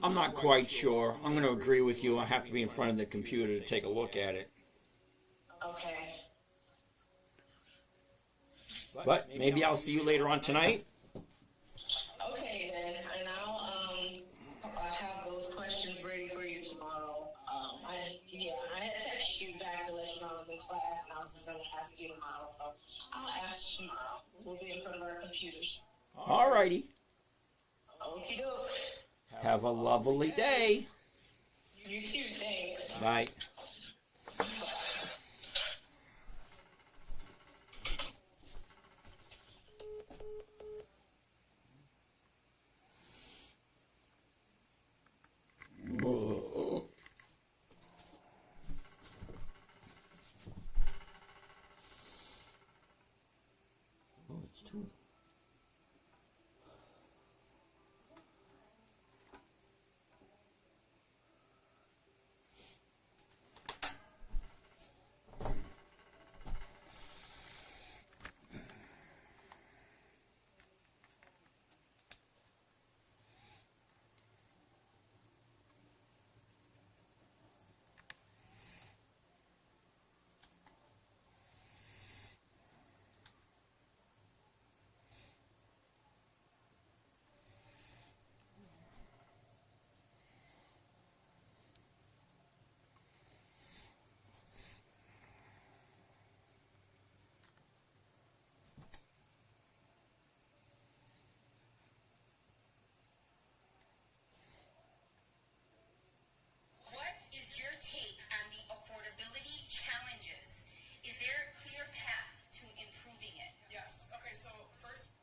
I'm not quite sure. I'm going to agree with you. I have to be in front of the computer to take a look at it. Okay. But maybe I'll see you later on tonight. Okay then, and I have those questions ready for you tomorrow. I had texted you back to let you know I was in class and I was just gonna ask you tomorrow, so I'll ask tomorrow. We'll be in front of our computers. Alrighty. Okie doke. Have a lovely day. You too, thanks. Bye. Oh, it's two. What is your take on the affordability challenges? Is there a clear path to improving it? Yes. Okay, so first,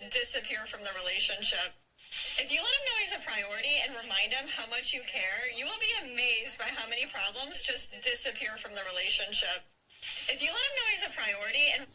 Disappear from the relationship. If you let him know he's a priority and remind him how much you care, you will be amazed by how many problems just disappear from the relationship. If you let him know he's a priority and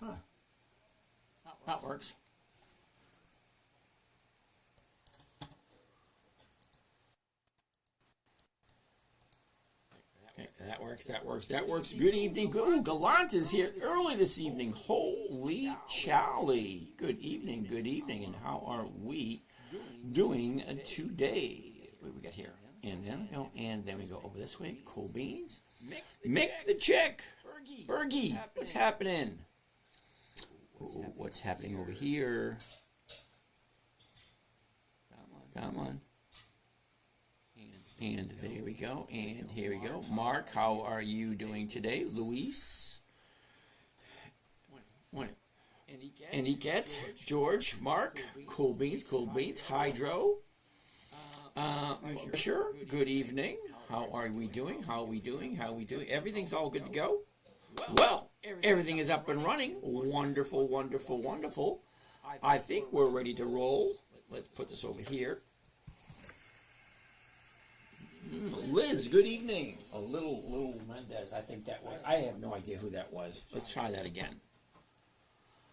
Huh. That works. Okay, that works. Good evening. Ooh, Gallant is here early this evening. Holy Charlie. Good evening. And how are we doing today? What do we got here? And then we go over this way. Cool beans. Mick the chick. Bergie. What's happening? Ooh, what's happening over here? Come on. And there we go. And here we go. Mark, how are you doing today? Luis. And Eket. George. Mark. Cool beans. Hydro. Sure. Good evening. How are we doing? Everything's all good to go? Well, everything is up and running. Wonderful. I think we're ready to roll. Let's put this over here. Liz, good evening. A little Mendez, I think that was. I have no idea who that was. Let's try that again.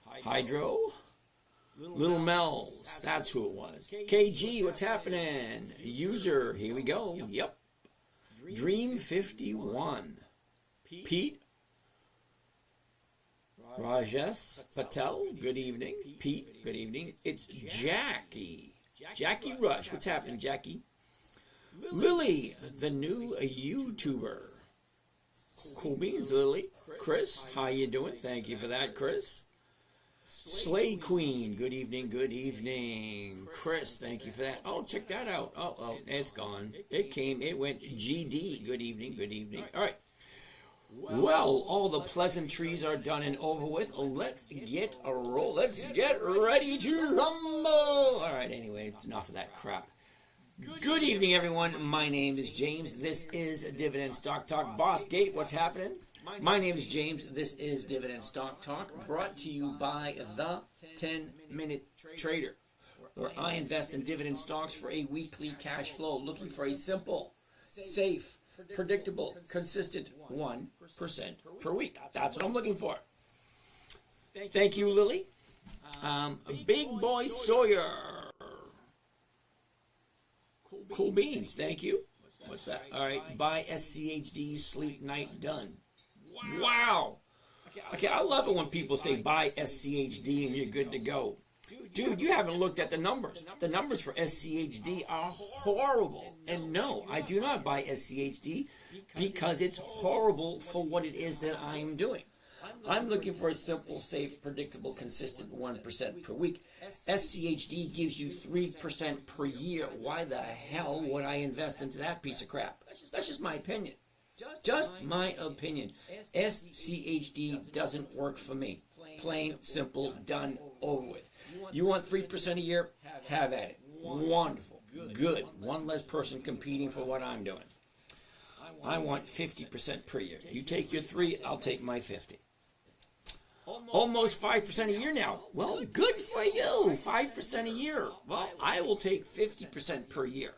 Hydro. Little Mel's, that's who it was. KG, what's happening? User, here we go. Yep. Dream 51. Pete. Rajesh Patel, good evening. Pete, good evening. It's Jackie. Jackie Rush, what's happening, Jackie? Lily, the new YouTuber. Cool beans, Lily. Chris, how you doing? Thank you for that, Chris. Slay Queen, good evening. Chris, thank you for that. Oh, check that out. Oh, it's gone. It went GD. Good evening. All right. Well, all the pleasantries are done and over with. Let's get a roll. Let's get ready to rumble. All right, anyway, it's enough of that crap. Good evening, everyone. My name is James. This is Dividend Stock Talk. Boss Gate, what's happening? My name is James. This is Dividend Stock Talk, brought to you by the 10-Minute Trader, where I invest in dividend stocks for a weekly cash flow, looking for a simple, safe, predictable, consistent 1% per week. That's what I'm looking for. Thank you, Lily. Big Boy Sawyer. Cool beans. Thank you. What's that? All right. Buy SCHD Sleep Night Done. Wow. Okay, I love it when people say buy SCHD and you're good to go. Dude, you haven't looked at the numbers. The numbers for SCHD are horrible. And no, I do not buy SCHD because it's horrible for what it is that I am doing. I'm looking for a simple, safe, predictable, consistent 1% per week. SCHD gives you 3% per year. Why the hell would I invest into that piece of crap? That's just my opinion. Just my opinion. SCHD doesn't work for me. Plain, simple, done, over with. You want 3% a year? Have at it. Wonderful. Good. One less person competing for what I'm doing. I want 50% per year. You take your 3, I'll take my 50. Almost 5% a year now. Well, good for you. 5% a year. Well, I will take 50% per year.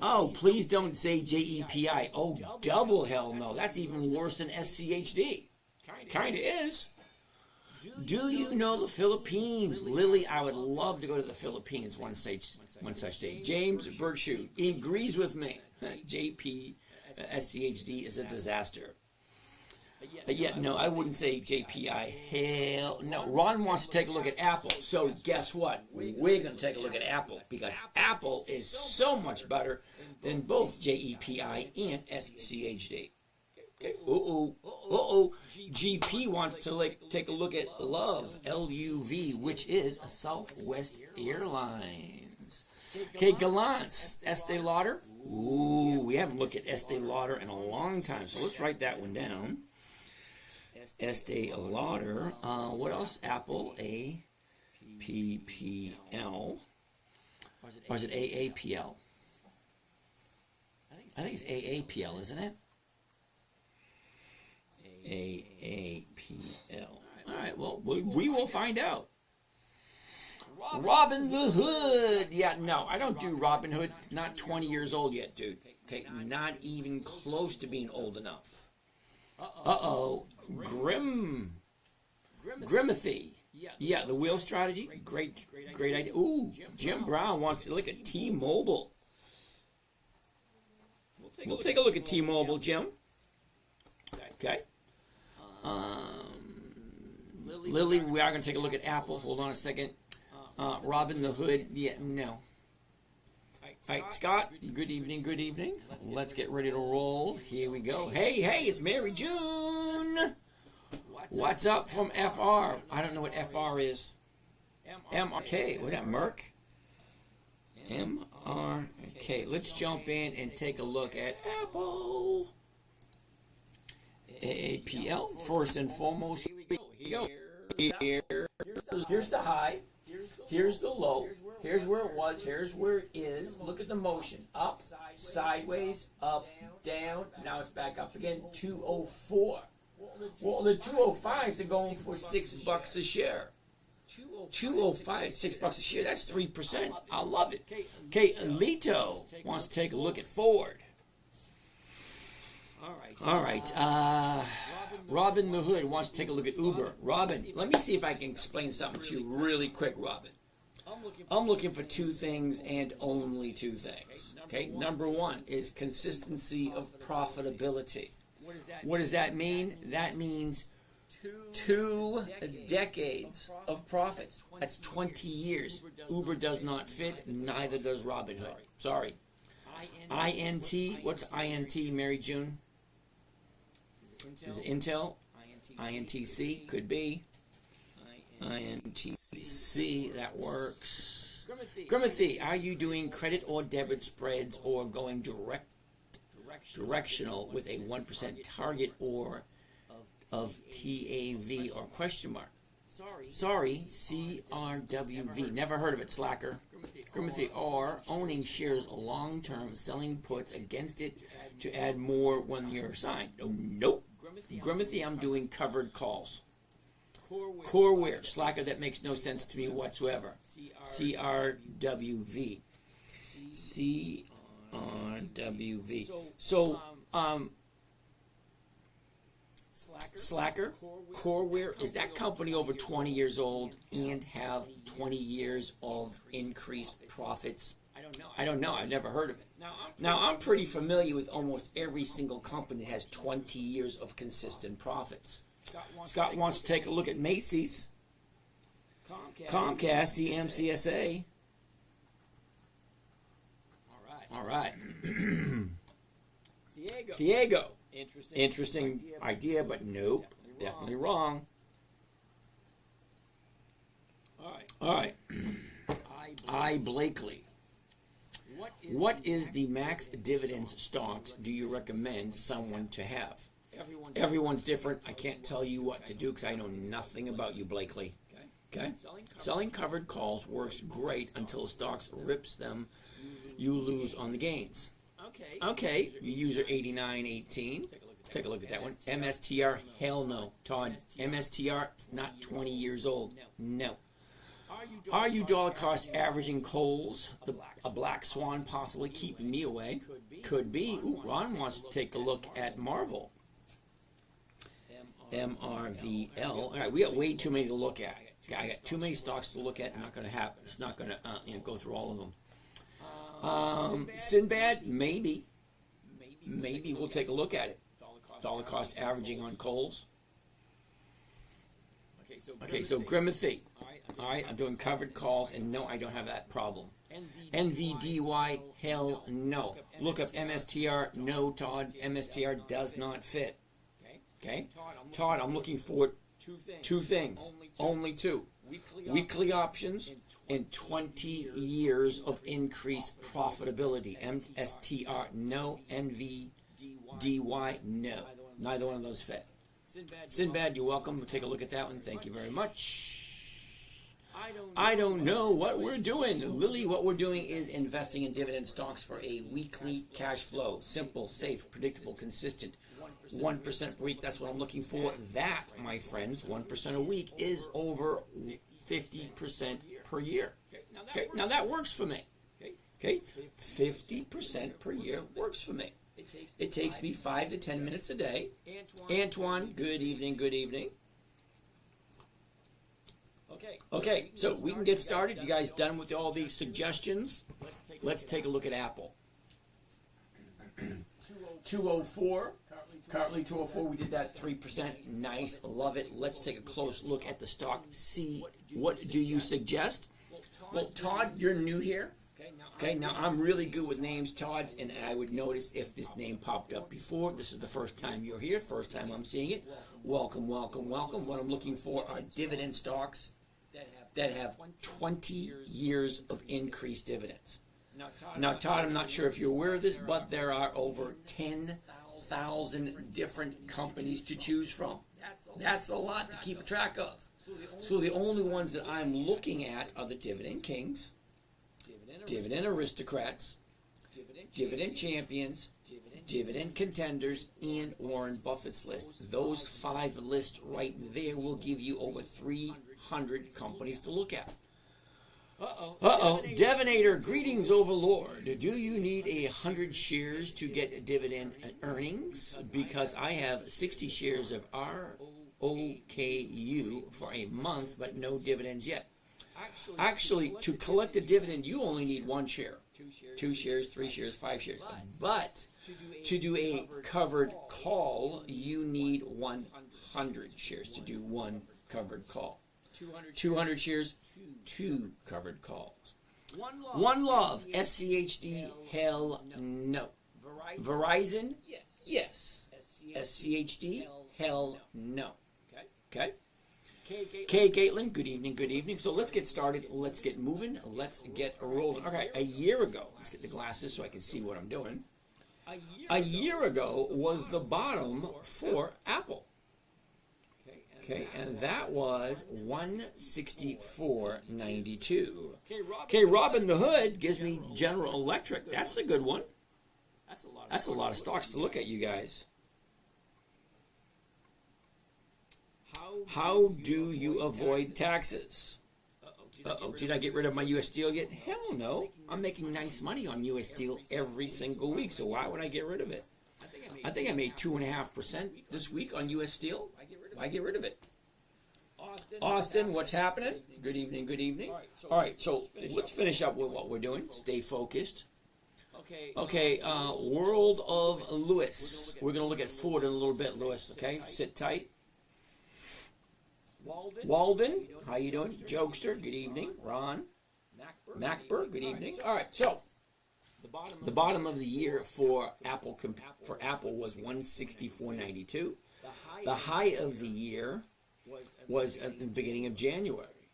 Oh, please don't say JEPI. Oh, double hell no. That's even worse than SCHD. Kinda is. Do you know the Philippines? Lily, I would love to go to the Philippines one such day. James Berkshoe agrees with me. SCHD is a disaster. Yet, no, I wouldn't say JPI. Hell no. Ron wants to take a look at Apple. So guess what? We're going to take a look at Apple because Apple is so much better than both JEPI and SCHD. Okay. GP wants to take a look at LUV, L-U-V, which is Southwest Airlines. Okay, Gallant's, Estee Lauder. Ooh, we haven't looked at Estee Lauder in a long time, so let's write that one down. Estee Lauder. What else? Apple, A-P-P-L. Or is it AAPL? I think it's AAPL, isn't it? AAPL. All right, well, we will find out. Robin the Hood. Yeah, no, I don't do Robin Hood. It's not 20 years old yet, dude. Okay, not even close to being old enough. Uh-oh. Grimathy. Yeah, the wheel strategy. Great idea. Ooh, Jim Brown wants to look at T-Mobile. We'll take a look at T-Mobile, Jim. Okay. Lily, we are going to take a look at Apple. Hold on a second. Robin the Hood. Yeah, no. All right, Scott. Good evening. Good evening. Let's get ready to roll. Here we go. Hey, it's Mary June. What's up from FR? I don't know what FR is. MRK. Was that Merck? MRK. Let's jump in and take a look at Apple. AAPL. First and foremost, here we go. Here's the high. Here's the low. Here's where it was. Here's where it is. Look at the motion. Up, sideways, up, down. Now it's back up again. 204. Well, the 205s are going for $6 a share. 205, $6 a share. That's 3%. I love it. Okay, Lito wants to take a look at Ford. All right. Robin the Hood wants to take a look at Uber. Robin, let me see if I can explain something to you really quick, Robin. I'm looking for two things and only two things. Okay, number one is consistency of profitability. What does that mean? That means 2 decades of profits. That's 20 years. Uber does not fit, neither does Robinhood. Sorry. INT, what's INT, Mary June? Is it Intel? INTC, could be. INTC, that works. Grimathy, are you doing credit or debit spreads or going directional with a 1% target or of TAV or question mark? Sorry, CRWV. Never heard of it, slacker. Grimathy, or owning shares long term, selling puts against it to add more when you're assigned. Nope. Grimathy, I'm doing covered calls. Coreware, slacker, that makes no sense to me whatsoever. CRWV. CRWV. So, Slacker, Coreware, is that company over 20 years old and have 20 years of increased profits? I don't know. I've never heard of it. Now, I'm pretty familiar with almost every single company that has 20 years of consistent profits. Scott wants to take a look at Macy's, Comcast, CMCSA. All right. Thiego. Interesting idea, but nope. Definitely wrong. All right. I, Blakely. What is the max dividends stocks do you recommend someone to have? Everyone's different. I can't tell you what to do because I know nothing about you, Blakely. Okay? Selling covered calls works great until stocks rips them. You lose on the gains. Okay. User 8918. Take a look at that one. MSTR, hell no. Todd, MSTR, not 20 years old. No. Are you dollar cost averaging Kohl's? A black swan possibly keeping me away? Could be. Ooh, Ron wants to take a look at Marvel. MRVL. All right, we got way too many to look at. Okay, I got too many stocks to look at. Not going to happen. It's not going to go through all of them. Sinbad, maybe we'll take a look at it. Dollar cost averaging on Kohl's. Okay, so Grimathy. All right, I'm doing covered calls, and no, I don't have that problem. NVDY, hell no. Look up MSTR, no, Todd. MSTR does not fit. Okay, Todd, I'm looking for two things, only two. Weekly options and 20 years of increased profitability. MSTR, no. NVDY, no. Neither one of those fit. Sinbad, you're welcome. We'll take a look at that one. Thank you very much. I don't know what we're doing. Lily, what we're doing is investing in dividend stocks for a weekly cash flow. Simple, safe, predictable, consistent. 1% per week, that's what I'm looking for. That, my friends, 1% a week is over 50% per year. Okay, now that works for me. Okay, 50% per year works for me. It takes me 5 to 10 minutes a day. Antoine, good evening, good evening. Okay, so we can get started. You guys done with all these suggestions? Let's take a look at Apple. 204. Currently 204. We did that 3%. Nice. Love it. Let's take a close look at the stock. See, what do you suggest? Well, Todd, you're new here. Okay, now I'm really good with names, Todd's, and I would notice if this name popped up before. This is the first time you're here, first time I'm seeing it. Welcome, welcome, welcome. What I'm looking for are dividend stocks that have 20 years of increased dividends. Now, Todd, I'm not sure if you're aware of this, but there are over 10,000 different companies to choose from. That's a lot to keep track of. So the only ones that I'm looking at are the Dividend Kings, Dividend Aristocrats, Dividend Champions, Dividend Contenders, and Warren Buffett's list. Those 5 lists right there will give you over 300 companies to look at. Uh-oh. Devinator, greetings, Overlord. Do you need 100 shares to get dividend earnings? Because I have 60 shares of ROKU for a month, but no dividends yet. Actually, to collect a dividend, you only need 1 share. 2 shares, 3 shares, 5 shares. But to do a covered call, you need 100 shares to do 1 covered call. 200 shares, 2 covered calls. One Love, SCHD, hell no. Verizon, yes. SCHD, hell no. Okay? Kay Gaitlin, good evening, good evening. So let's get started. Let's get moving. Let's get rolling. Okay, a year ago, let's get the glasses so I can see what I'm doing. A year ago was the bottom for Apple. Okay, and that was 164.92. Okay, Robin the Hood gives me General Electric. That's a good one. That's a lot of stocks to look at, you guys. How do you avoid taxes? Uh-oh, did I get rid of my U.S. Steel yet? Hell no. I'm making nice money on U.S. Steel every single week, so why would I get rid of it? I think I made 2.5% this week on U.S. Steel. Why get rid of it? Austin, what's happening? Good evening, good evening. All right, so let's finish up with what we're doing. Stay focused. Okay, World of Lewis. We're going to look at Ford in a little bit, Lewis, okay? Sit tight. Walden, how you doing? Jokester, good evening. Ron, Macber, good evening. All right, so the bottom of the year for Apple was 164.92. The high of the year was at the beginning of January.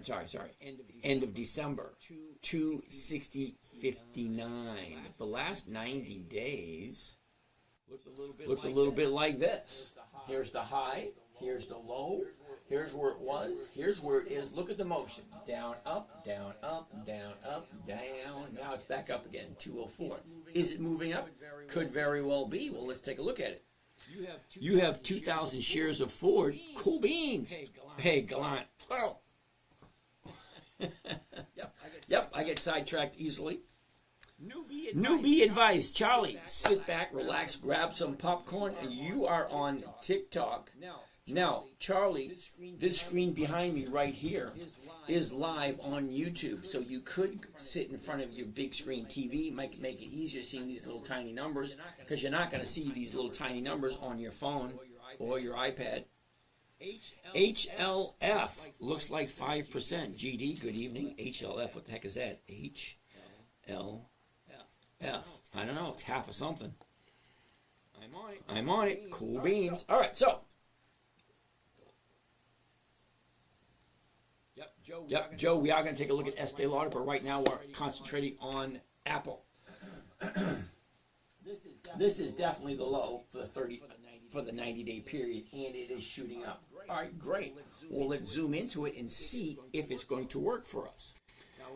Sorry. End of December. 260.59. The last 90 days looks a little bit like this. Here's the high. Here's the low. Here's where it was. Here's where it is. Look at the motion. Down, up, down, up, down, up, down. Now it's back up again. 204. Is it moving up? Could very well be. Well, let's take a look at it. You have 2,000 shares of Ford. Cool beans. Hey, Gallant. Oh. Yep, I get sidetracked easily. Newbie advice. Charlie, sit back, relax, grab some popcorn. You are on TikTok. Now, Charlie, this screen behind me right here is live on YouTube. So you could sit in front of your big screen TV. Might make it easier seeing these little tiny numbers because you're not going to see these little tiny numbers on your phone or your iPad. HLF looks like 5%. GD, good evening. HLF, what the heck is that? HLF. I don't know. It's half of something. I'm on it. Cool beans. All right, so. Yep, Joe, we are going to take a look at Estee Lauder, but right now we're concentrating on Apple. This is definitely the low for the 90-day period, and it is shooting up. All right, great. Well, let's zoom into it and see if it's going to work for us.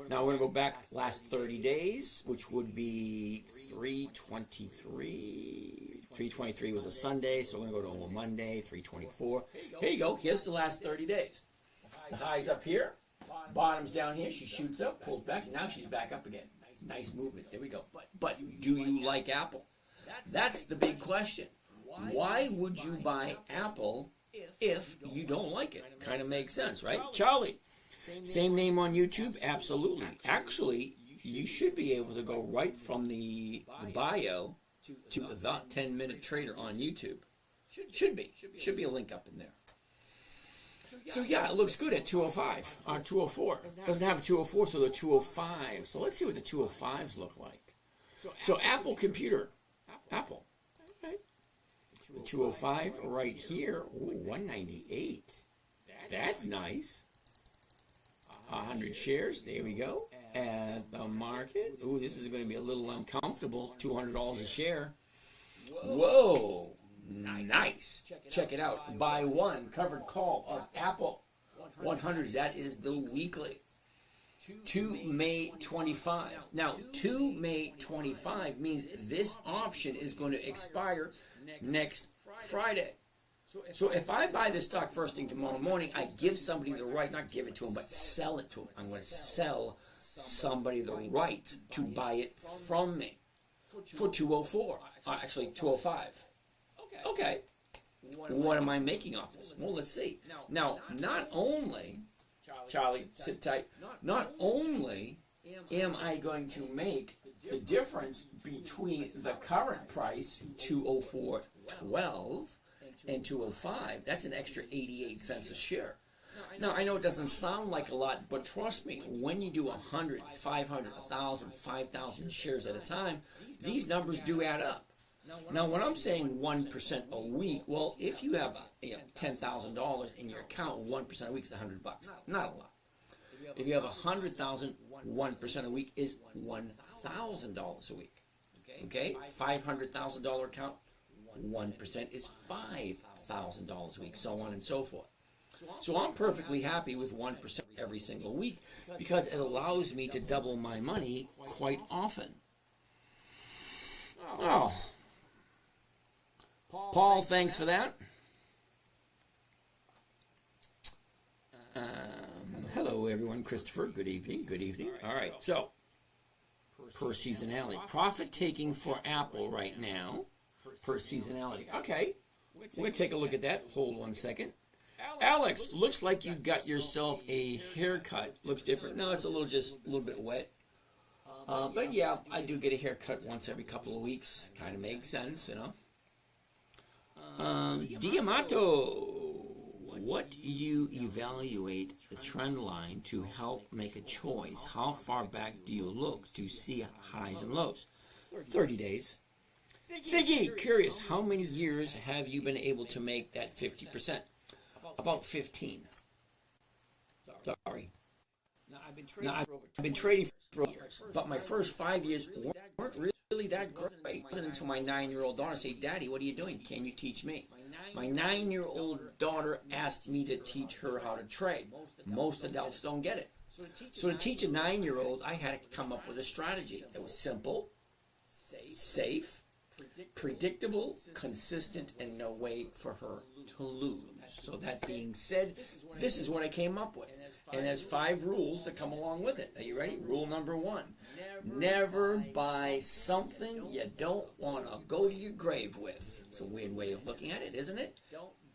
Now we're going to go back last 30 days, which would be 323. 323 was a Sunday, so we're going to go to a Monday, 324. Here you go. Here's the last 30 days. The high's up here. Bottom's down here. She shoots up, pulls back. Now she's back up again. Nice movement. There we go. But do you like Apple? That's the big question. Why would you buy Apple if you don't like it? Kind of makes sense, right? Charlie, same name on YouTube? Absolutely. Actually, you should be able to go right from the bio to the 10-minute trader on YouTube. Should be a link up in there. So yeah, it looks good at 205 or 204. Doesn't have a 204, so the 205. So let's see what the 205s look like. So Apple Computer, Apple. Okay. The 205 right here, ooh, 198. That's nice. 100 shares, there we go. At the market, ooh, this is going to be a little uncomfortable. $200 a share. Whoa. Nice. Check it out. Buy one covered call of Apple 100s. That is the weekly. 2 May 25. Now, 2 May 25 means this option is going to expire next Friday. So if I buy this stock first thing tomorrow morning, I give somebody the right, not give it to them, but sell it to them. I'm going to sell somebody the right to buy it from me for 204. Actually, 205. Okay, what am I making off this? Well, let's see. Now, not only, Charlie, sit tight, not only am I going to make the difference between the current price, 204.12, and 205, that's an extra 88 cents a share. Now, I know it doesn't sound like a lot, but trust me, when you do 100, 500, 1,000, 5,000 shares at a time, these numbers do add up. Now, when I'm saying 1% a week, well, if you have $10,000 in your account, 1% a week is $100. Not a lot. If you have 100,000, 1% a week is $1,000 a week. Okay, $500,000 account, 1% is $5,000 a week, so on and so forth. So I'm perfectly happy with 1% every single week because it allows me to double my money quite often. Oh. Paul, thanks for that. Hello, everyone. Christopher, good evening. Good evening. All right, so per seasonality. Profit taking for Apple right now, per seasonality. Okay, we're going to take a look at that. Hold 1 second. Alex, looks like you got yourself a haircut. Looks different. No, it's just a little bit wet. But yeah, I do get a haircut once every couple of weeks. Kind of makes sense, you know. Diamato, what you evaluate the trend line to help make a choice? How far back do you look to see highs and lows? 30 days. Figgy, curious, how many years have you been able to make that 50%? About 15. Sorry. Now, I've been trading for years, but my first 5 years weren't really that great. It wasn't until my 9-year-old daughter said, "Daddy, what are you doing? Can you teach me?" My 9-year-old daughter asked me to teach her how to trade. Most adults don't get it. So to teach a 9-year-old, I had to come up with a strategy that was simple, safe, predictable, consistent, and no way for her to lose. So that being said, this is what I came up with. And there's 5 rules that come along with it. Are you ready? Rule number 1. Never buy something you don't want to go to your grave with. It's a weird way of looking at it, isn't it?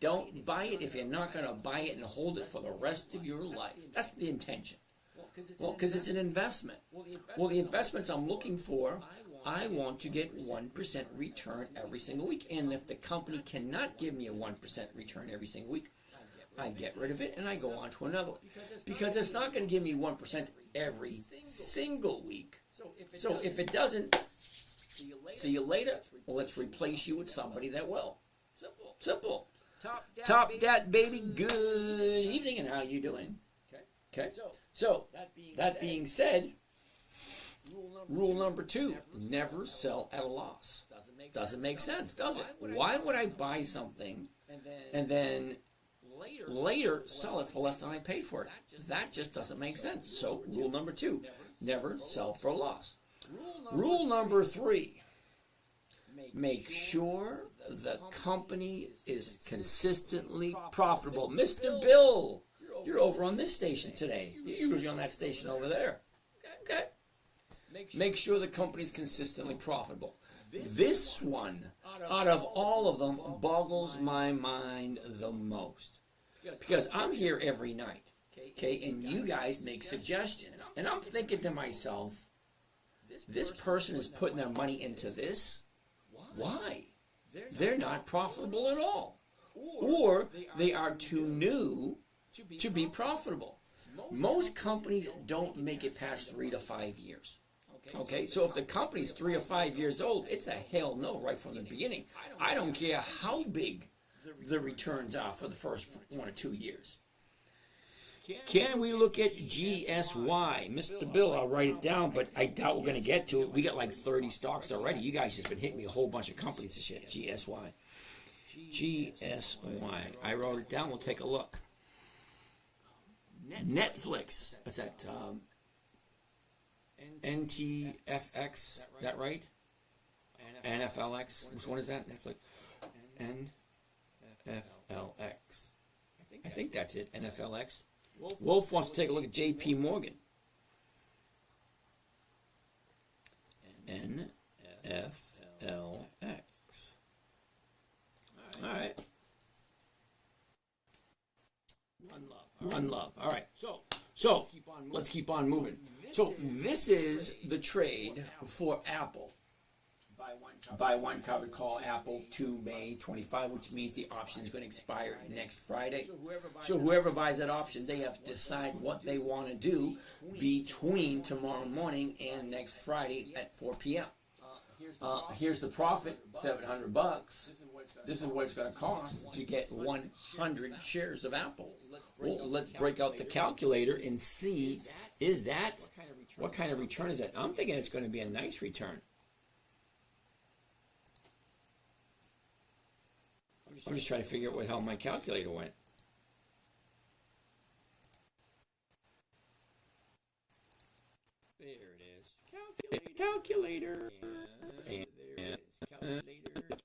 Don't buy it if you're not going to buy it and hold it for the rest of your life. That's the intention. Well, because it's an investment. Well, the investments I'm looking for, I want to get 1% return every single week. And if the company cannot give me a 1% return every single week, I get rid of it and I go on to another one. Because it's not going to give me 1% every single week. So if it doesn't, see you later. Well, let's replace you with somebody that will. Simple. Top that, baby. Good evening, and how you doing? Okay. So that being said, rule number 2, never sell at a loss. Doesn't make sense, does it? Why would I buy something and then later sell it for less than I paid for it? That just doesn't make sense. So rule number 2, never sell for a loss. Rule number 3, make sure the company is consistently profitable. Mr. Bill, you're over on this station today. You're usually on that station over there. Okay. Make sure the company is consistently profitable. This one, out of all of them, boggles my mind the most. Because I'm here every night, okay, and you guys make suggestions. And I'm thinking to myself, this person is putting their money into this? Why? They're not profitable at all. Or they are too new to be profitable. Most companies don't make it past 3 to 5 years. Okay, so if the company's 3 or 5 years old, it's a hell no right from the beginning. I don't care how big the returns are for the first 1 or 2 years. Can we look at GSY? Mr. Bill, I'll write it down, but I doubt we're going to get to it. We got like 30 stocks already. You guys just been hitting me a whole bunch of companies this year. GSY. GSY. I wrote it down. We'll take a look. Netflix. What's that? NTFX. Is that right? NFLX. Which one is that? Netflix. NFLX. I think that's it. NFLX. Wolf wants to take a look at JP Morgan. NFLX. All right. One love. All right. So let's keep on moving. So this is the trade for Apple. Buy one covered call Apple to May 25, which means the option is going to expire next Friday. So whoever buys that option, they have to decide what they want to do between tomorrow morning and next Friday at 4 p.m. Here's the profit, $700. This is what it's going to cost to get 100 shares of Apple. Well, let's break out the calculator and see, what kind of return is that? I'm thinking it's going to be a nice return. I'm just trying to figure out how my calculator went. There it is. Calculator.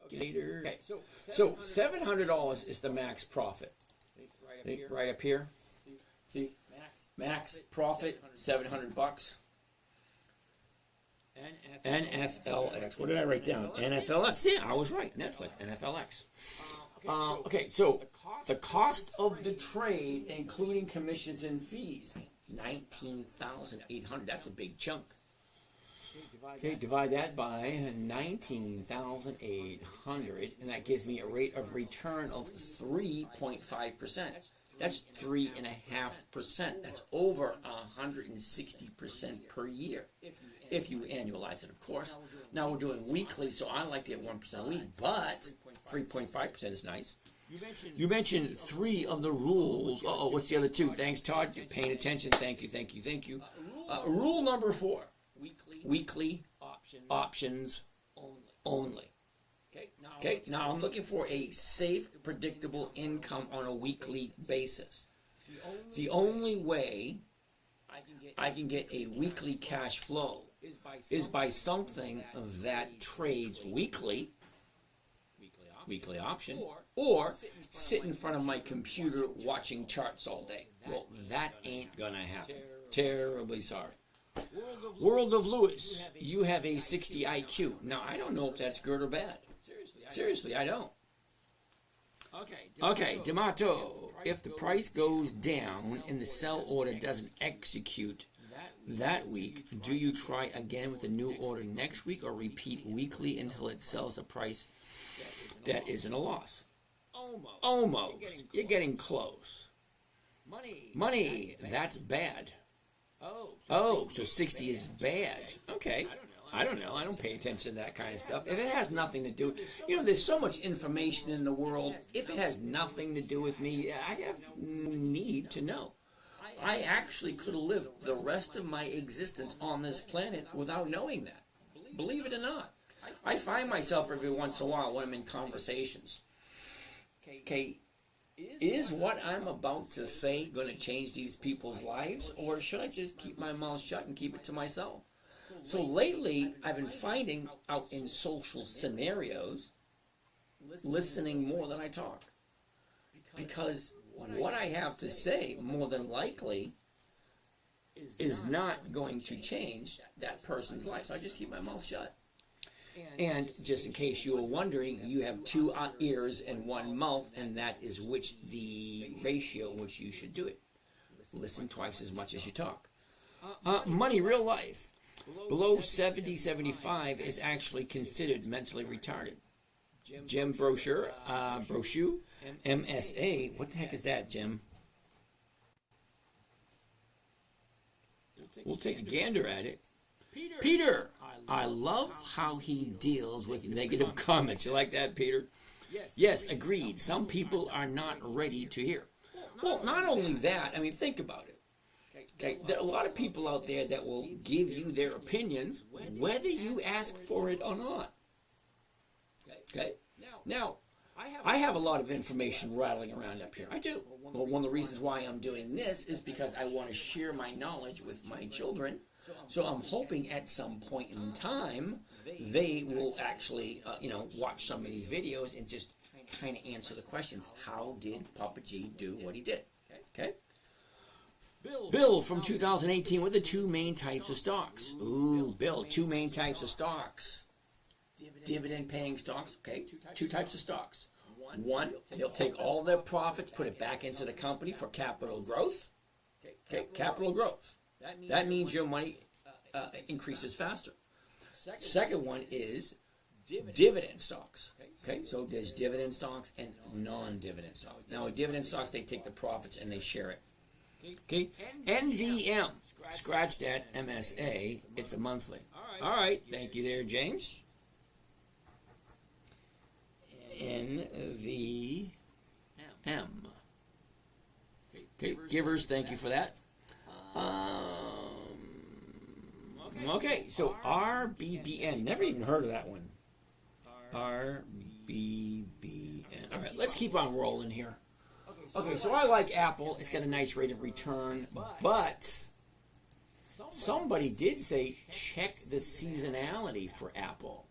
Calculator. Okay, so $700 is the max profit. Right up here. See, max profit $700. NFLX. What did I write down? NFLX. Yeah, I was right. Netflix. NFLX. Okay, so the cost of the trade, including commissions and fees, $19,800. That's a big chunk. Okay, divide that by 19,800, and that gives me a rate of return of 3.5%. That's 3.5%. That's over 160% per year, if you annualize it, of course. Now we're doing weekly, so I like to get 1% a week, but 3.5% is nice. You mentioned 3 of the rules. What's the other 2? Thanks, Todd. You're paying attention. Thank you. Rule number 4. Weekly options only. Okay, now I'm looking for a safe, predictable income on a weekly basis. The only way I can get a weekly cash flow is by something that trades weekly option, or sit in front of my computer watching charts all day. Well, that ain't gonna happen. Terribly sorry. World of Lewis, you have a 60 IQ. Now, I don't know if that's good or bad. Seriously, I don't. Okay, D'Amato, if the price goes down and the sell order doesn't execute that week, do you try again with a new order next week or repeat weekly until it sells a price that isn't a loss? Almost. You're getting close. Money, that's bad. Oh, so 60 is bad. Okay. I don't know. I don't pay attention to that kind of stuff. If it has nothing to do, there's so much information in the world. If it has nothing to do with me, I have no need to know. I actually could have lived the rest of my existence on this planet without knowing that. Believe it or not. I find myself every once in a while when I'm in conversations. Okay, is what I'm about to say going to change these people's lives, or should I just keep my mouth shut and keep it to myself? So lately, I've been finding out in social scenarios, listening more than I talk. Because what I have to say, more than likely, is not going to change that person's life. So I just keep my mouth shut. And just in case you were wondering, you have two ears and one mouth, and that is the ratio in which you should do it. Listen twice as much as you talk. Money, real life. Below 70-75 is actually considered mentally retarded. Jim Brochu, MSA. What the heck is that, Jim? We'll take a gander at it. Peter, I love how he deals with negative comments. You like that, Peter? Yes, agreed. Some people are not ready to hear. Well, not only that, I mean, think about it. Okay, there are a lot of people out there that will give you their opinions, whether you ask for it or not. Okay? Now, I have a lot of information rattling around up here. I do. Well, one of the reasons why I'm doing this is because I want to share my knowledge with my children. So I'm hoping at some point in time, they will actually, watch some of these videos and just kind of answer the questions. How did Papa G do what he did? Okay? Bill from 2018, what are the two main types of stocks? Ooh, Bill, two main types of stocks. Dividend paying stocks, okay, two types of stocks. One, they'll take all their profits, put it back into the company for capital growth. Okay, capital growth. That means your money increases faster. Second one is dividend stocks. Okay, so there's dividend stocks and non-dividend stocks. Now, with dividend stocks, they take the profits and they share it. Okay, NVM, scratch that, MSA, it's a monthly. All right, thank you there, James. NVM. Okay, Givers, thank you for that. Okay, so RBBN, never even heard of that one. RBBN. All right, let's keep on rolling here. Okay, so I like Apple. It's got a nice rate of return, but somebody did say check the seasonality for Apple.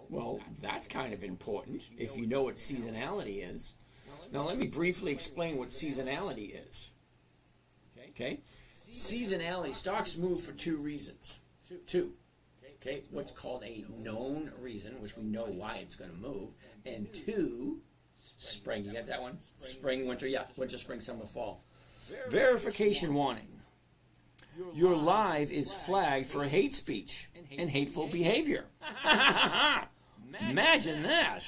Well, that's kind of important if you know what seasonality is. Now, let me briefly explain what seasonality is. Okay? Seasonality, stocks move for two reasons. Two. Okay? What's called a known reason, which we know why it's going to move, and two, spring. You got that one? Spring, winter, yeah. Winter, spring, summer, fall. Verification warning. Your live is flagged for hate speech and hateful behavior. Imagine that.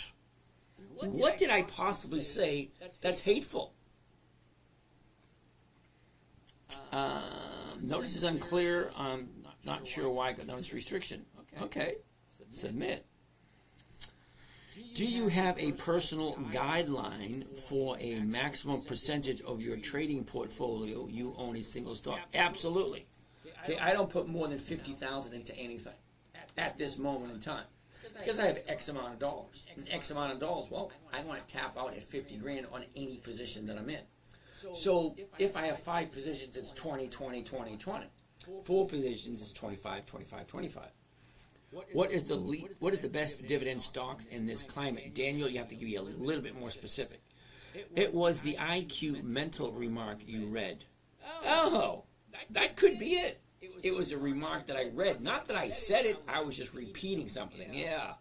What did I possibly say that's hateful? Notice is unclear. I'm not sure why I got notice restriction. Okay. Submit. Do you have a personal guideline for a maximum percentage of your trading portfolio you own a single stock? Absolutely. Okay, I don't put more than $50,000 into anything at this moment in time because I have X amount of dollars. And X amount of dollars, well, I want to tap out at 50 grand on any position that I'm in. So if I have 5 positions, it's 20, 20, 20, 20. 4 positions, it's 25, 25, 25. What is the best dividend stocks in this climate? Daniel, you have to give me a little bit more specific. It was the IQ mental remark you read. Oh, that could be it. It was a remark that I read. Not that I said it, I was just repeating something. Yeah.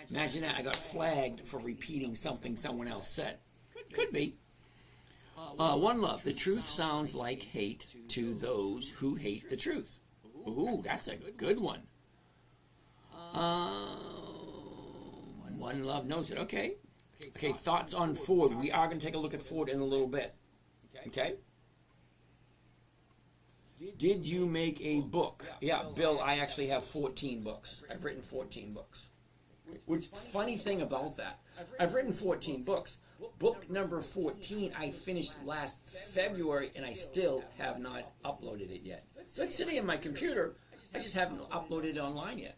Imagine that. I got flagged for repeating something someone else said. Could be. One Love. The truth sounds like hate to those who hate the truth. Ooh, that's a good one. One Love knows it. Okay. Okay, thoughts on Ford. We are going to take a look at Ford in a little bit. Okay? Did you make a book? Yeah, Bill, I actually have 14 books. I've written 14 books. Which, funny thing about that, I've written 14 books. Book number 14 I finished last February, and I still have not uploaded it yet. So it's sitting in my computer. I just haven't uploaded it online yet.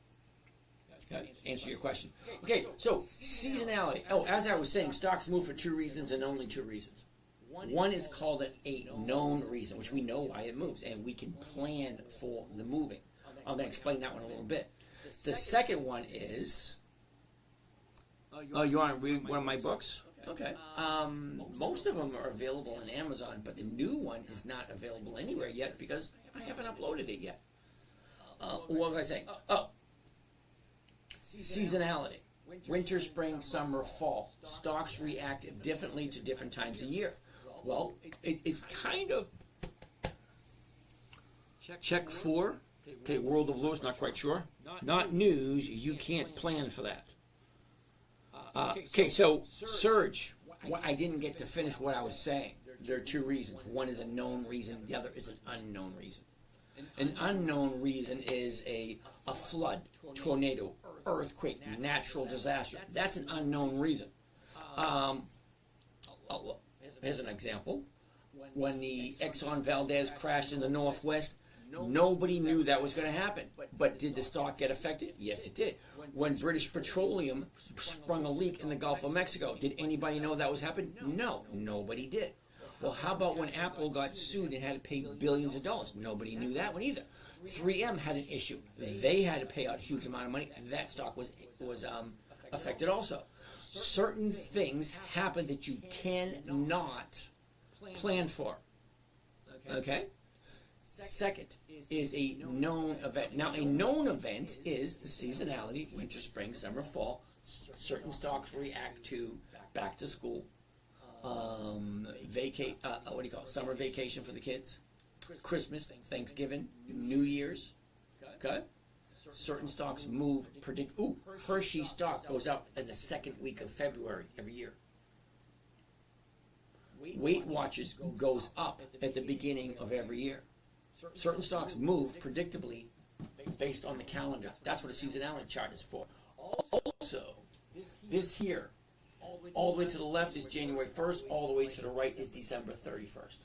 Okay, answer your question. Okay, so seasonality. Oh, as I was saying, stocks move for 2 reasons and only 2 reasons. One is called a known reason, which we know why it moves, and we can plan for the moving. I'm going to explain that one a little bit. The second one is... Oh, you want to read one of my books? Okay. Most of them are available on Amazon, but the new one is not available anywhere yet because I haven't uploaded it yet. What was I saying? Oh. Seasonality. Winter, spring, summer, fall. Stocks react differently to different times of year. Well, it's kind of... Check 4. Okay, World of Lewis, not quite sure. Not news, you can't plan for that. Okay, so surge. I didn't get to finish what I was saying. There are two reasons. One is a known reason, the other is an unknown reason. An unknown reason is a flood, tornado, earthquake, natural disaster. That's an unknown reason. Here's an example. When the Exxon Valdez crashed in the Northwest, nobody knew that was going to happen. But did the stock get affected? Yes, it did. When British Petroleum sprung a leak in the Gulf of Mexico, did anybody know that was happening? No, nobody did. Well, how about when Apple got sued and had to pay billions of dollars? Nobody knew that one either. 3M had an issue. They had to pay out a huge amount of money. That stock was affected also. Certain things happen that you cannot plan for. Okay? Second is a known event. Now, a known event is seasonality, winter, spring, summer, fall. Certain stocks react to back to school, summer vacation for the kids, Christmas, Thanksgiving, New Year's. Okay? Certain stocks move, Hershey stock goes up in the second week of February every year. Weight Watchers goes up at the beginning of every year. Certain stocks move predictably based on the calendar. That's what a seasonality chart is for. Also, this here, all the way to the left is January 1st, all the way to the right is December 31st.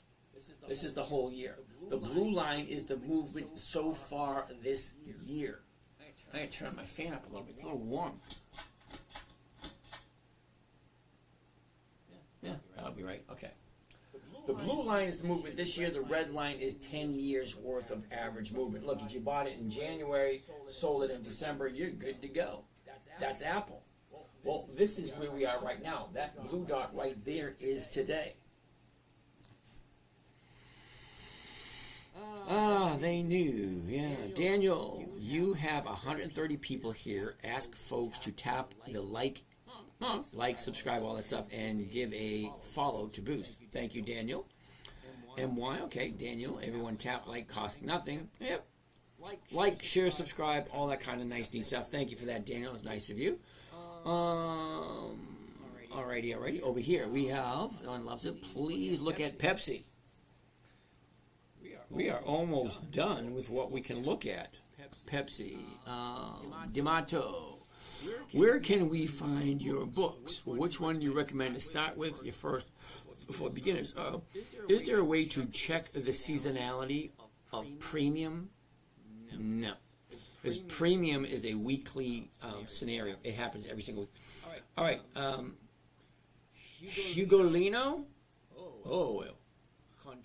This is the whole year. The blue line is the movement so far this year. I gotta turn my fan up a little bit. It's a little warm. Yeah, that'll be right. Okay. The blue line is the movement this year. The red line is 10 years worth of average movement. Look, if you bought it in January, sold it in December, you're good to go. That's Apple. Well, this is where we are right now. That blue dot right there is today. They knew. Yeah. Daniel, you have 130 people here. Ask folks to tap the like, subscribe, all that stuff, and give a follow to boost. Thank you, Daniel. MY, okay, Daniel. Everyone tap like, cost nothing. Yep. Like, share, subscribe, all that kind of nice, neat stuff. Thank you for that, Daniel. It's nice of you. Alrighty. Over here we have, no one loves it. Please look at Pepsi. We are almost done with what we can look at. Pepsi. D'Amato. Where can we find your books? Which one do you recommend to start with? Your first, for beginners. Is there a way to check the seasonality of premium? No. Because premium is a weekly scenario. It happens every single week. All right. Hugolino? Oh,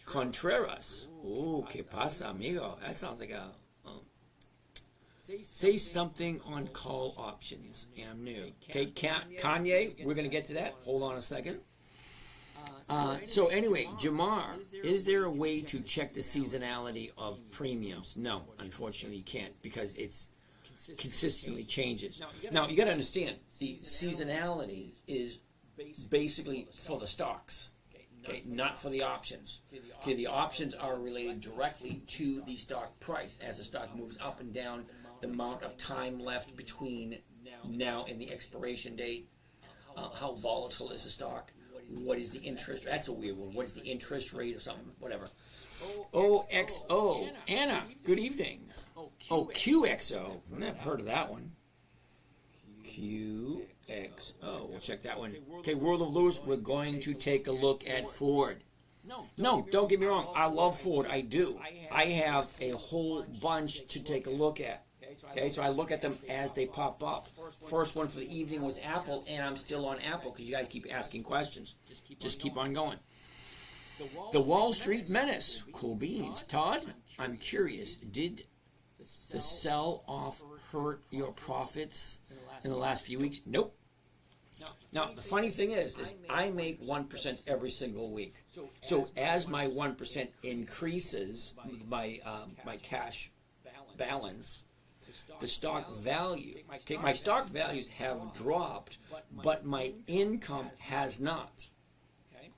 Contreras. Oh, que pasa, amigo? That sounds like a... Say something on call options. Yeah, I'm new. Okay, Kanye, we're going to get to that. Hold on a second. So anyway, Jamar, is there a way to check the seasonality of premiums? No, unfortunately you can't, because it's consistently changes. Now, you got to understand, the seasonality is basically for the stocks. Okay, not for the options. Okay, the options are related directly to the stock price. As the stock moves up and down, the amount of time left between now and the expiration date, how volatile is the stock, what is the interest, that's a weird one, what is the interest rate or something, whatever. OXO, Anna, good evening. Oh, QXO, I've never heard of that one. QXO, we'll check that one. Okay, World of Lewis, we're going to take a look at Ford. No, don't get me wrong, I love Ford, I do. I have a whole bunch to take a look at. Okay, so I look at them as they pop up. First one for the evening was Apple, and I'm still on Apple because you guys keep asking questions. Just keep on going. The Wall Street Menace, cool beans. Todd, I'm curious, did the sell-off hurt your profits in the last few weeks? Nope. Now, the funny thing is I make 1% every single week. So as my 1% increases, my cash balance, the stock value. Okay, my stock values have dropped, but my income has not.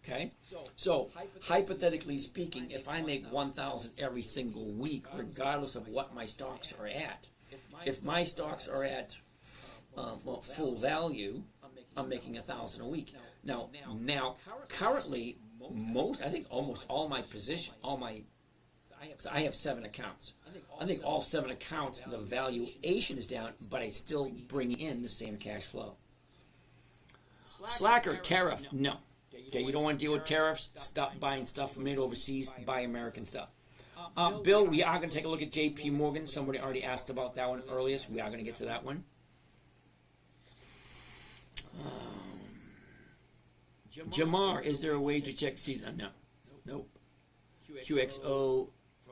Okay, so hypothetically speaking, if I make 1,000 every single week, regardless of what my stocks are at, if my stocks are at full value, I'm making 1,000 a week. Now, currently, I think almost all my position, so I have 7 accounts. I think all 7 accounts, the valuation is down, but I still bring in the same cash flow. Slacker, tariff, no. Okay, you don't want to deal with tariffs, stop buying stuff made overseas, buy American stuff. Bill, we are going to take a look at JP Morgan. Somebody already asked about that one earlier, so we are going to get to that one. Jamar, is there a way to check season? No. Nope. QXO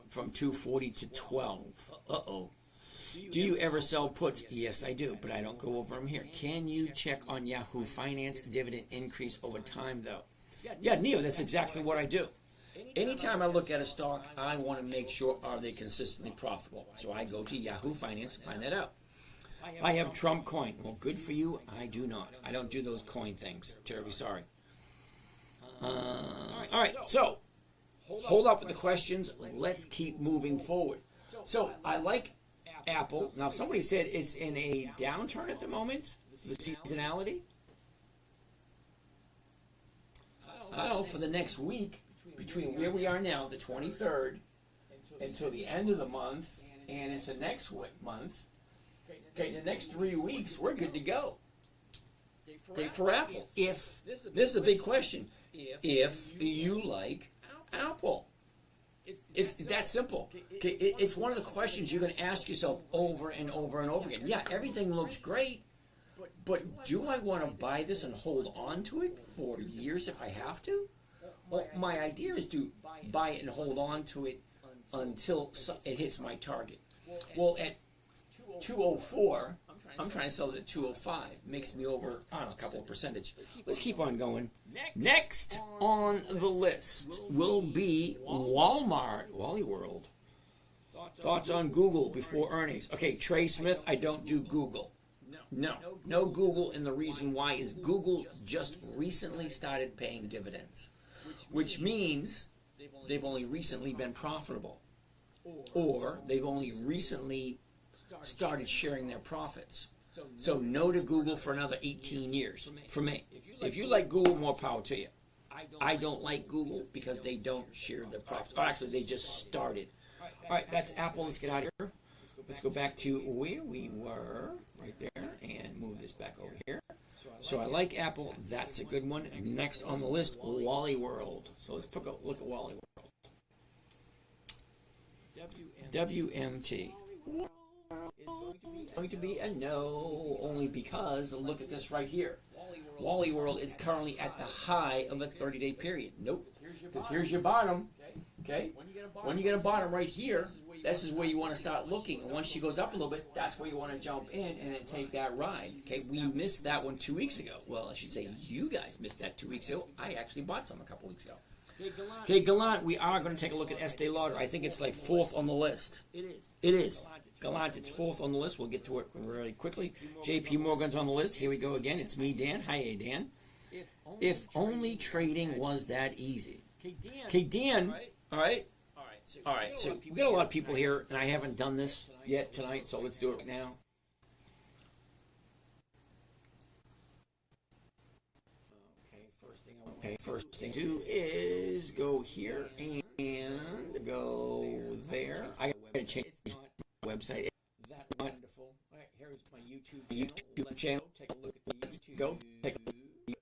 from 240 to 12. Uh-oh. Do you ever sell puts? Yes, I do, but I don't go over them here. Can you check on Yahoo Finance dividend increase over time, though? Yeah, Neo, that's exactly what I do. Anytime I look at a stock, I want to make sure, are they consistently profitable? So I go to Yahoo Finance to find that out. I have Trump coin. Well, good for you. I do not. I don't do those coin things. Terribly sorry. All right, so hold up with the questions. Let's keep moving forward. So I like Apple. Now, somebody said it's in a downturn at the moment, the seasonality. I don't know, for the next week, between where we are now, the 23rd, until the end of the month, and into next month, okay, the next 3 weeks, we're good to go. Okay, for Apple. This is the big question. If you like Apple. It's that simple. Okay, it's one of the questions you're going to ask yourself over and over and over again. Yeah, everything looks great, but do I want to buy this and hold on to it for years if I have to? Well, my idea is to buy it and hold on to it until it hits my target. Well, at 204, I'm trying to sell it at 205. Makes me over, I don't know, a couple of percentage. Let's keep on going. Next on the list will be Walmart, Wally World. Thoughts on Google before earnings. Okay, Trey Smith, I don't do Google. No Google, and the reason why is Google just recently started paying dividends, which means they've only recently been profitable, or they've only recently started sharing their profits. So no to Google for another 18 years, for me. If you like Google, more power to you. I don't like Google because they don't share their profits. Or actually, they just started. All right, that's Apple. Let's get out of here. Let's go back to where we were, right there, and move this back over here. So I like Apple. That's a good one. Next on the list, Wally World. So let's look at Wally World. WMT. Going to be a no, only because look at this right here. Wally World is currently at the high of a 30-day period. Nope, because here's your bottom. Okay, when you get a bottom right here, this is where you want to start looking. And once she goes up a little bit, that's where you want to jump in and then take that ride. Okay, we missed that one 2 weeks ago. Well, I should say you guys missed that 2 weeks ago. I actually bought some a couple weeks ago. Okay, Gallant, we are going to take a look at Estee Lauder. I think it's like 4th on the list. It is. Gallant, it's 4th on the list. We'll get to it really quickly. JP Morgan's on the list. Here we go again. It's me, Dan. Hi, Dan. If only trading was that easy. Okay, Dan. All right. So we got a lot of people here, and I haven't done this yet tonight, so let's do it right now. First thing to do is go here and go there. I got to change my website. That wonderful. All right, here's my YouTube channel. Take a look at the YouTube. Go. Take a look at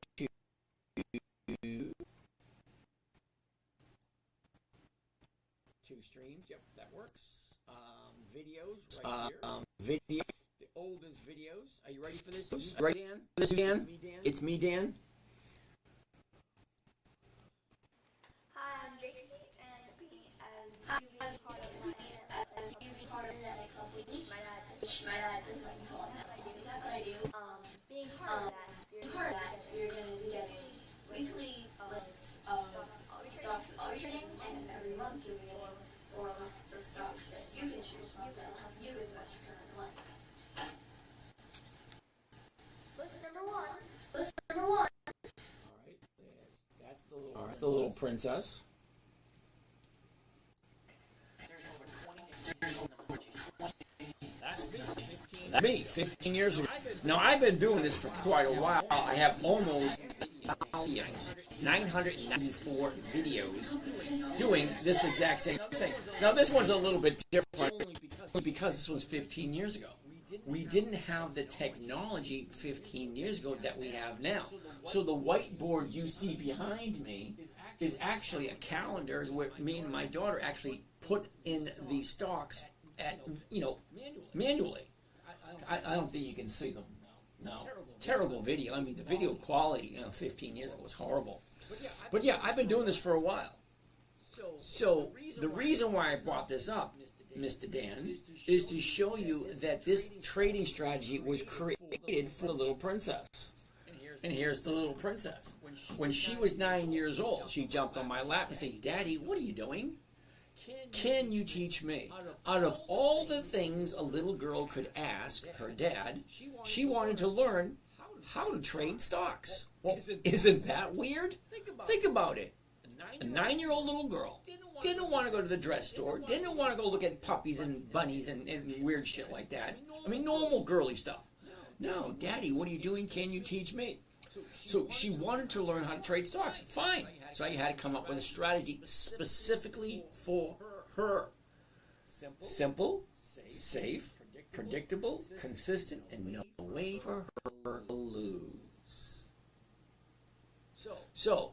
YouTube. 2 streams. Yep, that works. Videos right here. The oldest videos. Are you ready for this? Right, Dan? Dan? It's me, Dan. My dad is like calling that what I do. Being part of that, you're going to be getting weekly lists of all your stocks, all your trading, and every month you'll be getting 4 lists of stocks that you can choose from that will help you get the best return on your money. princess. That's me, 15 years ago. Now, I've been doing this for quite a while. I have almost 994 videos doing this exact same thing. Now, this one's a little bit different because this was 15 years ago. We didn't have the technology 15 years ago that we have now. So the whiteboard you see behind me is actually a calendar where me and my daughter actually put in the stocks at, manually. I don't think you can see them. No. Terrible video. I mean, the video quality, 15 years ago was horrible. But yeah, I've been doing this for a while. So the reason why I brought this up, Mr. Dan, is to show you that this trading strategy was created for the little princess. And here's the little princess. When she was 9 years old, she jumped on my lap and said, "Daddy, what are you doing? Can you teach me?" Out of all the things a little girl could ask her dad, she wanted to learn how to trade stocks. Well, isn't that weird? Think about it. A 9-year-old little girl didn't want to go to the dress store, didn't want to go look at puppies and bunnies and weird shit like that. I mean, normal girly stuff. No, Daddy, what are you doing? Can you teach me? So she wanted to learn how to trade stocks. Fine. So I had to come up with a strategy specifically for her. Simple, safe, predictable, consistent, and no way for her to lose. So,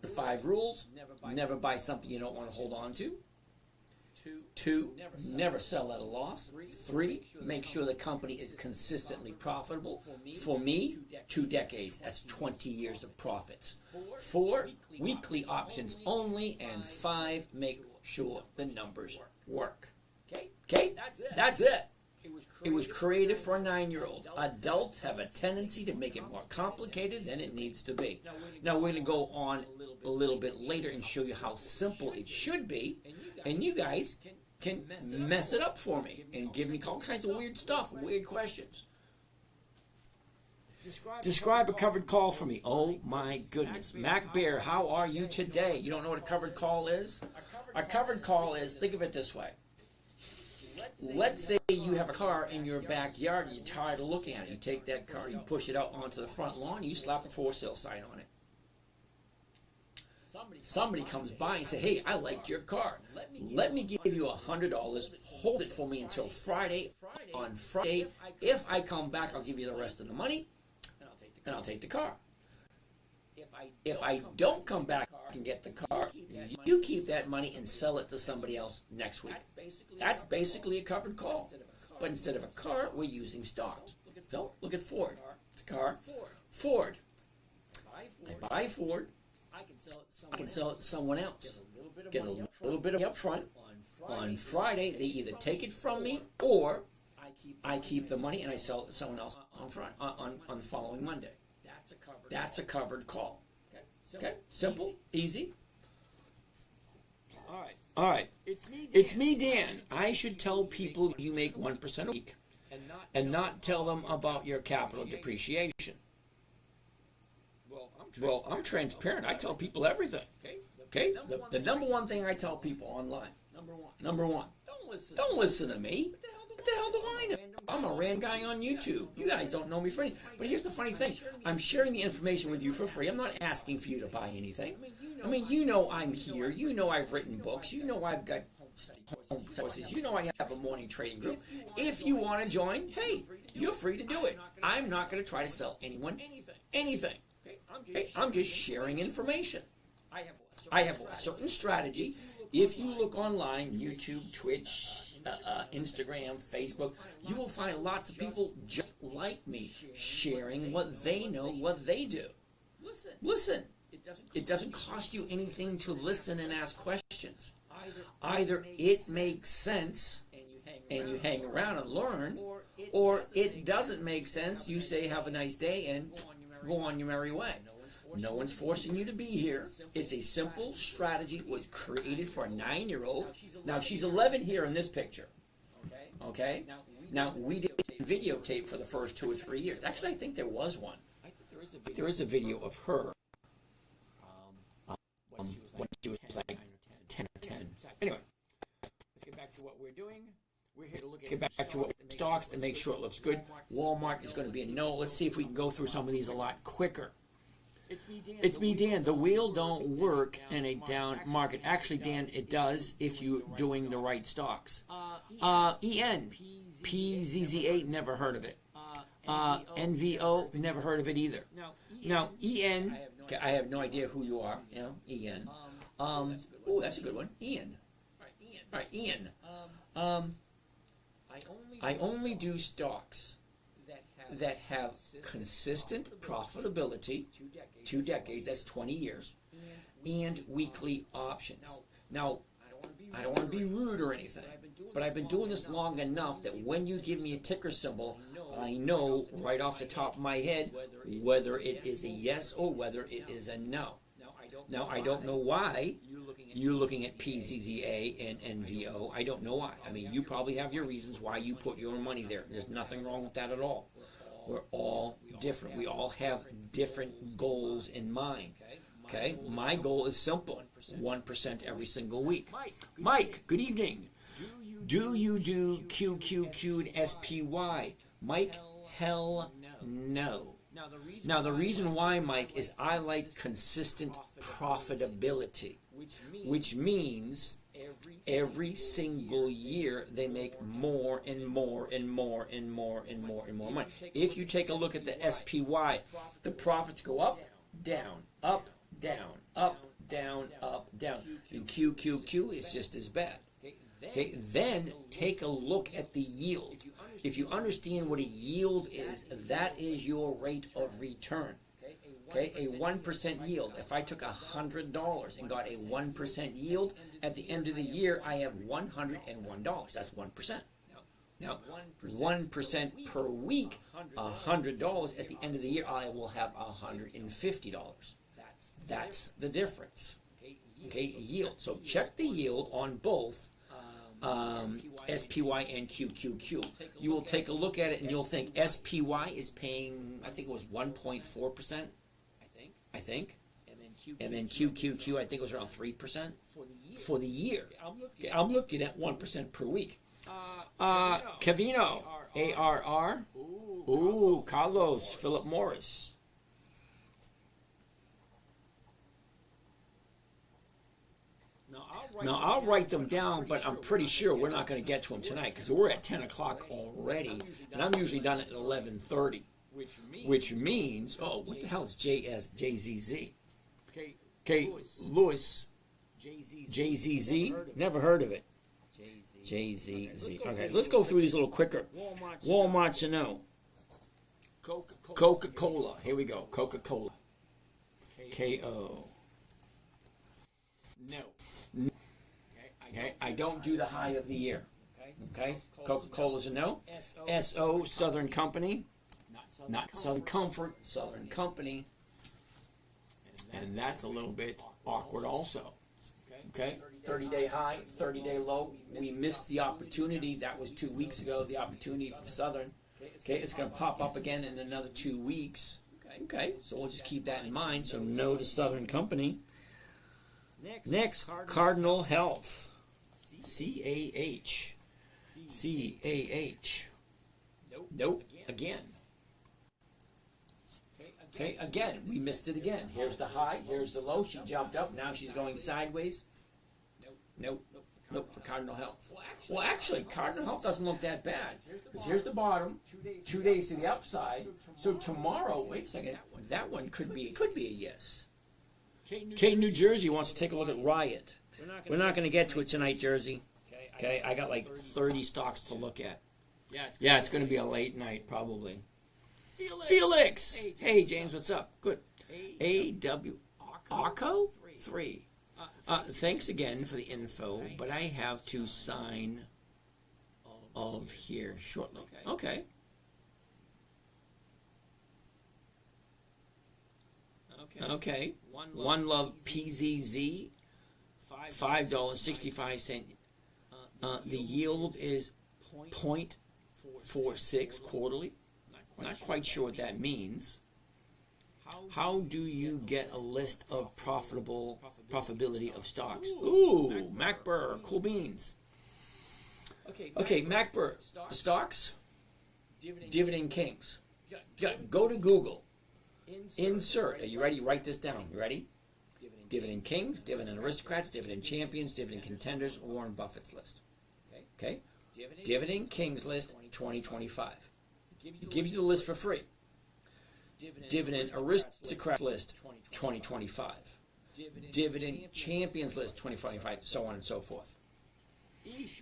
the 5 rules: never buy something you don't want to hold on to. 2, never sell at a loss. 3, make sure the company is consistently profitable. For me, 2 decades. That's 20 years of profits. 4, weekly options only. And 5, make sure the numbers work. Okay? That's it. It was created for a 9-year-old. Adults have a tendency to make it more complicated than it needs to be. Now, we're going to go on a little bit later and show you how simple it should be. And you guys can mess it up for me and give me all kinds of weird stuff, weird questions. Describe a covered call for me. Oh my goodness. Mac Bear, how are you today? You don't know what a covered call is? A covered call is, think of it this way. Let's say you have a car in your backyard and you're tired of looking at it. You take that car, you push it out onto the front lawn, you slap a for sale sign on it. Somebody comes by and say, "Hey, I liked your car. Let me give you $100. Hold it for me until Friday. On Friday, if I come back, I'll give you the rest of the money, and I'll take the car. If I don't come back and get the car, you keep that money and sell it to somebody else next week." That's basically a covered call. But instead of a car, we're using stocks. So look at Ford. It's a car. Ford. I buy Ford. I can sell it to someone else. Get a little bit of upfront. On Friday, they either take it from me or I keep the money and I sell it to someone else on the following Monday. That's a covered call. Okay? Simple, easy. All right. It's me, Dan. I should tell people you make 1% a week and not tell them about your capital depreciation. Well, I'm transparent. I tell people everything. Okay? The number one thing I tell people online. Number one. Don't listen to me. What the hell do I know? I'm a random guy on YouTube. You guys don't know me for anything. But here's the funny thing. I'm sharing the information with you for free. I'm not asking for you to buy anything. I mean, you know I'm here. You know I've written books. You know I've got home sources. You know I have a morning trading group. If you want to join, hey, you're free to do it. I'm not going to try to sell anyone anything. I'm just sharing information. I have a certain strategy. If you look online, YouTube, Twitch, Instagram, Facebook, you will find lots of people just like me sharing what they know, what they do. Listen. It doesn't cost you anything to listen and ask questions. Either it makes sense and you hang around and learn, or it doesn't make sense, you say have a nice day and go on your merry way. No one's forcing you to be here. It's a simple strategy. It was created for a 9-year-old. Now, she's 11 here in this picture. Okay? Now, we did videotape for the first 2 or 3 years. Actually, I think there was one. There is a video of her Anyway, let's get back to what we're doing. We're here to look at stocks and make sure it looks good. Walmart is going to be a no. Let's see if we can go through some of these a lot quicker. It's me, Dan. The wheel don't work in a down market. Actually, Dan, it does if you're doing the right stocks. EN, PZZA, never heard of it. NVO, never heard of it either. Now, EN, I have no idea who you are. You know, EN. Oh, that's a good one. EN. All right, EN. I only do stocks that have consistent profitability, 2 decades, that's 20 years, and weekly options. Now, I don't want to be rude or anything, but I've been doing this long enough that when you give me a ticker symbol, I know right off the top of my head whether it is a yes or whether it is a no. Now, I don't know why you're looking at PZZA and NVO. I don't know why. I mean, you probably have your reasons why you put your money there. There's nothing wrong with that at all. We're all different. We all have different goals in mind. Okay? My goal is simple. 1% every single week. Mike, good evening. Do you do QQQ and SPY? Mike, hell no. Now, the reason why, Mike, is I like consistent profitability, which means every single year they make more and more and more and more and more and more money. If you take a look at the SPY, the profits go up, down, up, down, up, down, up, down. And QQQ is just as bad. Okay, then take a look at the yield. If you understand what a yield is, that is your rate of return. Okay, a 1% yield. If I took $100 and got a 1% yield, at the end of the year, I have $101. That's 1%. Now, 1% per week, $100. At the end of the year, I will have $150. That's the difference. Okay, yield. So check the yield on both SPY and QQQ. You will take a look at it and you'll think SPY is paying, I think it was 1.4%. I think. And then QQQ, I think it was around 3% for the year. Okay, I'm looking at 1% per week. Cavino, ARR. Ooh, Carlos, Philip Morris. Now, I'll write them down, but I'm pretty sure we're not going to get to them tonight because we're at 10 o'clock already, and I'm usually done at 11:30, which means, oh, what the hell is JZZ? Okay, Lewis, JZZ, never heard of it. JZZ. Okay, let's go through these a little quicker. Walmart's a no. Coca-Cola. Here we go. Coca-Cola. KO. No. Okay, I don't do the high of the year. Okay, Coca-Cola's a no. SO, Southern Company. Not Southern Comfort, Southern Company. And that's a little bit awkward also. Okay, 30-day high, 30-day low. We missed the opportunity. That was 2 weeks ago, the opportunity for Southern. Okay, it's going to pop up again in another 2 weeks. Okay, so we'll just keep that in mind. So no to Southern Company. Next, Cardinal Health. CAH. CAH. Nope. Again. Okay, again, we missed it again. Here's the high, here's the low. She jumped up, now she's going sideways. Nope for Cardinal Health. Well, actually, Cardinal Health doesn't look that bad. Because here's the bottom, 2 days to the upside. So tomorrow, wait a second, that one could be a yes. Kate, New Jersey wants to take a look at Riot. We're not going to get to it tonight, Jersey. Okay, I got like 30 stocks to look at. Yeah, it's going to be a late night, probably. Felix! Hey, James, what's up? Good. AW ARCO 3. Thanks again for the info, but I have to sign of here shortly. Okay. Okay. One Love PZZ, $5.65. The yield is 0.46 quarterly. Not quite sure what that means. How do you get a list of profitability of stocks? Ooh, Mac Burr, cool beans. Okay, Mac Burr, stocks, Dividend Kings. Go to Google. Insert. Are you ready? Write this down. You ready? Dividend Kings, Dividend Aristocrats, Dividend Champions, Dividend Contenders, Warren Buffett's list. Okay? Dividend Kings list 2025. It gives you the list for free. Dividend Aristocrats list 2025. Dividend Champions list 2025, so on and so forth.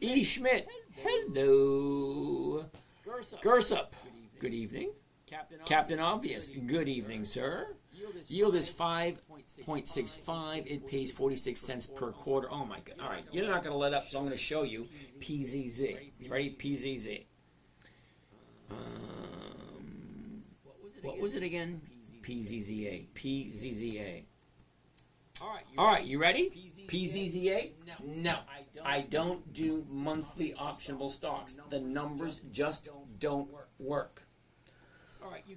E. Schmidt, hello. Gersup, good evening. Captain Obvious, good evening, sir. Yield is 5.65. It pays 46 cents per quarter. Oh my god. All right, you're not going to let up, so I'm going to show you PZZ. You ready? PZZ. What was it again? PZZA. PZZA. All right, you ready? PZZA? No. I don't do monthly optionable stocks. The numbers just don't work.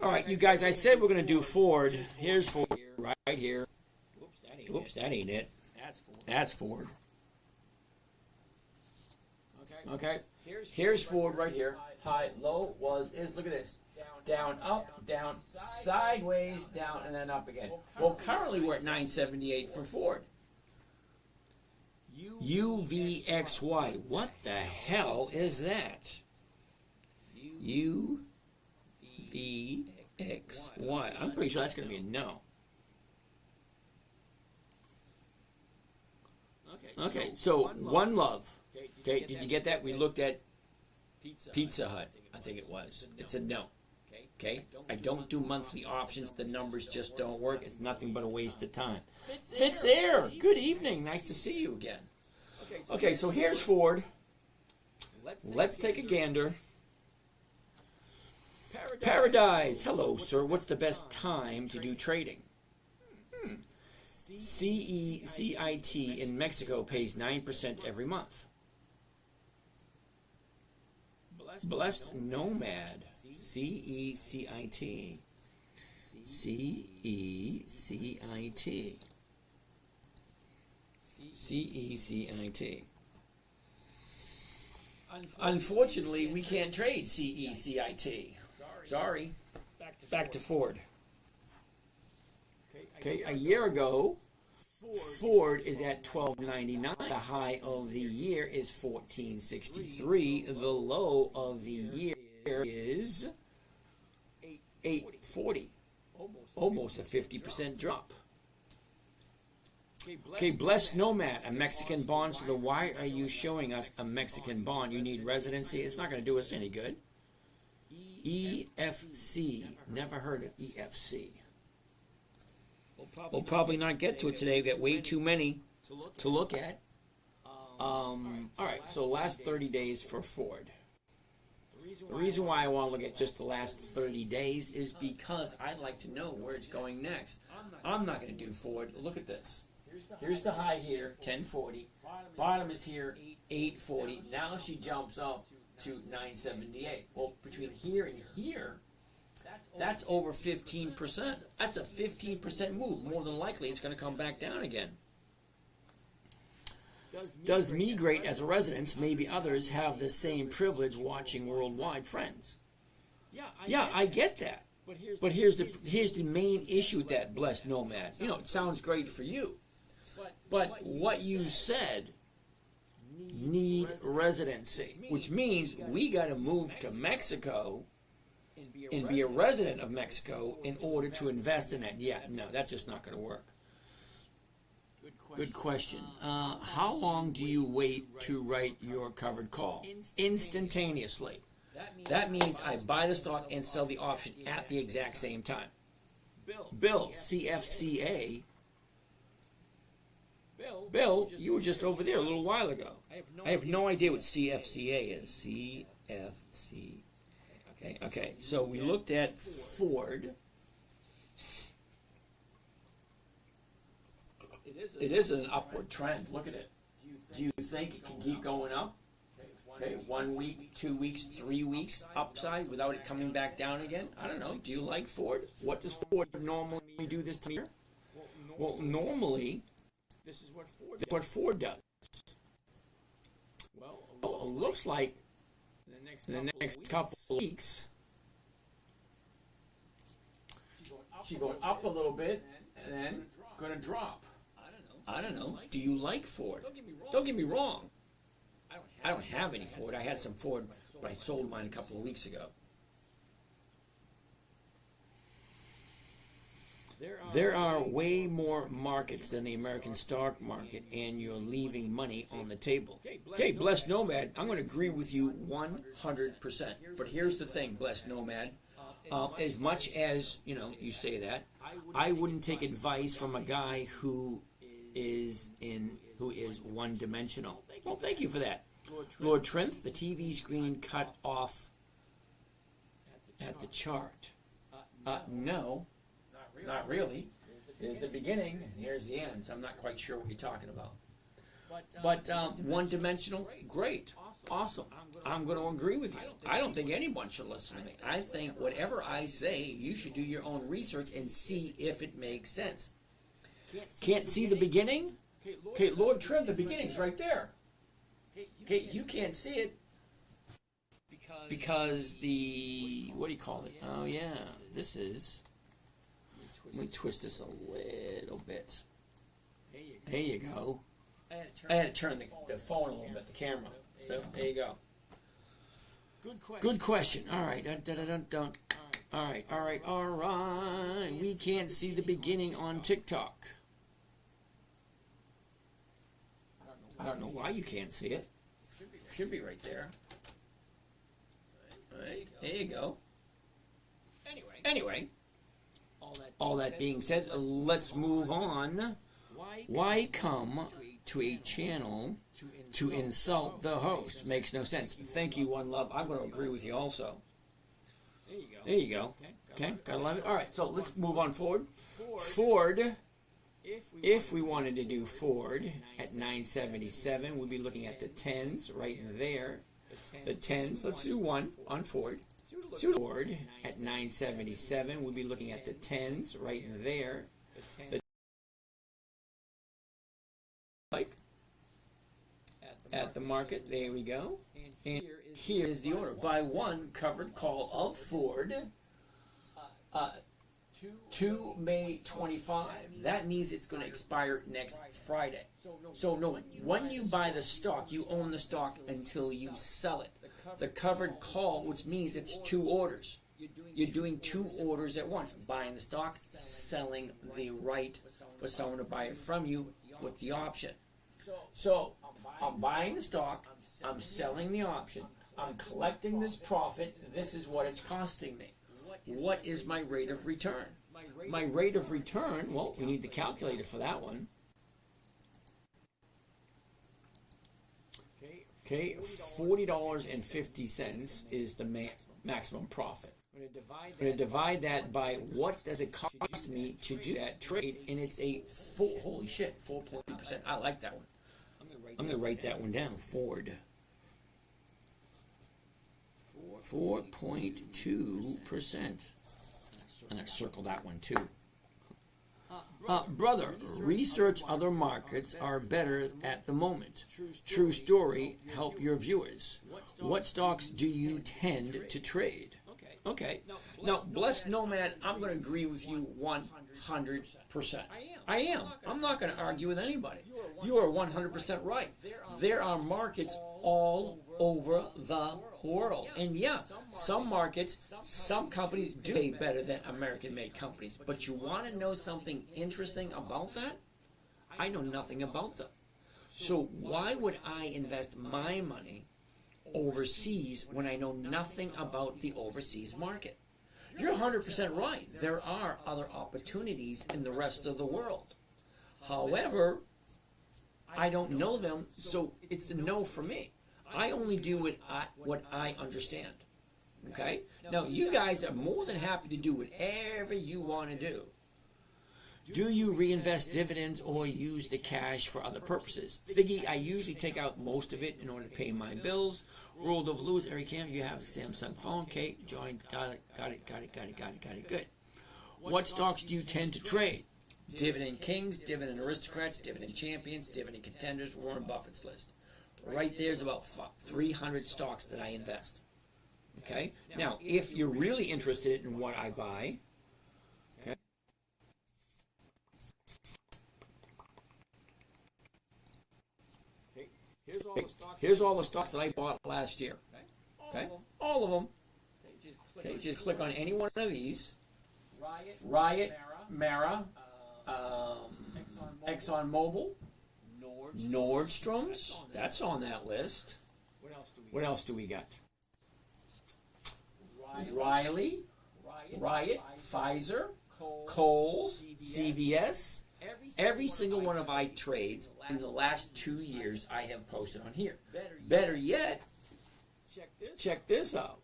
All right, you guys, I said we're going to do Ford. Here's Ford right here. Oops, that ain't it. That's Ford. Okay, here's Ford right here. High, low, is, look at this. Down, up, down, sideways, down, and then up again. Well, currently we're at 978 for Ford. UVXY. What the hell is that? UVXY. I'm pretty sure that's going to be a no. Okay, so One Love. Okay, did you get that? We looked at Pizza Hut, I think it was. It's a no. Okay, I don't do monthly options. The numbers just don't work. It's nothing but a waste of time. Fitz Air, good evening. Nice to see you again. Okay, so here's Ford. Let's take a gander. Paradise, hello, sir. What's the best time to do trading? CECIT in Mexico pays 9% every month. Blessed Nomad, CECIT. CECIT. CECIT. Unfortunately, we can't trade CECIT. Sorry. Back to Ford. Okay, a year ago, Ford is at $12.99. The high of the year is $14.63. The low of the year is $8.40. Almost a 50% drop. Okay, Blessed Nomad, a Mexican bond. So why are you showing us a Mexican bond? You need residency. It's not going to do us any good. EFC. Never heard of EFC. We'll probably not get to it today. We've got way too many to look at. All right, so last 30 days for Ford. The reason why I want to look at just the last 30 days is because I'd like to know where it's going next. I'm not going to do Ford. Look at this. Here's the high here, 1040. Bottom is here, 840. Now she jumps up to 978. Well, between here and here, that's over 15%. That's a 15% move. More than likely, it's going to come back down again. Does me great as a resident. Maybe others have the same privilege watching worldwide friends. Yeah, I get that. But here's the main issue with that, Blessed Nomad. You know, it sounds great for you. But what you said, need residency, which means we got to move to Mexico and be a resident of Mexico in order to invest in that. Yeah, no, that's just not going to work. Good question. How long do you wait to write your covered call? Instantaneously. That means I buy the stock and sell the option at the exact same time. Bill, CFCA. Bill, you were just over there a little while ago. I have no idea what CFCA is. CFC. Okay. So we looked at Ford. It is an upward trend. Look at it. Do you think it can keep going up? Okay, 1 week, 2 weeks, 3 weeks upside without it coming back down again. I don't know. Do you like Ford? What does Ford normally do this time of year? Well, normally, this is what Ford does. Well, it looks like in the next couple of weeks, she's going up a little bit and then going to drop. I don't know. Do you like Ford? Don't get me wrong. I don't have any Ford. I had some Ford, but I sold mine a couple of weeks ago. There are way more markets than the American stock market, and you're leaving money on the table. Okay, Blessed Nomad, I'm going to agree with you 100%. But here's the thing, Blessed Nomad. As much as, you say that, I wouldn't take advice from a guy who is one-dimensional. Well, thank you for that. Lord Trent, the TV screen cut off at the chart. No. Not really. Here's the beginning, and here's the end. So I'm not quite sure what you're talking about. But one-dimensional, great, awesome. I'm going to agree with you. I don't think anyone should listen to me. I think whatever I say, you should do your own research and see if it makes sense. Can't see the beginning? Okay, Lord Trim, the beginning's right there. Okay, you can't see it because what do you call it? Oh yeah, this is. Let me twist this a little bit. There you go. I had to turn the phone a little bit, the camera. So there you go. Good question. All right. All right. We can't see the beginning on TikTok. I don't know why you can't see it. Should be right there. All right. There you go. Anyway. All that being said, let's move on. Why come to a channel to insult the host? Makes no sense. Thank you, One Love. I'm going to agree with you also. There you go. Okay, gotta love it. All right, so let's move on forward. Ford, if we wanted to do Ford at 977, we'd be looking at the 10s right there. The 10s, let's do one on Ford. Ford at 977, we'll be looking at the 10s right there. At the market, there we go. And here is the order. Buy one covered call of Ford to May 25. That means it's going to expire next Friday. So no, when you buy the stock, you own the stock until you sell it. The covered call, which means it's 2 orders. You're doing 2 orders at once. Buying the stock, selling the right for someone to buy it from you with the option. So, I'm buying the stock, I'm selling the option, I'm collecting this profit, this is what it's costing me. What is my rate of return? My rate of return, well, we need the calculator for that one. Okay, $40.50 is the maximum profit. I'm going to divide that by what does it cost me to do that trade, and it's a holy shit, 4.2%. I like that one. I'm going to write that one down. Ford. 4.2%. I'm going to circle that one too. Brother, research other markets are better at the moment. True story, help your viewers. What stocks do you tend to trade? Okay. Now, Blessed Nomad, I'm going to agree with you 100%. I am. I'm not going to argue with anybody. You are 100% right. There are markets all over the world. And yeah, some markets, some companies do pay better than American-made companies. But you want to know something interesting about that? I know nothing about them. So why would I invest my money overseas when I know nothing about the overseas market? You're 100% right. There are other opportunities in the rest of the world. However, I don't know them, so it's a no for me. I only do what I understand. Okay? Now, you guys are more than happy to do whatever you want to do. Do you reinvest dividends or use the cash for other purposes? Figgy, I usually take out most of it in order to pay my bills. World of Lewis, Eric Cam, you have a Samsung phone. Kate, joined, got it, good. What stocks do you tend to trade? Dividend kings, dividend aristocrats, dividend champions, dividend contenders, Warren Buffett's list. Right there's about 300 stocks that I invest. Okay? Now, if you're really interested in what I buy, okay, here's all the stocks that I bought last year. Okay? All of them. Okay, just click on any one of these. Riot, Mara, ExxonMobil, Nordstrom's, that's on that list. What else do we got? Riley, Riot, Pfizer, Kohl's, CVS. Every single one of my trades in the last 2 years I have posted on here. Better yet, check this out.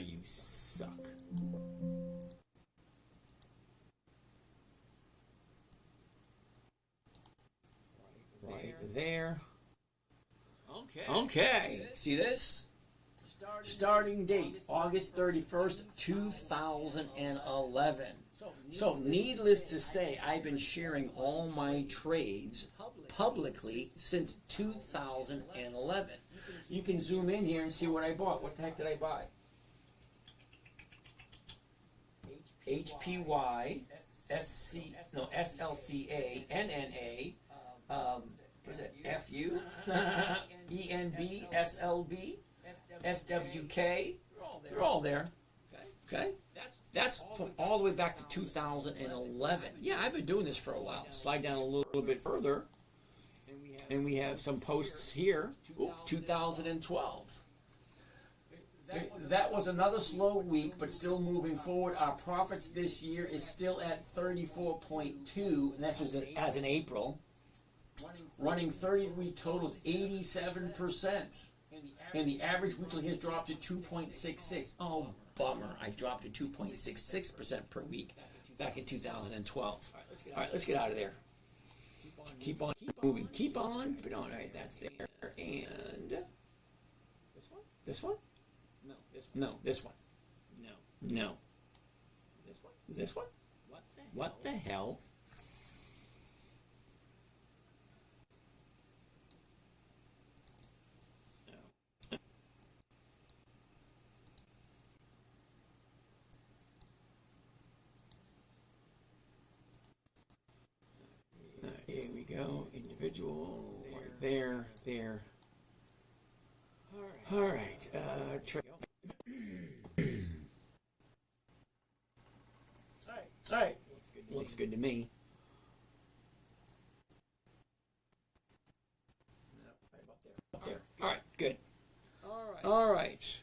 You suck. Right there. Okay. See this? Starting date, August 31st, 2011. So, needless to say, I've been sharing all my trades publicly since 2011. You can zoom in here and see what I bought. What the heck did I buy? HPY, SLCA, NNA, what is it, FU, ENB, SLB, SWK, they're all there. Okay? That's from all the way back to 2011. Yeah, I've been doing this for a while. Slide down a little bit further, and we have some posts here. Ooh, 2012. That was another slow week, but still moving forward. Our profits this year is still at 34.2, and that's as in April. Running 30-week totals 87%. And the average weekly has dropped to 2.66. Oh, bummer. I dropped to 2.66% per week back in 2012. All right, let's get out of there. Keep on moving. Keep on. But all right, that's there. And this one? No, this one. No. This one? What the hell? Here we go. Individual. Right there. All right. All right. Looks good to me. Up there. All right. Good. All right.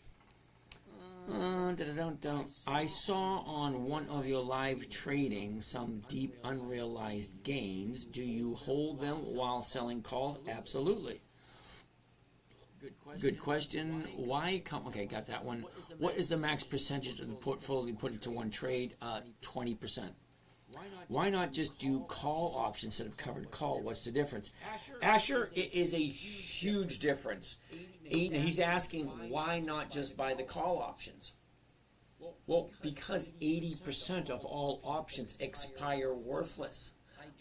I saw on one of your live trading some deep unrealized gains. Do you hold them while selling calls? Absolutely. Good question. Why come? Okay, got that one. What is the max percentage of the portfolio you put into one trade? 20%. Why not just do call options instead of covered call? What's the difference? Asher, it is a huge difference. He's asking why not just buy the call options? Well, because 80% of all options expire worthless.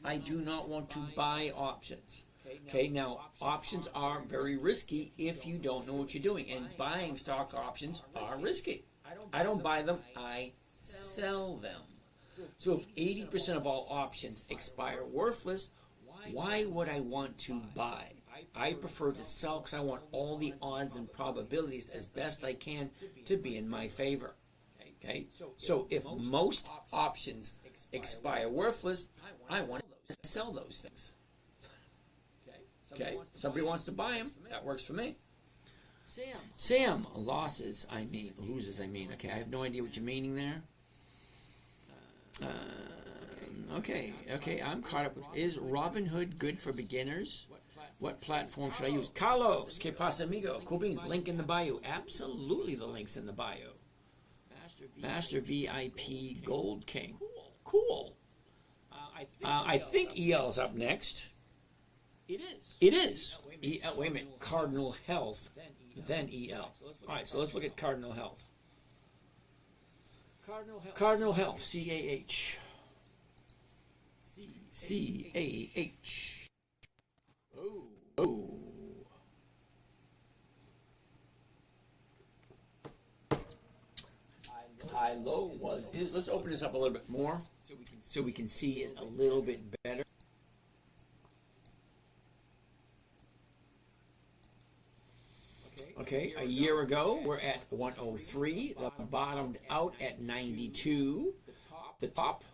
I do not want to buy options. Okay, now options are very risky if you don't know what you're doing, and buying stock options are risky. I don't buy them, I sell them. So if 80% of all options expire worthless, why would I want to buy? I prefer to sell because I want all the odds and probabilities as best I can to be in my favor. Okay, so if most options expire worthless, I want to sell those things. Okay, somebody wants to buy them, that works for me. Sam, loses, I mean. Okay, I have no idea what you're meaning there. Okay, I'm caught up with. Is Robinhood good for beginners? What platform should I use? Carlos, que pasa amigo? Cool beans, link in the bio. Absolutely the link's in the bio. Master VIP Gold King. Cool. I think EL's up next. It is. EL, wait a minute. Cardinal Health, then EL. All right, so let's look at Cardinal Health. Cardinal Health, CAH. CAH. Oh. High low is. Let's open this up a little bit more so we can see it a little bit better. Okay, a year ago we're at 103. Bottomed out at 92. The top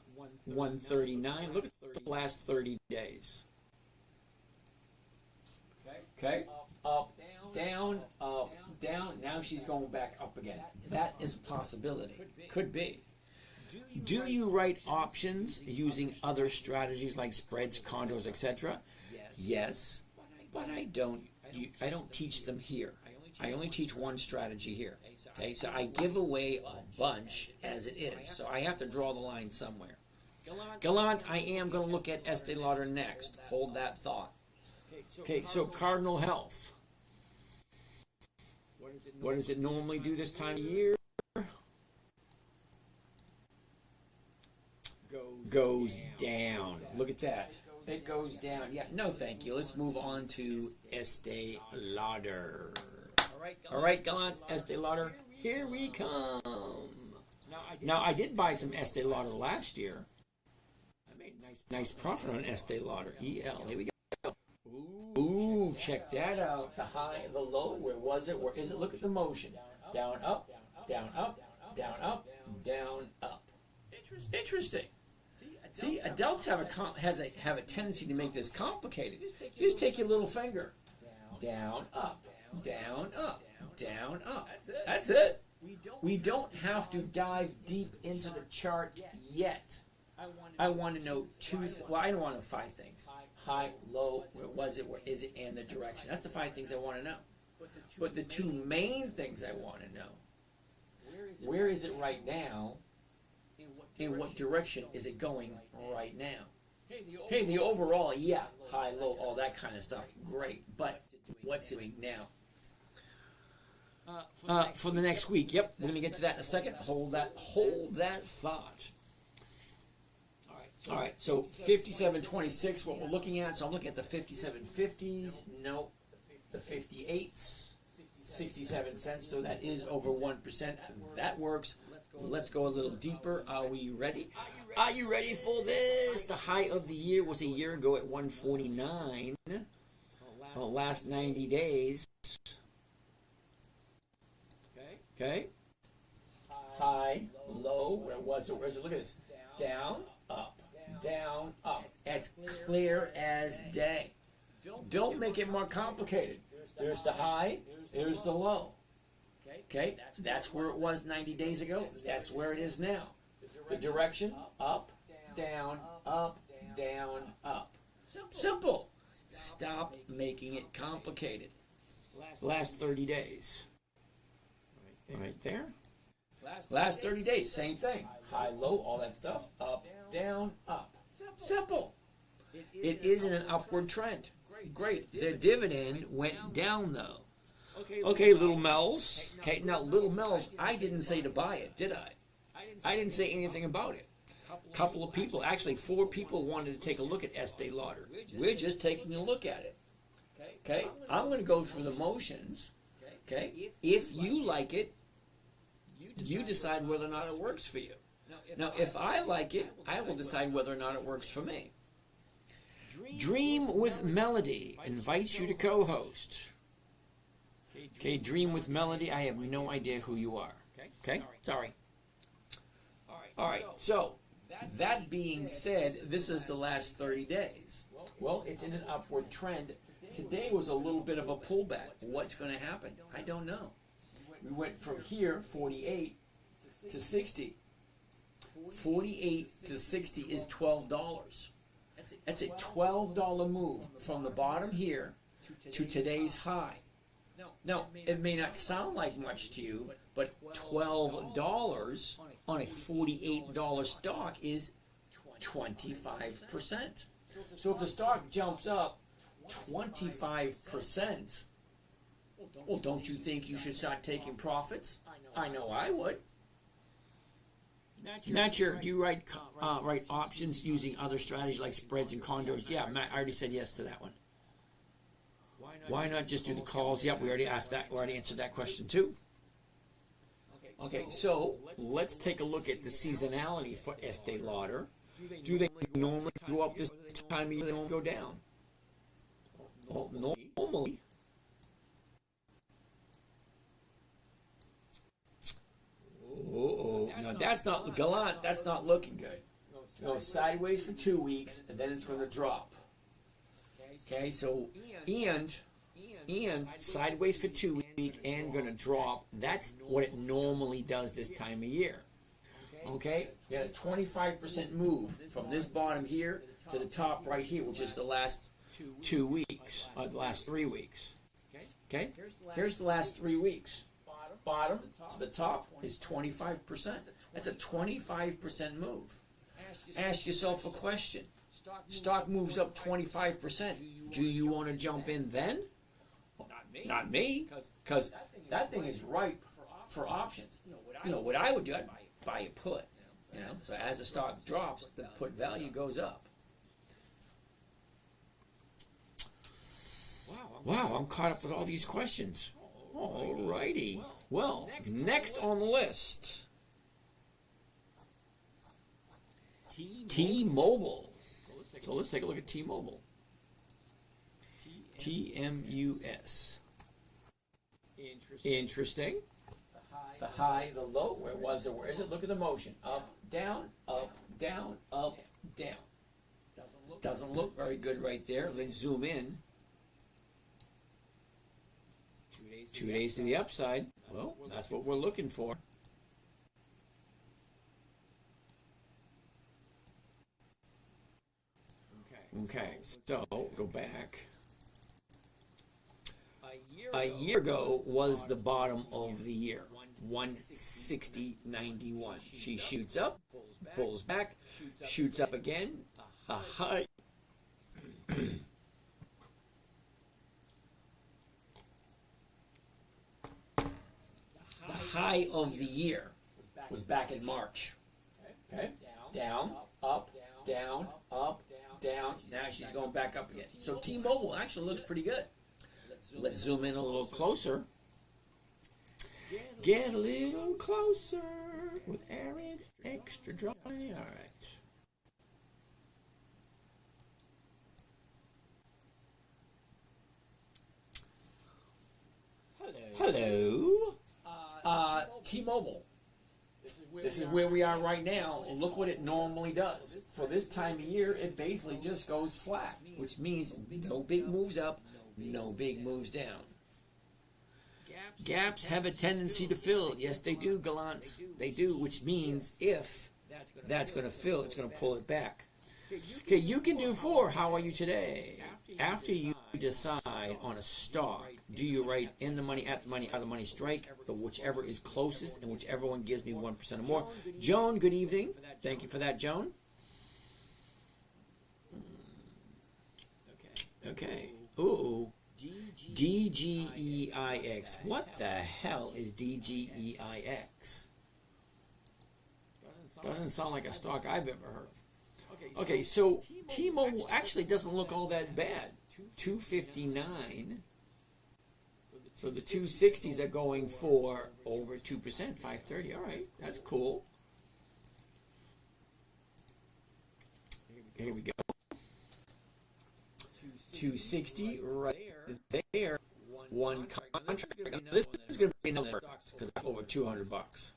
139. Look at the last 30 days. Okay, up, down, up, down. Now she's going back up again. That is a possibility. Could be. Do you write options using other strategies like spreads, condos, etc.? Yes, but I don't teach them here. I only teach one strategy here. Okay, so I give away a bunch as it is. So I have to draw the line somewhere. Gallant, I am going to look at Estee Lauder next. Hold that thought. Okay, so Cardinal Health. What does it normally do this time of year? Goes down. Look at that. It goes down. Yeah, no thank you. Let's move on to Estee Lauder. All right, Gallant, Estee Lauder, here we come. Now, I did buy some Estee Lauder last year. I made a nice profit on Estee Lauder. EL, here we go. Ooh, check that out. The high, the low, where was it? Where is it? Look at the motion. Down, up, down, up, down, up, down, up. Interesting. See, adults have a tendency to make this complicated. You just take your little finger. Down, up, down, up, down, up. That's it. We don't have to dive deep into the chart yet. I want to know I don't want to know 5 things. High, low, where was it, where is it, and the direction. That's the 5 things I want to know. But the 2 main things I want to know, where is it right now, in what direction is it going right now? Okay, the overall, yeah, high, low, all that kind of stuff, great. But what's it doing now? For the next week, yep, we're going to get to that in a second. Hold that thought. All right, so 57.26, what we're looking at. So I'm looking at the 57.50s. Nope, the 58s, 67 cents. So that is over 1%. That works. Let's go a little deeper. Are we ready? Are you ready for this? The high of the year was a year ago at 149. Last 90 days. Okay. High, low. Where was it? Where's it? Look at this. Down, up, down, up. As clear as day. Don't make it more complicated. There's the high. There's the low. Okay, that's where it was 90 days ago. That's where it is now. The direction, up, down, up, down, up. Simple. Stop making it complicated. Last 30 days. Right there. Last 30 days, same thing. High, low, all that stuff. Up, down, up. Simple. It is in an upward trend. Great. The dividend went down, though. Okay, Little Mel's. Okay, now Little Mel's, I didn't say to buy it, did I? I didn't say anything about it. A couple of people, actually 4 people wanted to take a look at Estee Lauder. We're just taking a look at it. Okay, I'm going to go through the motions. Okay, if you like it, you decide whether or not it works for you. Now, if I like it, I will decide whether or not it works for me. Dream with Melody invites you to co-host. Okay, Dream with Melody, I have no idea who you are. Okay, sorry. All right, so that being said, this is the last 30 days. Well, it's in an upward trend. Today was a little bit of a pullback. What's going to happen? I don't know. We went from here, 48, to 60. 48 to 60 is $12. That's a $12 move from the bottom here to today's high. Now, it may not sound like much to you, but $12 on a $48 stock is 25%. So if the stock jumps up 25%, well, don't you think you should start taking profits? I know I would. Not sure. Do you write options using other strategies like spreads and condos? Yeah, Matt, I already said yes to that one. Why not just do the calls? Yep, we already asked that. We already answered that question too. Okay, so let's take a look at the seasonality for Estee Lauder. Do they normally go up this time of year? They don't go down. Well, normally. No, that's not gallant. That's not looking good. It goes sideways for 2 weeks, and then it's going to drop. Okay, so and sideways for 2 weeks and going to drop. That's what it normally does this time of year. Okay, you got a 25% move from this bottom here to the top right here, which is the last 2 weeks, the last 3 weeks. Okay, here's the last 3 weeks. Bottom to the top is 25%. That's a 25% move. Ask yourself a question. Stock moves up 25%. Do you want to jump in then? Not me, because that thing is ripe for options. You know what I would do? I'd buy a put. You know, so as the stock drops, the put value goes up. Wow, I'm caught up with all these questions. Alrighty. Well, next on the list, T-Mobile. So let's take a look at T-Mobile. TMUS. Interesting. The high, the low, where was it? Where is it? Look at the motion. Up, down, up, down, up, down. Doesn't look very good right there. Let's zoom in. 2 days to the upside. Well, that's what we're looking for. Okay, so go back. A year ago was the bottom of the year, 160.91. She shoots up, pulls back, shoots up again, a high. The high of the year was back in March. Okay, down, up, down, up, down. Now she's going back up again. So T-Mobile actually looks pretty good. Let's zoom in a little closer. Get a little closer with Aaron Extra Dry. All right. Hello. T-Mobile. This is where we are right now, and look what it normally does. For this time of year, it basically just goes flat, which means no big moves up, no big moves down. Gaps have a tendency to fill. Yes, they do, gallants. They do, which means if that's going to fill, it's going to pull it back. Okay, you can do 4. How are you today? After you decide on a stock, do you write in the money, at the money, out of the money strike, the whichever is closest, and whichever one gives me 1% or more? Joan, good evening. Thank you for that, Joan. Okay. Ooh. DGEIX. What the hell is DGEIX? Doesn't sound like a stock I've ever heard of. Okay, so T-Mobile actually doesn't look all that bad. 259. So the 260s are going for over 2%, 530. All right, that's cool. Here we go. 260 right there. One contract. This is going to be another because it's over $200.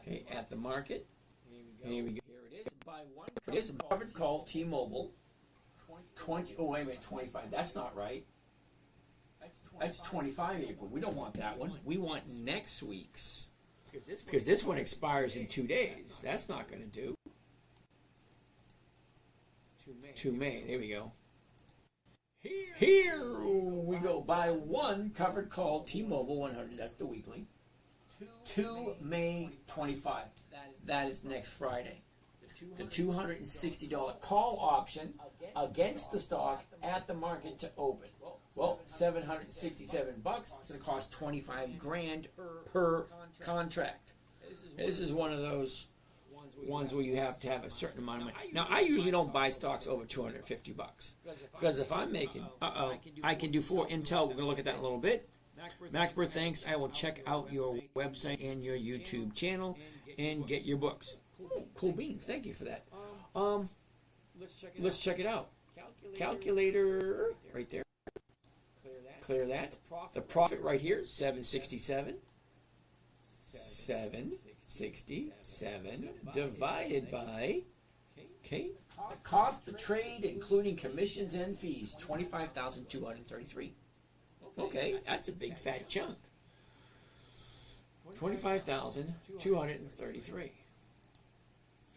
Okay, at the market. Here we go. It is a covered call, T-Mobile. 20. Oh wait a minute, 25. That's not right. That's 25 April. We don't want that one. We want next week's, because this one expires in 2 days. That's not going to do. To May. There we go. Here we go. Buy one covered call T-Mobile 100. That's the weekly. To May 25. That is next Friday. The $260 call option against the stock at the market to open. Well, $767. It's going to cost $25,000 per contract. This is one of those ones where you have to have a certain amount of money. Now, I usually don't buy stocks over $250 because if I'm making, I can do 4 Intel. We're going to look at that in a little bit. MacBird, thanks. I will check out your website and your YouTube channel and get your books. Ooh, cool beans. Thank you for that. Let's check it out. Calculator right there. Clear that. The profit right here, 767. 767 divided by, okay, the cost of trade including commissions and fees, 25,233. Okay, that's a big fat chunk. 25,233.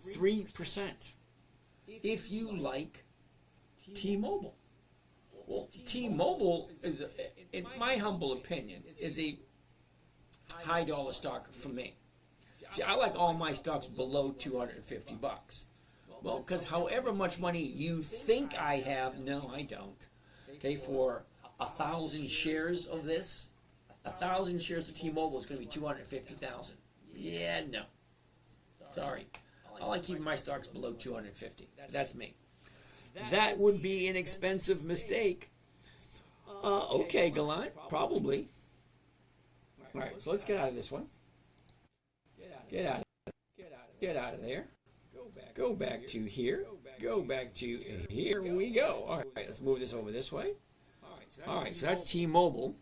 3%. If you like T-Mobile. Well, T-Mobile is, in my humble opinion, is a high dollar stock for me. See, I like all my stocks below $250. Well, because however much money you think I have, no, I don't. Okay, for 1,000 shares of this, 1,000 shares of T-Mobile is going to be $250,000. Yeah, no. Sorry. I like keeping my stocks below 250. That's me. That would be an expensive mistake. Okay, Gallant, probably. All right, so let's get out of this one. Get out of there. Go back to here. Go back to here. We go. All right, let's move this over this way. All right, so that's T-Mobile.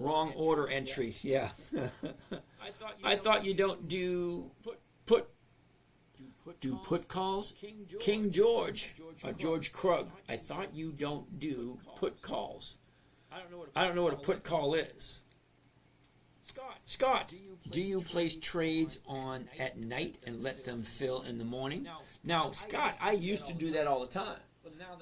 Wrong order entry. Yeah. I thought you don't do put calls. King George, George Krug. I thought you don't do put calls. I don't know what a put call is. Scott, do you place trades on at night and let them fill in the morning? Now, Scott, I used to do that all the time.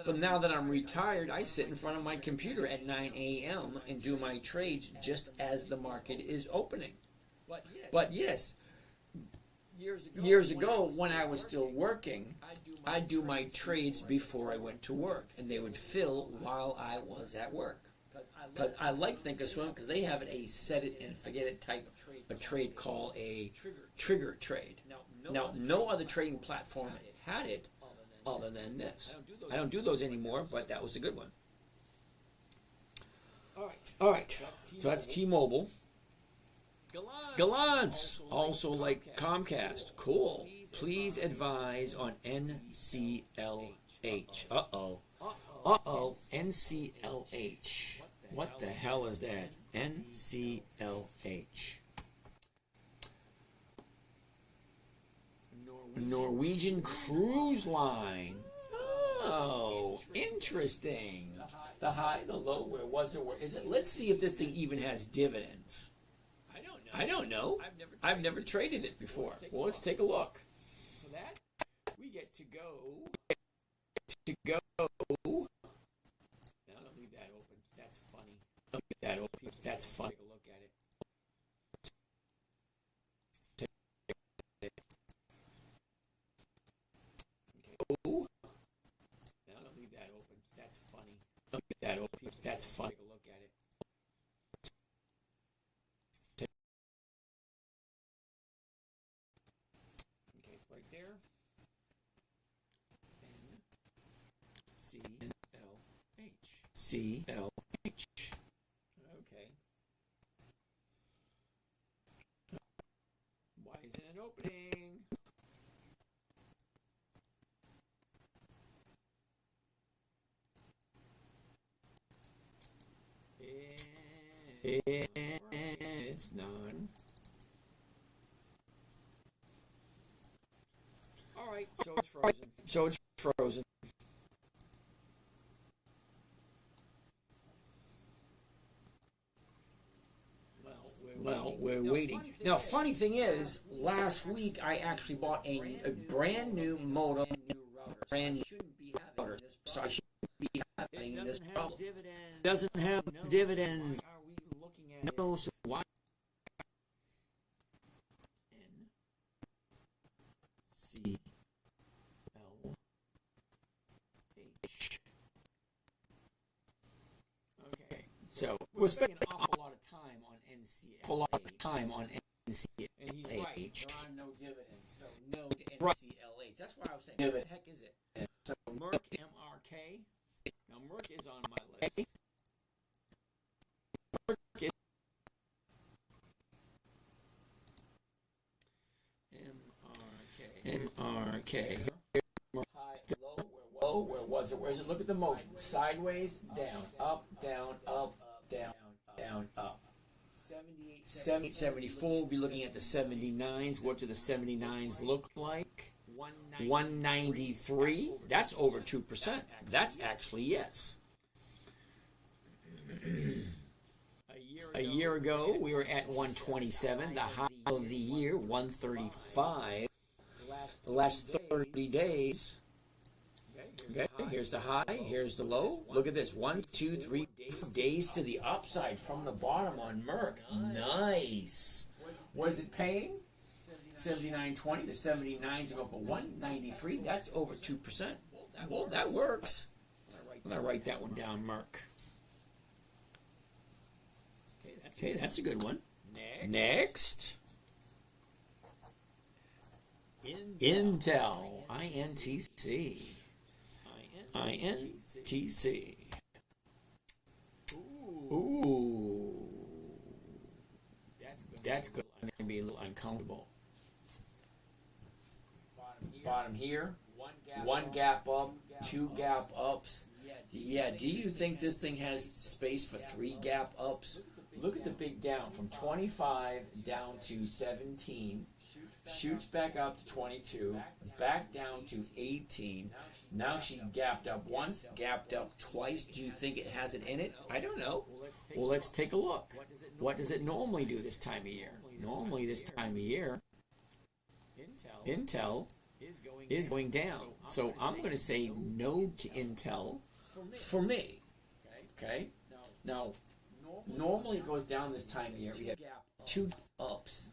But now that I'm retired, I sit in front of my computer at 9 a.m. and do my trades just as the market is opening. But yes, years ago when I was still working, I'd do my trades before I went to work, and they would fill while I was at work. Because I like Thinkorswim because they have a set it and forget it type of trade called a trigger trade. Now, no other trading platform had it other than this. I don't do those anymore, but that was a good one. All right, so that's T-Mobile. Gallants, also like Comcast. Cool. Please advise on NCLH. Uh-oh, NCLH. What the hell is that? NCLH. Norwegian Cruise Line. Oh, interesting. The high, the low, where was it? Where is it? Let's see if this thing even has dividends. I don't know. I've never traded it before. Well, let's take a look. For that, we get to go. Now, don't leave that open. That's funny. Don't leave that open. That's funny. Take a look at it. Oh. Now, don't leave that open. That's funny. Don't leave that open. That's funny. Take a look at it. Okay, right there. CLH. Okay. Why isn't it opening? It's none. All right, so it's frozen. Well, we're waiting. Now, funny thing is, last week I actually bought a brand new modem, brand new router. So I shouldn't be having having this problem. Doesn't have dividends. Why are we looking at it? No, so why? NCLH. Okay, so we're spending an awful lot of time on NCLH. And he's right. There are no dividends, so no to NCLH. That's why I was saying, what the heck is it? So Merck, MRK. Now Merck is on my list. Merck is MRK. High, low, where was it? Where is it? Look at the motion. Sideways, down, up, down, up, down, down, up. 78, 74. We'll be looking at the 79s. What do the 79s look like? 193. That's over 2%. That's actually yes. A year ago, we were at 127. The high of the year, 135. The last 30 days. Okay, here's the high, here's the low. Look at this. 1, 2, 3 days to the upside from the bottom on Merck. Nice. What is it paying? 79.20. The 79s go for 193. That's over 2%. Well, that works. I'm going to write that one down, Merck. Okay, that's a good one. Next. Intel. INTC. INTC. Ooh. That's good. I'm going to be a little uncomfortable. Bottom here. One gap up. Two gap ups. Yeah, do you think this thing has space for 3 gap ups? Look at the big down from 25 down to 17. Shoots back up to 22. Back down to 18. Now she gapped up once, gapped up twice. Do you think it has it in it? I don't know. Well, let's take a look. What does it normally do this time of year? Normally this time of year, Intel is going down. So I'm going to say no to Intel for me. Okay? Now, normally it goes down this time of year. We have 2 ups.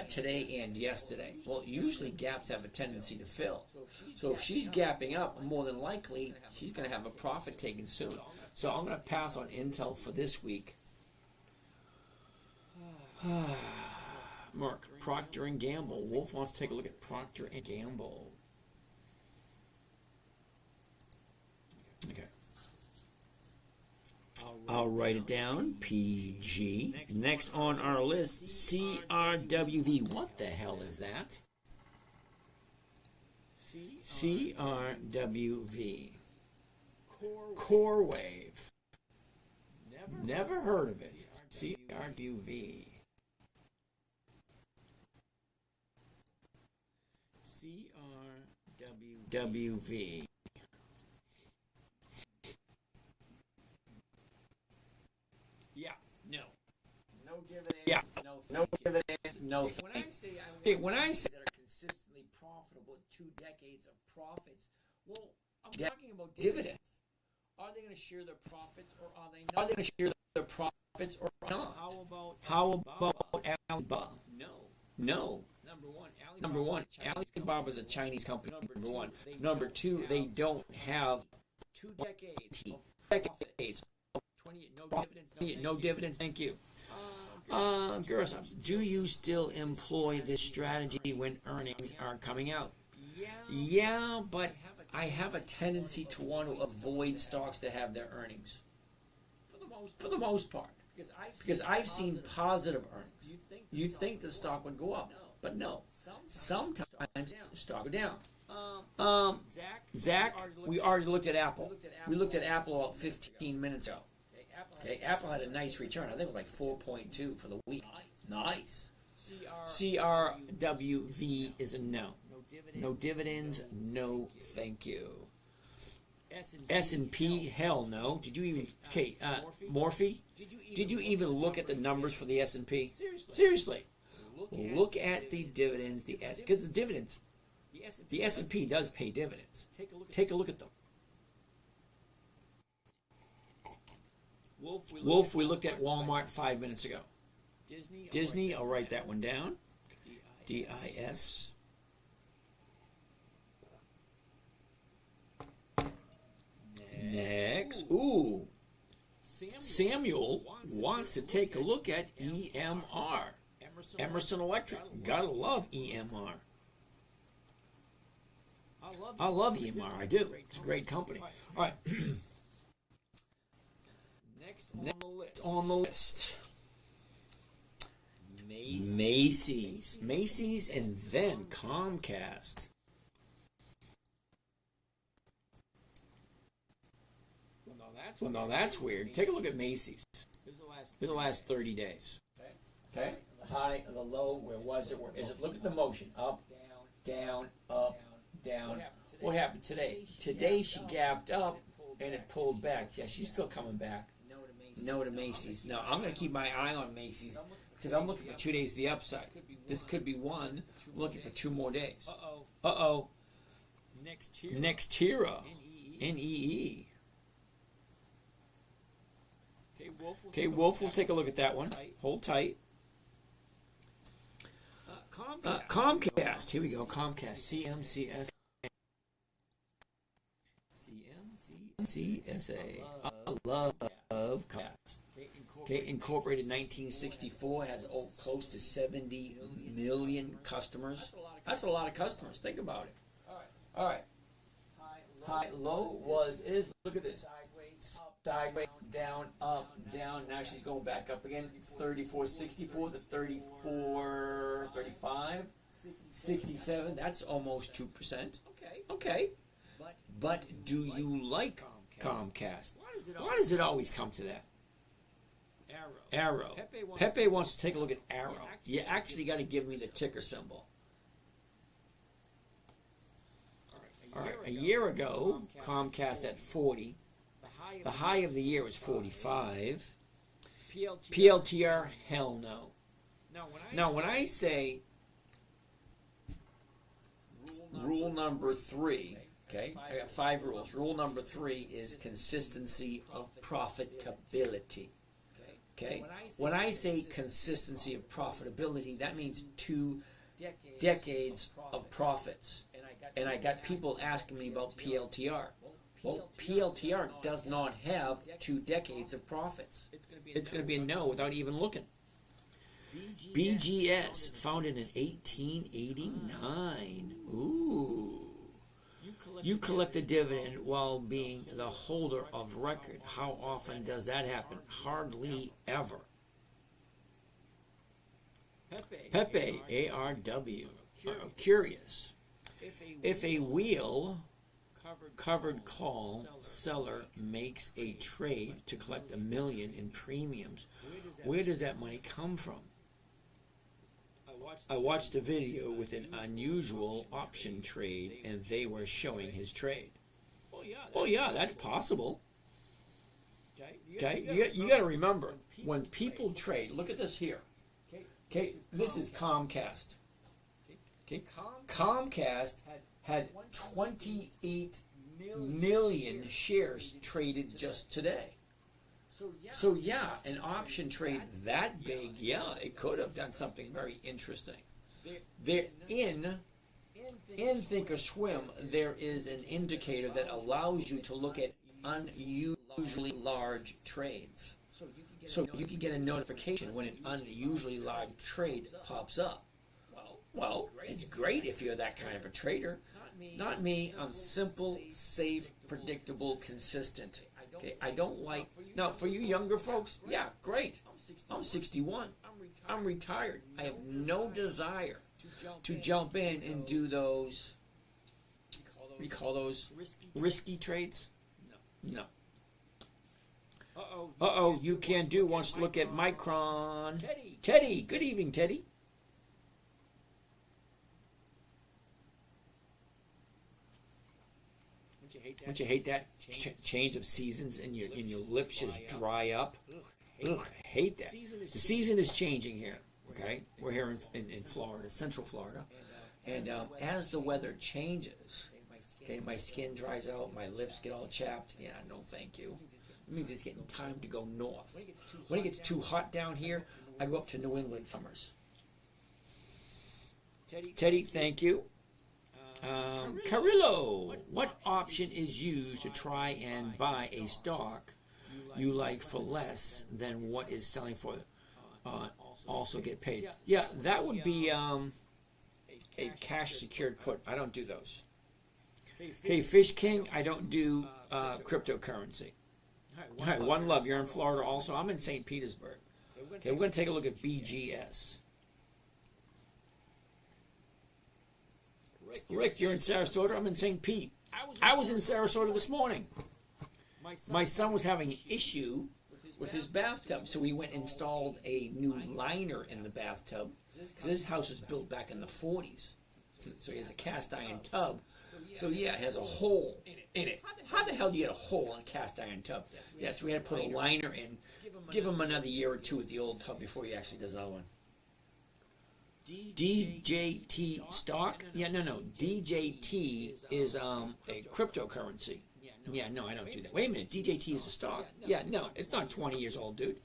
Today and yesterday. Well, usually gaps have a tendency to fill. So if she's gapping up, more than likely she's going to have a profit taken soon. So I'm going to pass on Intel for this week. Mark, Procter & Gamble. Wolf wants to take a look at Procter & Gamble. Okay. I'll write it down. PG. Next on our list, CRWV. What the hell is that? CRWV. CoreWave. Never heard of it. CRWV. CRWV. Yeah, no. No dividends. Yeah, no dividends. No. When I say that are consistently profitable, 2 decades of profits, well, I'm talking about dividends. Are they going to share their profits or are they not? Are they going to share their profits or not? How about Alibaba? No. Number one, Alibaba is a Chinese company. Number one. Number 2, they don't have 2 decades. No dividends. Thank you. Gerson, do you still employ this strategy when earnings are coming out? Yeah, but I have a tendency to want to avoid stocks that have their earnings. For the most part. Because I've seen positive earnings. You think the stock would go up, but no. Sometimes the stock would go down. Zach, we already looked at Apple. We looked at Apple about 15 minutes ago. Okay, Apple had a nice return. I think it was like 4.2 for the week. Nice. CRWV is a no. No dividends, no thank you. S&P, hell no. Did you even, Morphe? Did you even look at the numbers for the S&P? Seriously. Look at the dividends, because the dividends, the S&P does pay dividends. Take a look at them. Wolf, we looked at Walmart 5 minutes ago. Disney, I'll write that one down. DIS. Next. Ooh. Samuel wants to take a look at EMR. Emerson Electric. Gotta love EMR. I love EMR. I do. It's a great company. All right. Next on the list. Macy's and then Comcast. Well, now that's weird. Take a look at Macy's. This is the last 30 days. Okay? The high and the low, where was it? Where is it? Look at the motion. Up, down, up, down. What happened today? Today she gapped up and it pulled back. Yeah, she's still coming back. No to Macy's. No, I'm going to keep my eye on Macy's because I'm looking for 2 days to the upside. This could be one. I'm looking for 2 more days. Uh-oh. Nextera. NEE. Okay, Wolf, we'll take a look at that one. Hold tight. Comcast. Here we go. Comcast. CMCS. CMCSA. I love Comcast. Okay, incorporated 1964, has close to 70 million customers. That's a lot of customers. Think about it. All right. High, low is. Look at this. Sideways, down, up, down. Now she's going back up again. 34.64 to 34.35. 67. That's almost 2%. Okay. But do you like Comcast? Why does it always come to that? Arrow. Pepe wants to take a look at Arrow. You actually got to give me the ticker symbol. All right. A year ago, Comcast at 40. The high of the year was 45. PLTR, hell no. Now, when I say rule number 3, okay, I got 5 rules. Rule number 3 is consistency of profitability. Okay, when I say consistency of profitability, that means 2 decades of profits. And I got people asking me about PLTR. Well, PLTR does not have 2 decades of profits. It's going to be a no without even looking. BGS, founded in 1889. Ooh. You collect a dividend while being the holder of record. How often does that happen? Hardly ever. Pepe, ARW. Curious. If a wheel covered call seller makes a trade to collect $1 million in premiums, where does that money come from? I watched a video with an unusual option trade and they were showing his trade. Well, yeah, that's possible. Okay, you got to remember, when people trade, look at this here. Okay, this is Comcast. Okay, Comcast had 28 million shares traded just today. So yeah, an option trade that big, yeah, it could have done something very interesting. There in Thinkorswim, there is an indicator that allows you to look at unusually large trades. So you can get a notification when an unusually large trade pops up. Well, it's great if you're that kind of a trader. Not me. I'm simple, safe, predictable, consistent. Okay, I don't like... Now, for you younger folks, yeah, great. I'm 61. I'm retired. I have no desire to jump in and do those... What do you call those? Risky trades? No. Uh-oh, you can do wants to look at Micron. Teddy, good evening, Teddy. Don't you hate that change of seasons and your lips just dry up? Ugh, I hate that. The season is changing here. Okay, we're here in Florida, Central Florida, and as the weather changes, okay, my skin dries out, my lips get all chapped. Yeah, no, thank you. It means it's getting time to go north. When it gets too hot down here, I go up to New England summers. Teddy, thank you. Carillo, what option is used to try and buy a stock you like for less than what is selling for? Also get paid. Yeah, that would be a cash secured put. I don't do those. Okay, Fish King, I don't do cryptocurrency. Hi, One Love, you're in Florida also. I'm in St. Petersburg. Okay, we're going to take a look at BGS. Rick, you're in Sarasota. I'm in St. Pete. I was in Sarasota this morning. My son was having an issue with his bathtub, so we went and installed a new liner in the bathtub, because this house was built back in the 40s. So he has a cast iron tub. So yeah, it has a hole in it. How the hell do you get a hole in a cast iron tub? Yeah, so we had to put a liner in. Give him another year or two with the old tub before he actually does another one. DJT stock? Yeah, no. DJT is a cryptocurrency. Yeah, no, I don't do that. Wait a minute, DJT is a stock? Yeah, no, it's not 20 years old, dude.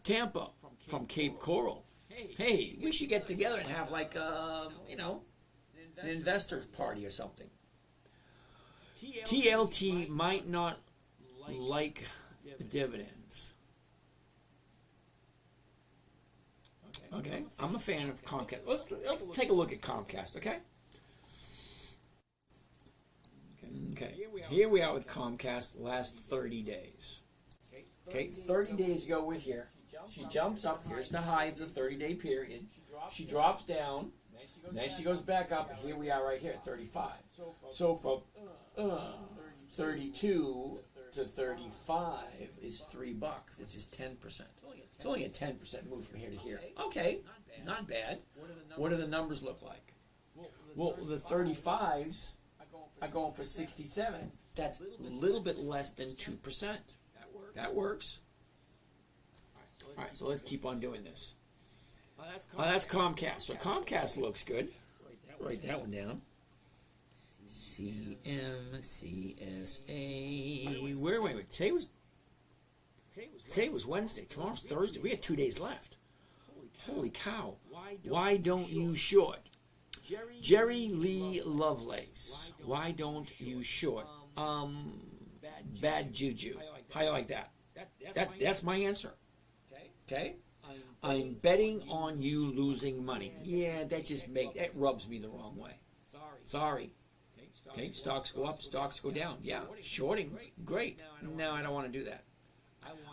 Tampa from Cape Coral. Hey, we should get together and have like an investors party or something. TLT might not like dividends. Okay, I'm a fan of Comcast. Let's take a look at Comcast, okay? Okay, here we are with Comcast last 30 days. Okay, 30 days ago we're here. She jumps up. Here's the high of the 30-day period. She drops down. Then she goes back up. And here we are right here at 35. So from 32 to 35 is $3, which is 10%. It's only a 10% move from here to here. Okay, not bad. What do the numbers look like? Well, the 35s are going for 67. That's a little bit less than 2%. That works. All right, so let's keep on doing this. That's Comcast. So Comcast looks good. Write that one down. CMCSA. Wait. Today was Wednesday. Tomorrow's Thursday. We have 2 days left. Holy cow. Why don't you short? Jerry Lee Lovelace. Why don't you short? Bad juju. How you like that? That's my answer. Okay? I'm betting on you losing money. Yeah, that rubs me the wrong way. Sorry. Okay, stocks go up, stocks go down. Yeah, shorting, great. No, I don't want to do that.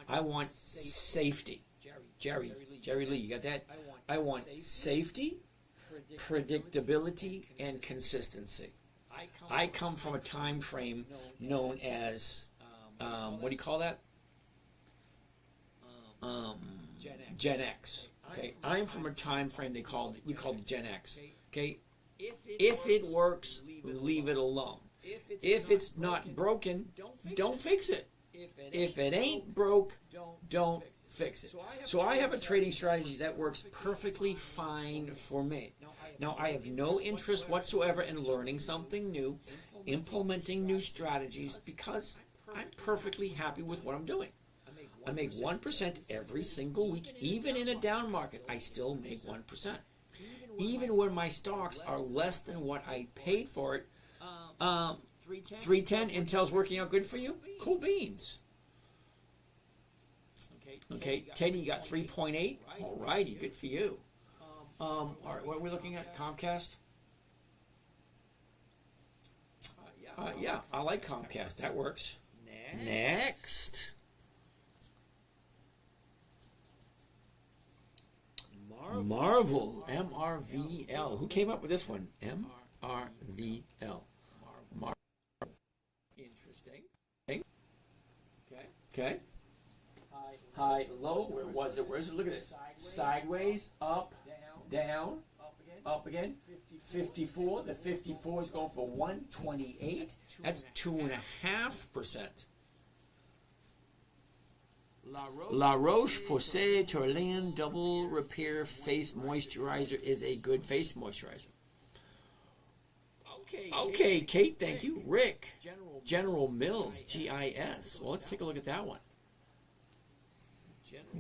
I want safety. Jerry Lee, you got that? I want safety, predictability, and consistency. I come from a time frame known as, what do you call that? Gen X. Okay, I'm from a time frame we called it Gen X. Okay, if it works, leave it alone. If it's not broken, don't fix it. If it ain't broke, don't fix it. So I have a trading strategy that works perfectly fine for me. Now, I have no interest whatsoever in learning something new, implementing new strategies, because I'm perfectly happy with what I'm doing. I make 1% every single week. Even in a down market, I still make 1%. Even when my stocks are less than what I paid for it. 310, Intel's working out good for you? Cool beans. Okay, Teddy, you got 3.8? Alrighty, good for you. All right, what are we looking at? Comcast? Yeah, I like Comcast. That works. Next. Marvel, MRVL. Who came up with this one? MRVL. Marvel. Interesting. Okay. High, low. Where was it? Where is it? Look at this. Sideways, up, down, up again. 54. The 54 is going for 128. That's 2.5%. La Roche-Posay Tourlaine Double Repair Face Moisturizer is a good face moisturizer. Okay, Kate, thank you. Rick, General Mills, GIS. Well, let's take a look at that one.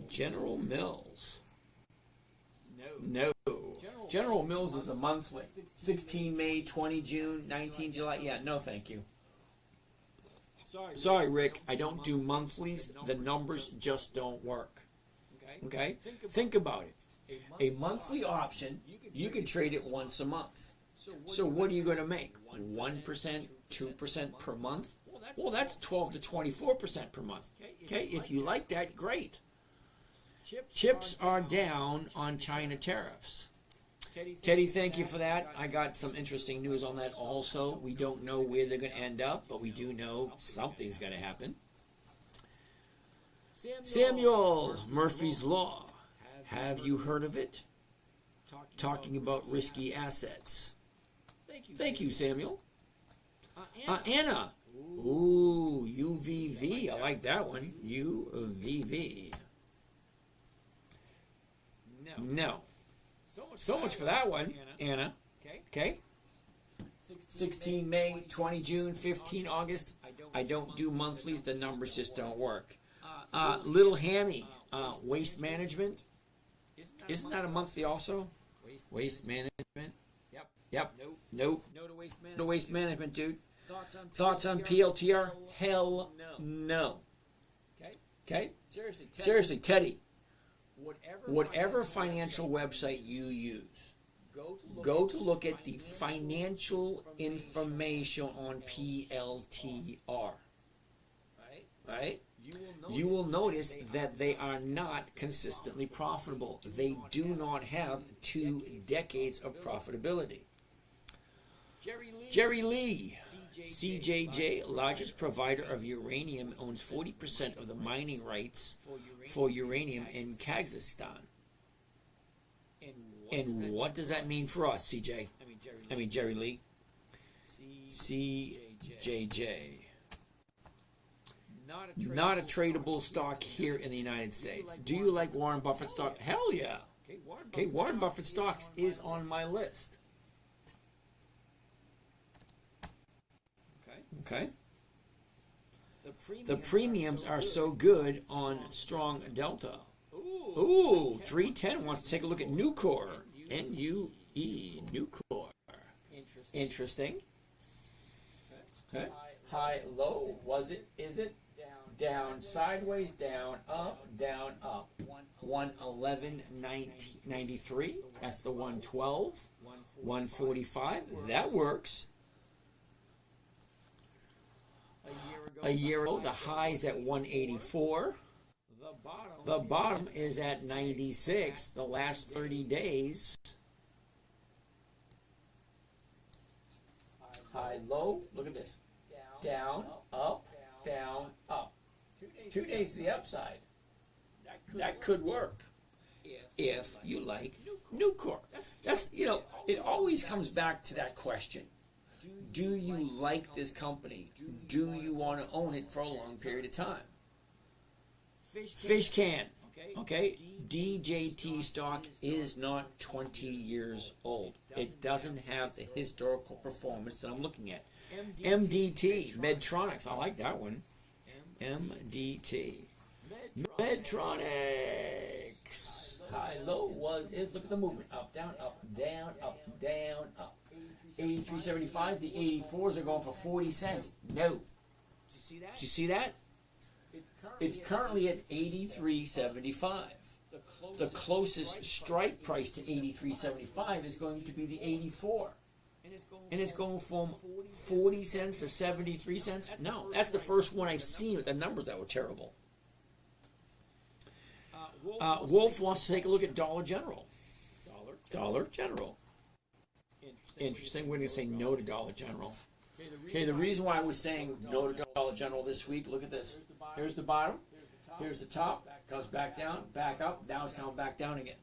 General Mills. No. General Mills is a monthly. 16 May, 20 June, 19 July. Yeah, no thank you. Sorry, Rick, I don't do monthlies. The numbers just don't work. Okay? Think about it. A monthly option, you can trade it once a month. So what are you going to make? 1%, 2% per month? Well, that's 12 to 24% per month. Okay, if you like that, great. Chips are down on China tariffs. Teddy, thank you for that. I got some interesting news on that also. We don't know where they're going to end up, but we do know something's going to happen. Samuel, Murphy's Law. Have you heard of it? Talking about risky assets. Thank you, Samuel. Anna. Ooh, UVV. I like that one. UVV. No. So much for that one, Anna. Okay? 16 May, 20 June, 15 August. I don't do monthlies. The numbers just don't work. Little Hammy, Waste Management. Isn't that a monthly also? Waste Management? Yep. Nope. No to Waste Management, dude. Thoughts on PLTR? Hell no. Okay? Seriously, Teddy. Whatever financial website you use, go to look at the financial information on PLTR. Right? You will notice that they are not consistently profitable. They do not have 2 decades of profitability. Jerry Lee, CJJ, largest provider of uranium, owns 40% of the mining rights for uranium in Kazakhstan. And what does that mean for us, CJ? I mean Jerry Lee. CJJ. Not a tradable stock here in the United States. Do you like Warren Buffett stock? Hell yeah. Okay, Warren Buffett stocks is on my list. Okay. The premiums are so good on Strong Delta. Ooh, 310 wants to take a look at Nucor. N-U-E, Nucor. Interesting. Okay. High, low, is it? Down, sideways, down, up, 111.93. That's the 112. 145. That works. A year ago, the high's at 184. The bottom is at 96. The last 30 days. High, low. Look at this. Down, up, down, up. 2 days to the upside. That could work if you like Nucor. That's it always comes back to that question. Do you like this company? Do you want to own it for a long period of time? Fish can. Okay? DJT stock is not 20 years old. It doesn't have the historical performance that I'm looking at. MDT, Medtronics. I like that one. MDT. Medtronics. High, low, is. Look at the movement. Up, down, up, down, up, down, up. 83.75. The 84s are going for 40 cents. No. Did you see that? It's currently at 83.75. The closest strike price to 83.75 is going to be the 84. And it's going from 40 cents to 73 cents? No, that's the first one I've seen with the numbers that were terrible. Wolf wants to take a look at Dollar General. Dollar General. Interesting. We're going to say no to Dollar General. Okay, the reason why I was saying no to Dollar General this week, look at this. Here's the bottom. Here's the top. Goes back down, back up. Now it's coming back down again.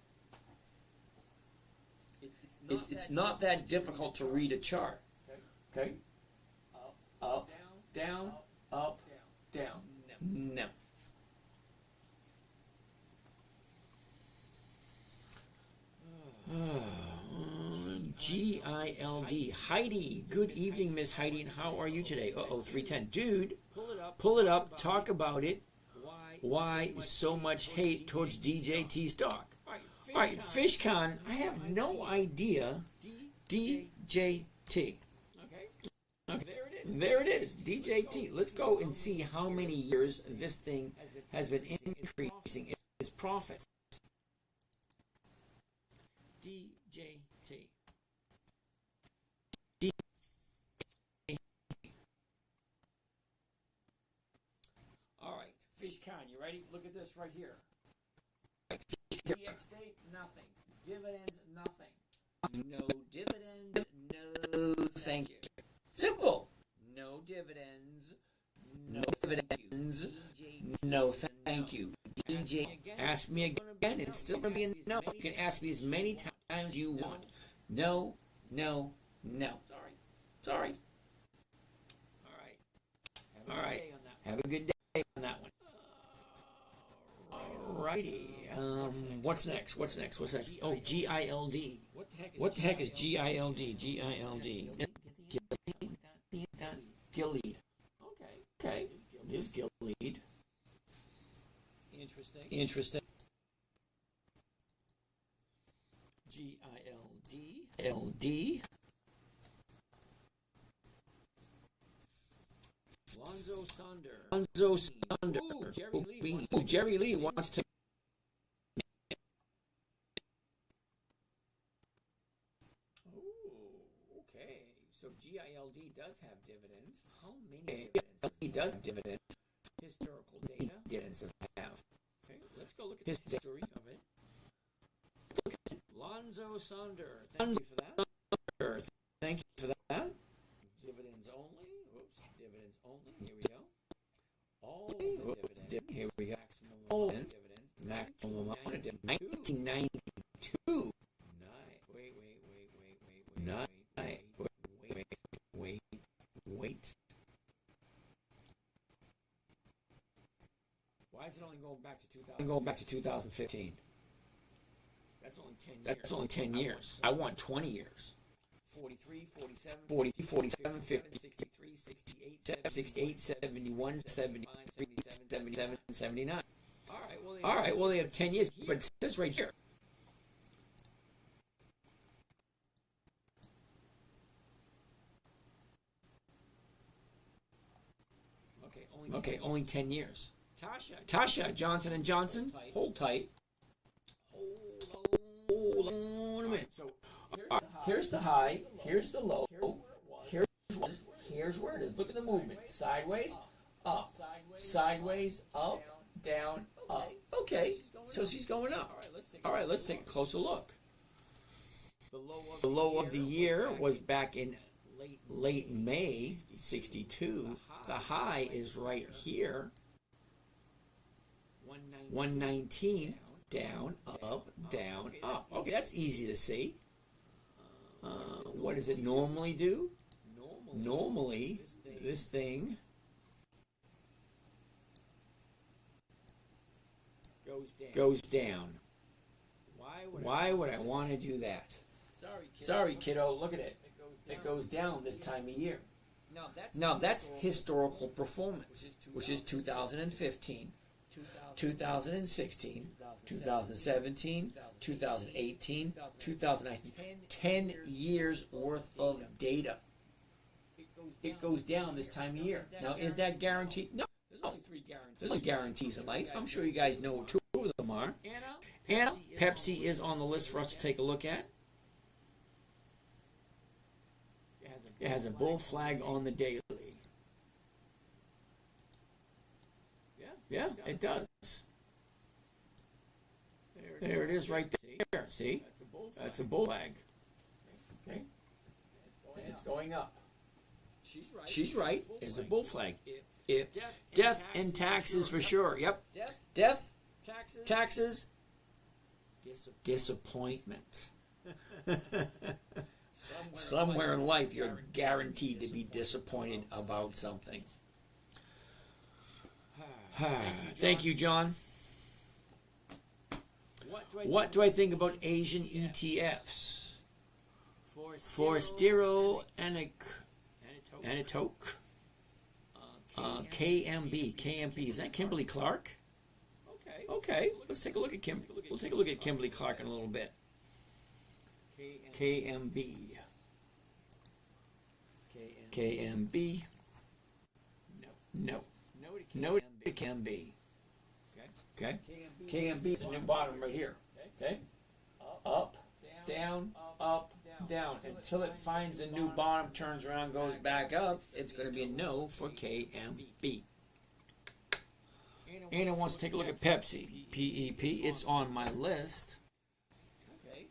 It's not that difficult to read a chart. Okay? Up, down, up, down. No. G-I-L-D. Heidi. Good evening, Miss Heidi, and how are you today? 310. Dude, pull it up, talk about it. Why so much hate towards DJT stock? All right, FishCon, I have no idea. DJT. Okay, there it is, DJT. Let's go and see how many years this thing has been increasing its profits. DJT. All right, FishCon, you ready? Look at this right here. DX date, nothing. Dividends, nothing. No dividend, no thank you. Simple. No dividends, no dividends, no thank you. DJ, ask me again, it's still going to be a no. You can ask me as many times as you want. No, no, no. Sorry. All right. Have a good day on that one. Alrighty. What's next? Oh, GILD. What the heck is GILD? GILD. Gilead. Okay. It is Gilead. Interesting. GILD. Lonzo Sonder. Jerry Lee wants to. Okay. So GILD does have dividends. How many dividends? He does have dividends. Historical data. Dividends does it have. Okay. Let's go look at the history of it. Look at Lonzo Sonder. Thank you for that. Thank you for that. Dividends only. Oops. Dividends only. Here we go. All dividends. Here we go. All dividends. Maximum amount of dividends. 1992. Wait. Why is it only going back to 2000? Going back to 2015. That's only 10 years. That's only 10 years. I want 20 years. 43, 47, 47, 50, 63, 68, 71, 75, 77, 79. All right, well, they have 10 years, but it says right here. Okay, only 10 years. Tasha, Johnson & Johnson, hold tight. Hold on a minute. So, here's the high, here's the low, here's where it is. Look at the movement. Sideways, up, down, up. Okay, so she's going up. All right, let's take a closer look. The low of the year was back in late May, 62. The high is right here. 119, down, up, down, up. Okay, that's easy to see. What does it normally do? Normally, this thing goes down. Why would I want to do that? Sorry, kiddo, look at it. It goes down this time of year. Now that's historical performance, which is 2015, 2016, 2017, 2018, 2019. 10 years worth of data. It goes down this time of year. Now, is that guaranteed? No. There's no guarantees in life. I'm sure you guys know two of them are. Anna, Pepsi is on the list for us to take a look at. It has a bull flag on the daily. Yeah, it does. There it is right there. See? That's a bull flag. Okay? It's going up. She's right. It's a bull flag. Death and taxes for sure. Yep. Death, taxes, disappointment. Somewhere in life, you're guaranteed to be disappointed about something. Thank you, John. What do I think about Asian ETFs? Forastero Anatoke. KMB. Is that Kimberly Clark? Okay. Let's take a look at We'll take a look at Kimberly Clark in a little bit. KMB. No to KMB. Okay. KMB is the new bottom right here. Okay. Up, down, until it finds a new bottom, turns around, goes back up. It's going to be a no for KMB. Anna wants to take a look at Pepsi. PEP. It's on my list.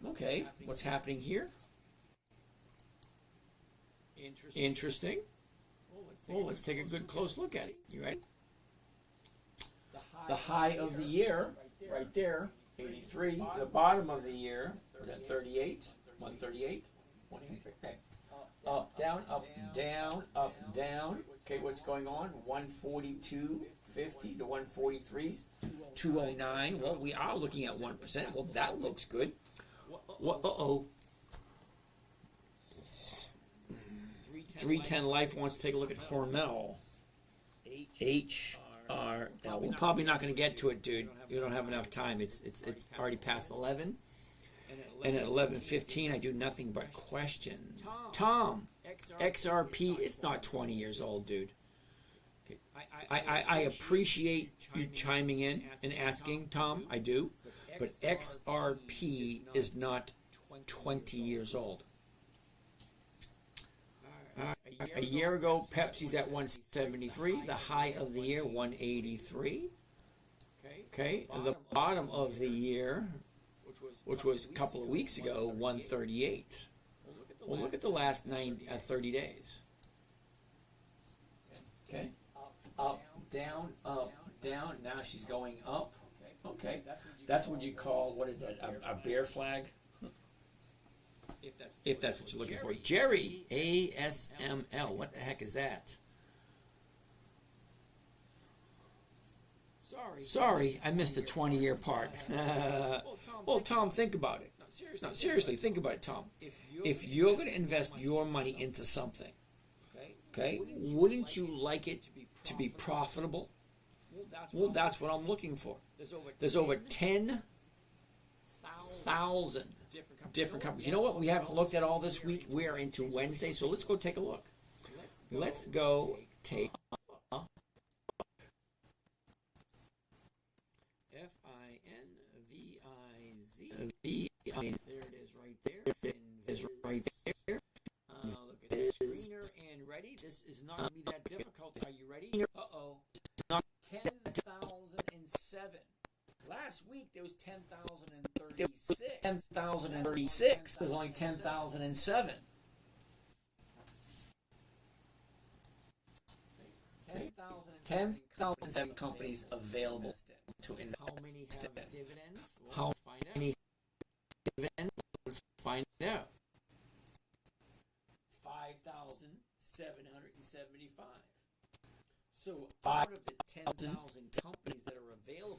Okay. What's happening here? Interesting. Well, let's take a good close look at it. You ready? The high of the year, right there, 83. The bottom of the year was at 38. 138. 183. Okay. Up, down, up, down. Okay, what's going on? 142.50 to 143s. 209. Well, we are looking at 1%. Well, that looks good. Uh-oh. 310 Life wants to take a look at Hormel. HR. We're probably not going to get to it, dude. You don't have enough time. It's already past 11. And at 11:15, I do nothing but questions. Tom, XRP, it's not 20 years old, dude. I appreciate you chiming in and asking, Tom. I do. But XRP is not 20 years old. A year ago, Pepsi's at 173. The high of the year, 183. Okay, and the bottom of the year, which was a couple of weeks ago, 138. Well, look at the last 30 days. Okay, up, down. Now she's going up. Okay, that's what you call, what is that, a bear flag? If that's what you're looking for. Jerry, ASML. What the heck is that? Sorry, I missed the 20-year part. Well, Tom, think about it. No, seriously, think about it, Tom. If you're going to invest your money into something, okay, wouldn't you like it to be profitable? Well, that's what I'm looking for. There's over 10,000 different companies. You know what? We haven't looked at all this week. We are into Wednesday, so let's go take a look. Let's go take a FINVIZ. There it is right there. Look at this screener and ready. This is not going to be that difficult. Are you ready? Uh-oh. 10,007. Last week there was 10,036. 10,036. There's only 10,007. 10,007 companies available to invest. How many have dividends? How many dividends? Let's find out. 5,775. So out of the 10,000 companies that are available,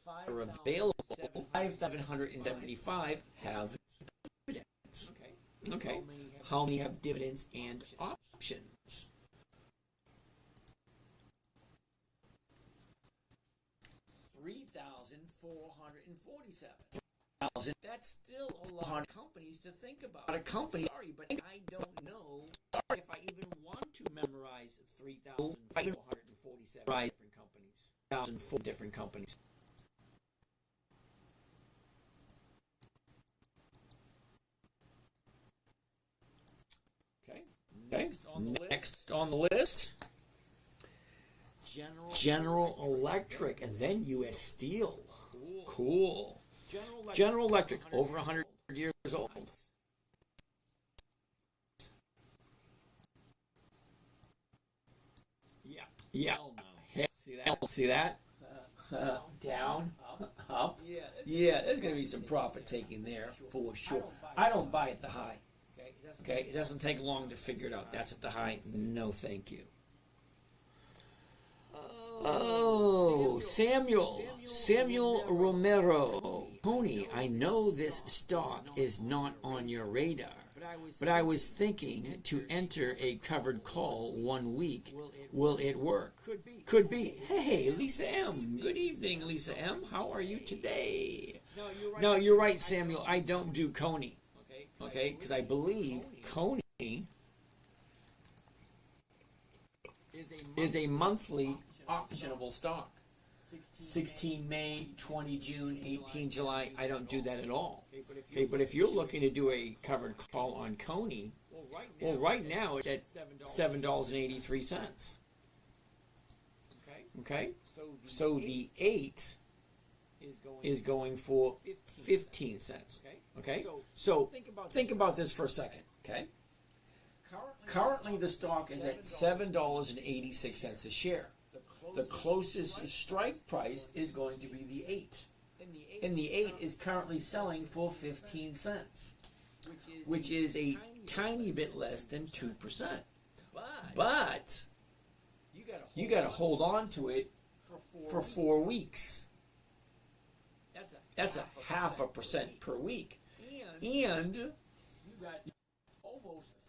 5,775 have dividends. Okay. How many have dividends and options? 3,447. That's still a lot of companies to think about. Sorry, but I don't know if I even want to memorize 3,447 different companies. 1,004 different companies. Okay. Next on the list. General Electric, and then U.S. Steel. Cool. General Electric, over 100 years old. Yeah. See that? Down, up. Yeah, there's going to be some profit taking there for sure. I don't buy at the high. Okay, it doesn't take long to figure it out. That's at the high. No, thank you. Oh, Samuel Romero. Tony, I know this stock is not on your radar, but I was thinking to enter a covered call 1 week. Will it work? Could be. Hey, Lisa M. Good evening, Lisa M. How are you today? No, you're right, Samuel. I don't do Coney. Okay, because I believe Coney is a monthly optionable stock. 16 May, 20 June, 18 July. I don't do that at all. Okay, but if you're looking to do a covered call on Coney, well, right now it's at $7.83. Okay, so the 8 is going for 15 cents. Okay, so think about this for a second. Okay, currently the stock is at $7.86 a share. The closest strike price is going to be the 8. And the 8 is currently selling for 15 cents, which is a tiny bit less than 2%. But you got to hold on to it for 4 weeks. That's a 0.5% per week. And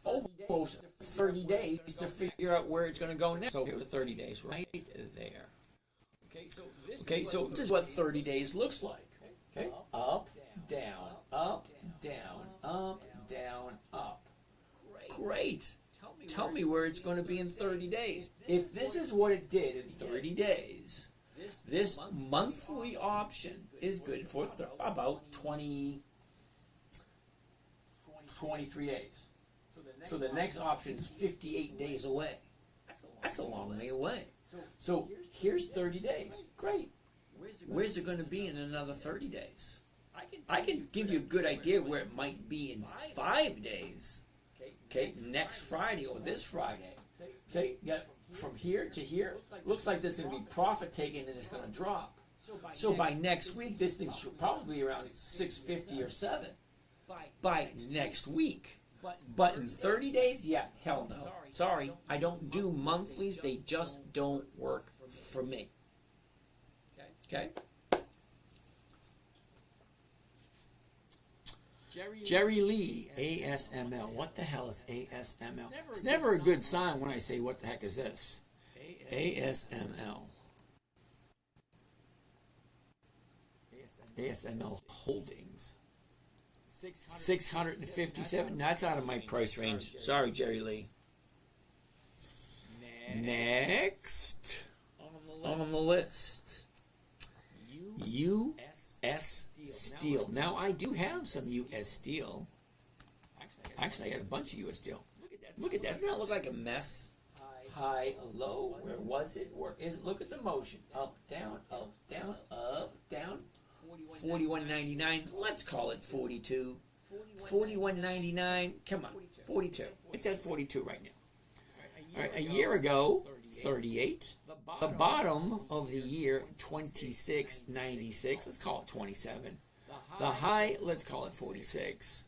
almost 30 days to figure out where it's going to go next. So here's the 30 days right there. Okay, so this is what 30 days looks like. Okay, up, down, up, down, up, down, up. Great. Tell me where it's going to be in 30 days. If this is what it did in 30 days, this monthly option is good for about 23 days. So the next option is 58 days away. That's a long way away. So here's 30 days. Great. Where's it going to be in another 30 days? I can give you a good idea where it might be in 5 days. Okay, next Friday or this Friday. Say, yeah, from here to here, looks like there's going to be profit taken and it's going to drop. So by next week, this thing's probably around 650 or 7. By next week. But in 30 days, yeah, hell no. Sorry, I don't do monthlies. They just don't work for me. Okay? Jerry Lee, ASML. What the hell is ASML? It's never a good sign when I say, what the heck is this? ASML. ASML Holdings. 657. That's out of my price range. Sorry, Jerry Lee. Next on the list, U.S. Steel. Now I do have some U.S. Steel. Actually, I got a bunch of U.S. Steel. Look at that. Doesn't that look like a mess? High, low. Where was it? Where is it? Look at the motion. Up, down, up, down, up, down. 41.99. Let's call it 42. 41.99. Come on, 42. It's at 42 right now. All right, a year ago, 38. The bottom of the year, 26.96. Let's call it 27. The high, let's call it 46.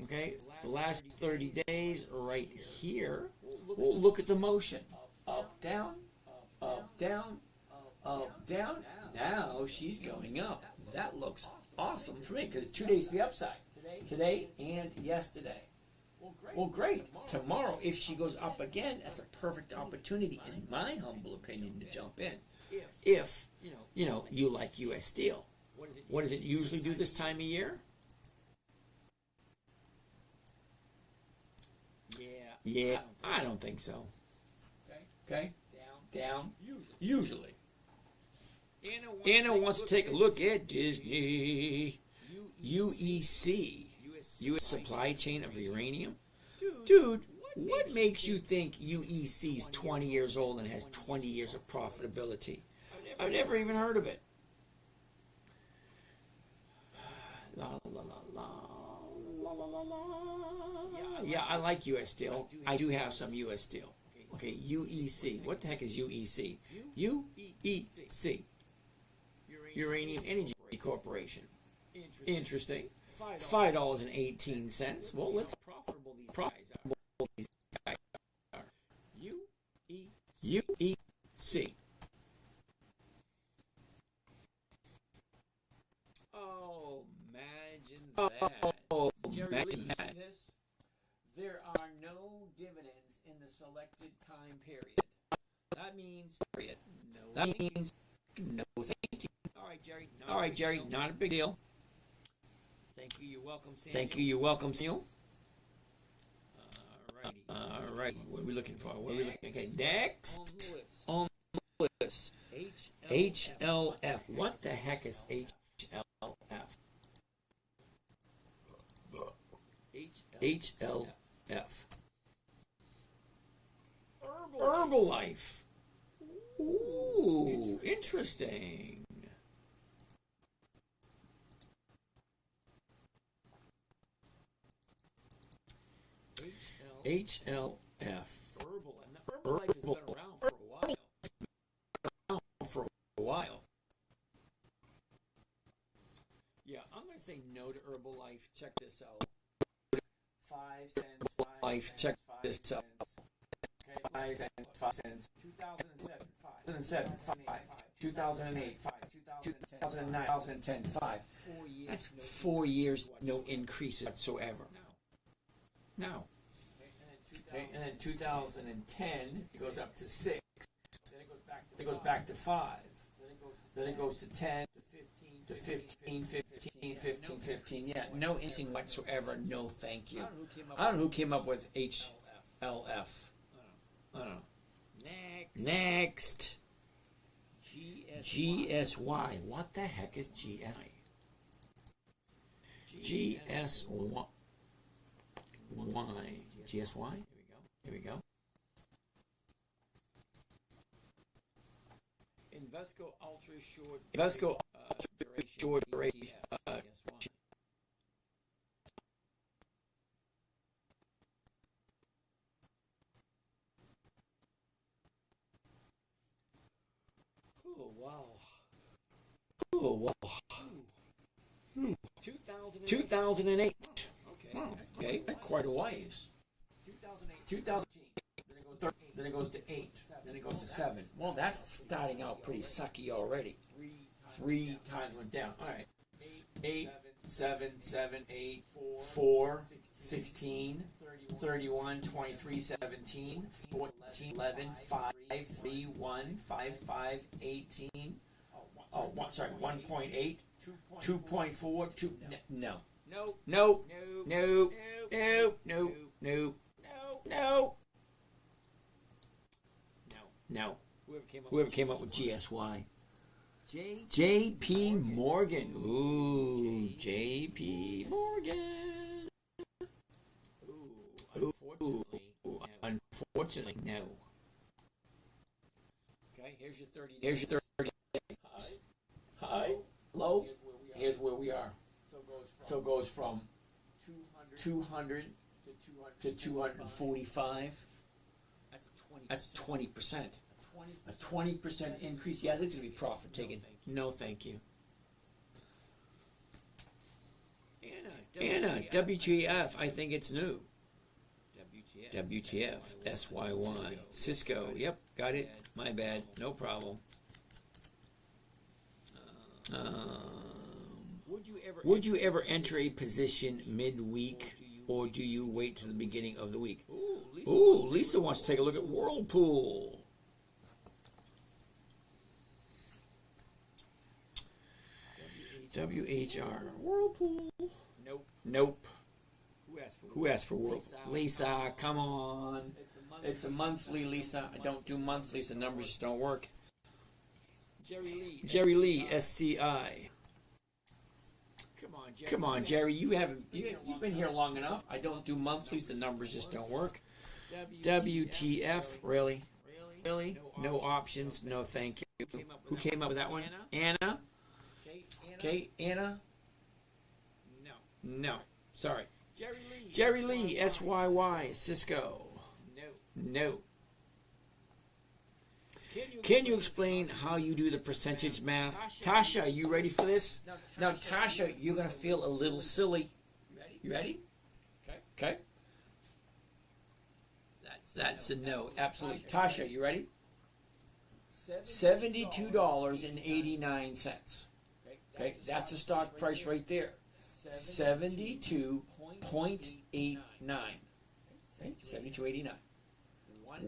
Okay, the last 30 days, right here. We'll look at the motion. Up, down, up, down, up, down. Now she's going up. That looks awesome for me because 2 days to the upside. Today and yesterday. Well, great. Tomorrow, if she goes up again, that's a perfect opportunity, in my humble opinion, to jump in. If, you like U.S. Steel. What does it usually do this time of year? Yeah, I don't think so. Okay? Down. Usually. Anna wants to take a look at Disney. UEC. U.S. Supply Chain of Uranium. Dude, what makes you think UEC's 20 years old and has 20 years of profitability? I've never even heard of it. La la la la la la la la. Yeah, I like U.S. Steel. I do have some U.S. Steel. Okay, UEC. What the heck is UEC? UEC. Uranium Energy Corporation. Interesting. $5.18. Well, let's profitable these guys are. UEC. Oh, imagine that. Oh, imagine that. There are no dividends in the selected time period. That means no. That means no. Thank you. All right, Jerry. Not a big deal. Thank you. You're welcome, Samuel. Thank you. You're welcome, Samuel. All right. What are we looking for? Okay. Next on the list. HLF. What the heck is HLF? HLF. Herbalife. Ooh, interesting. HLF. Herbalife has been around for a while. Yeah, I'm going to say no to Herbalife. Check this out. 5 cents, 5 cents. Check this out. Okay, 5 cents, 5 cents. 2007, 5. 2007, 5. 2008, 5. 2009, 2010, 5. That's 4 years, no increase whatsoever. No. Okay, and then 2010, it goes up to 6. Then it goes back to 5. Then it goes to 10, to 15, 15. Yeah, no increasing whatsoever. No, thank you. I don't know who came up with HLF. I don't know. Next. GSY. What the heck is GSY? GSY. GSY? Here we go. Invesco Ultra Short. Invesco Short Duration. Oh wow. 2008. Okay, quite a ways. 2018. Then it goes to 8. Then it goes to 7. Well, that's starting out pretty sucky already. 3 times went down. All right. 8, 7, 8, 4, 16, 31, 23, 17, 14, 11, 5, 3, 1, 5, 5, 18. Oh, 1.8, 2.4, 2. No. No. Whoever came up with GSY. J.P. Morgan. Ooh, J.P. Morgan. Unfortunately, no. Okay, here's your 30 days. High, low. Here's where we are. So it goes from 200 to 245. That's 20%. A 20% increase. Yeah, there's going to be profit taken. No, thank you. Anna, WTF, I think it's new. WTF, SYY. Cisco, yep, got it. My bad, no problem. Would you ever enter a position midweek, or do you wait till the beginning of the week? Ooh, Lisa wants to take a look at Whirlpool. WHR. Whirlpool. Nope. Who asked for Whirlpool? Lisa, come on. It's a monthly, Lisa. I don't do monthlies. The numbers just don't work. Jerry Lee, SCI. Come on, Jerry. You've been here long enough. I don't do monthlies. The numbers just don't work. WTF? Really? No options. No, thank you. Who came up with that one? Anna. Okay, Anna. No. Sorry. Jerry Lee, SYY, Cisco. No. Can you explain how you do the percentage math? Tasha, are you ready for this? Now, Tasha, you're going to feel a little silly. You ready? Okay. That's a no. Absolutely. Tasha, you ready? $72.89. Okay, that's the stock price right there. 72.89. Okay, 72.89.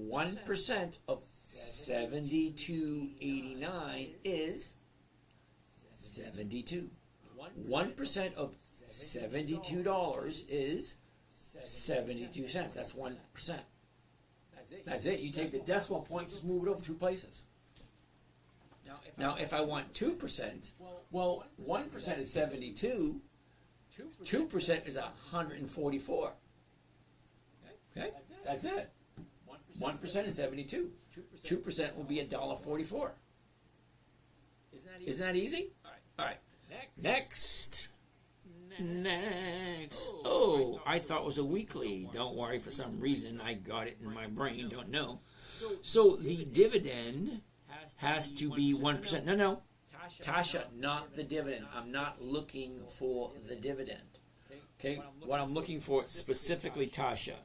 1% of 72.89 is 72. 1% of $72 is 72 cents. That's 1%. That's it. You take the decimal point, just move it over 2 places. Now, if I want 2%, well, 1% is 72. 2% is 144. Okay, that's it. 1% is 72. 2% will be $1.44. Isn't that easy? All right. Next. Oh, I thought it was a weekly. Don't worry, for some reason I got it in my brain. Don't know. So the dividend has to be 1%. No. Tasha, not the dividend. I'm not looking for the dividend. Okay, what I'm looking for specifically, Tasha.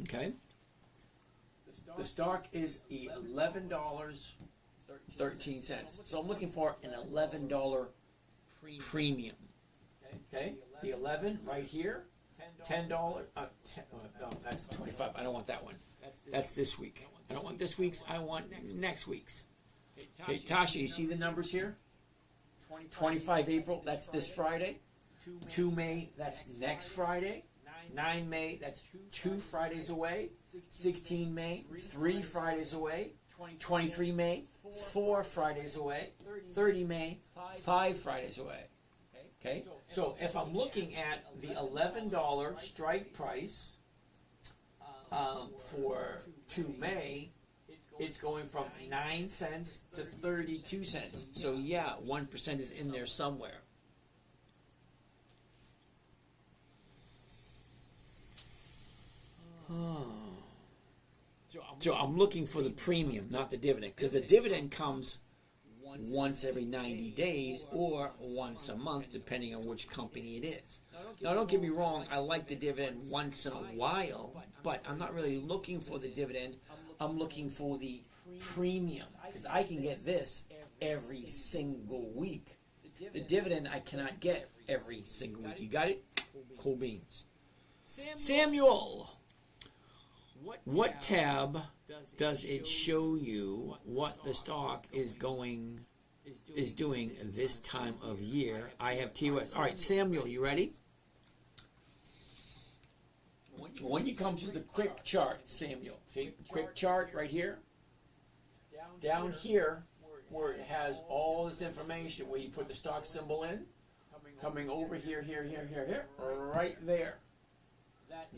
Okay. The stock is $11.13. So I'm looking for an $11 premium. Okay. The 11 right here. $10. No, that's 25. I don't want that one. That's this week. I don't want this week's. I want next week's. Okay, Tasha, you see the numbers here? 25 April, that's this Friday. 2 May, that's next Friday. 9 May, that's 2 Fridays away. 16 May, 3 Fridays away. 23 May, 4 Fridays away. 30 May, 5 Fridays away. Okay, so if I'm looking at the $11 strike price for 2 May, it's going from 9 cents to 32 cents. So yeah, 1% is in there somewhere. So I'm looking for the premium, not the dividend, because the dividend comes once every 90 days or once a month, depending on which company it is. Now, don't get me wrong, I like the dividend once in a while, but I'm not really looking for the dividend. I'm looking for the premium, because I can get this every single week. The dividend I cannot get every single week. You got it? Cool beans. Samuel, what tab does it show you what the stock is doing this time of year? I have TOS. All right, Samuel, you ready? When you come to the quick chart, Samuel, see, quick chart right here. Down here, where it has all this information, where you put the stock symbol in, coming over here, right there.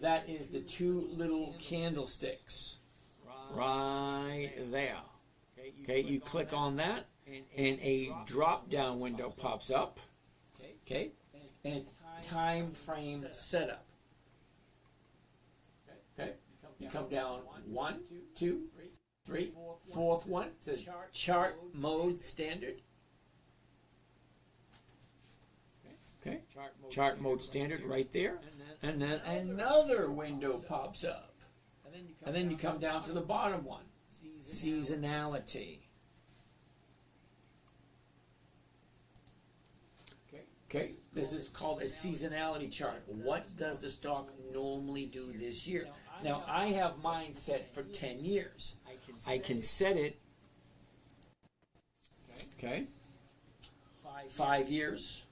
That is the 2 little candlesticks. Right there. Okay, you click on that, and a drop-down window pops up. Okay, and it's time frame setup. Okay, you come down 1, 2, 3, 4th one. It says chart mode standard. Okay, chart mode standard right there. And then another window pops up. And then you come down to the bottom one. Seasonality. Okay, this is called a seasonality chart. What does the stock normally do this year? Now, I have mine set for 10 years. I can set it, okay, 5 years,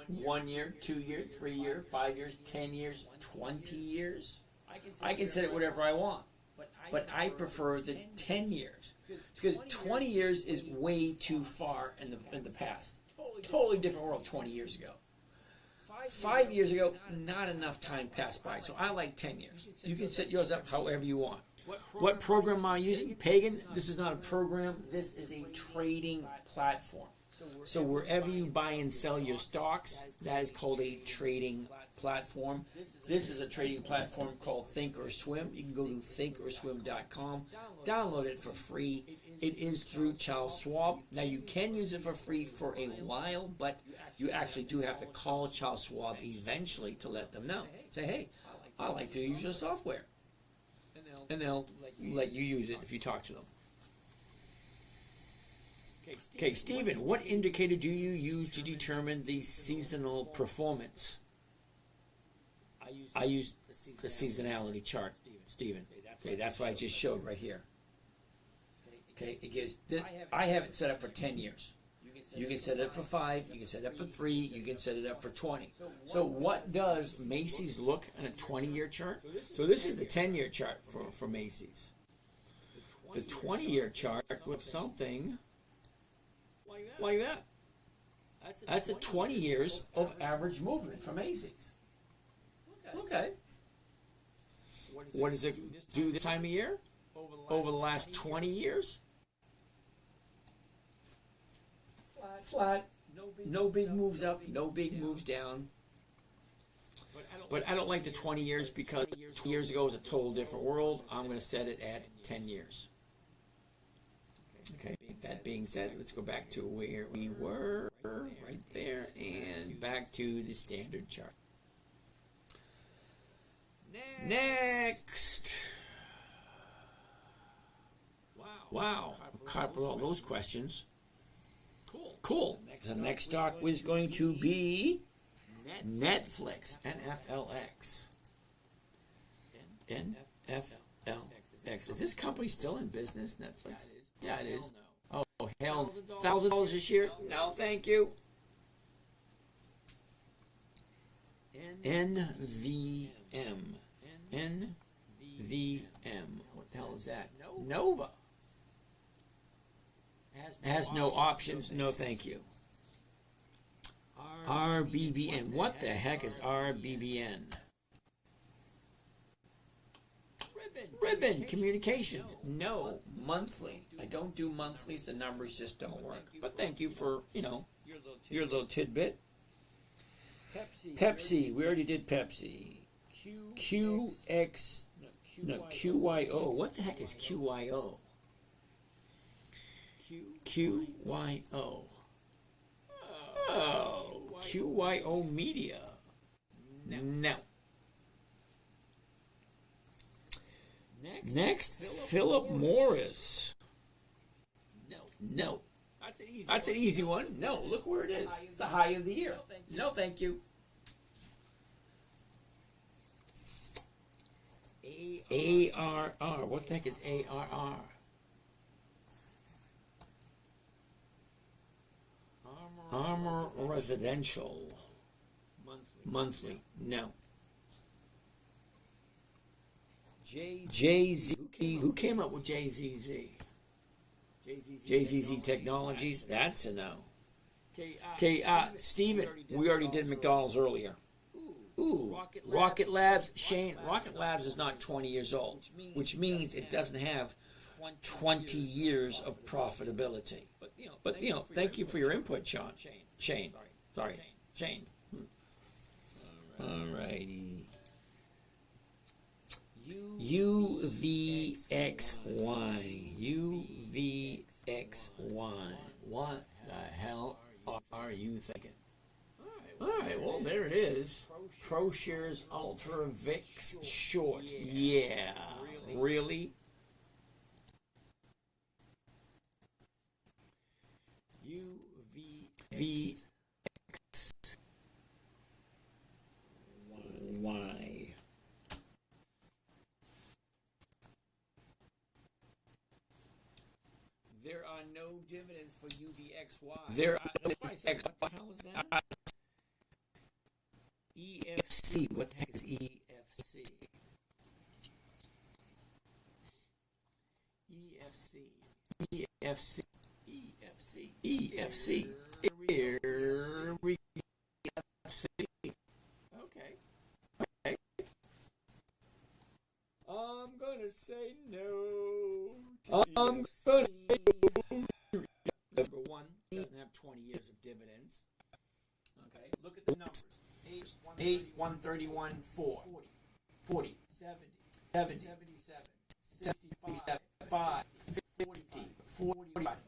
1 year, 2 year, 3 year, 5 years, 10 years, 20 years. I can set it whatever I want, but I prefer the 10 years, because 20 years is way too far in the past. Totally different world 20 years ago. 5 years ago, not enough time passed by, so I like 10 years. You can set yours up however you want. What program am I using? Pagan? This is not a program. This is a trading platform. So wherever you buy and sell your stocks, that is called a trading platform. This is a trading platform called Thinkorswim. You can go to thinkorswim.com, download it for free. It is through Charles Schwab. Now, you can use it for free for a while, but you actually do have to call Charles Schwab eventually to let them know. Say, hey, I like to use your software. And they'll let you use it if you talk to them. Okay, Stephen, what indicator do you use to determine the seasonal performance? I use the seasonality chart, Stephen. Okay, that's what I just showed right here. Okay, it gives. I have it set up for 10 years. You can set it up for 5. You can set it up for 3. You can set it up for 20. So what does Macy's look on a 20-year chart? So this is the 10-year chart for Macy's. The 20-year chart looks something like that. That's the 20 years of average movement for Macy's. Okay. What does it do this time of year? Over the last 20 years? Flat. No big moves up, no big moves down. But I don't like the 20 years because 2 years ago was a total different world. I'm going to set it at 10 years. Okay, that being said, let's go back to where we were, right there, and back to the standard chart. Next. Wow, I'm caught up with all those questions. Cool. The next stock was going to be Netflix, NFLX. NFLX. Is this company still in business, Netflix? Yeah, it is. Oh, hell, $1,000 this year? No, thank you. NVM. NVM. What the hell is that? Nova. Has no options. No, thank you. RBBN. What the heck is RBBN? Ribbon Communications. No, monthly. I don't do monthlies. The numbers just don't work. But thank you for, your little tidbit. Pepsi. We already did Pepsi. QYO. What the heck is QYO? QYO. Oh, QYO Media. No. Next, Philip Morris. No. That's an easy one. No, look where it is. It's the high of the year. No, thank you. ARR. What the heck is ARR? Armor Residential. Monthly. No. JZ. Who came up with JZZ? JZZ Technologies. That's a no. Okay, Steven, we already did McDonald's earlier. Ooh, Rocket Labs. Shane, Rocket Labs is not 20 years old, which means it doesn't have 20 years of profitability. But, thank you for your input, Sean. Shane. Sorry. Shane. Alrighty. UVXY. UVXY. What the hell are you thinking? Alright, well, there it is. ProShares Ultra VIX Short. Yeah. Really? UVXY. There are no dividends for UVXY. There are no dividends. What the hell is that? EFC. What the heck is EFC? EFC. Here we see. Okay. I'm gonna say no. I'm gonna say no. Number one, doesn't have 20 years of dividends. Okay, look at the numbers. 8, 131, 4, 40, 70, 77, 65, 50, 45,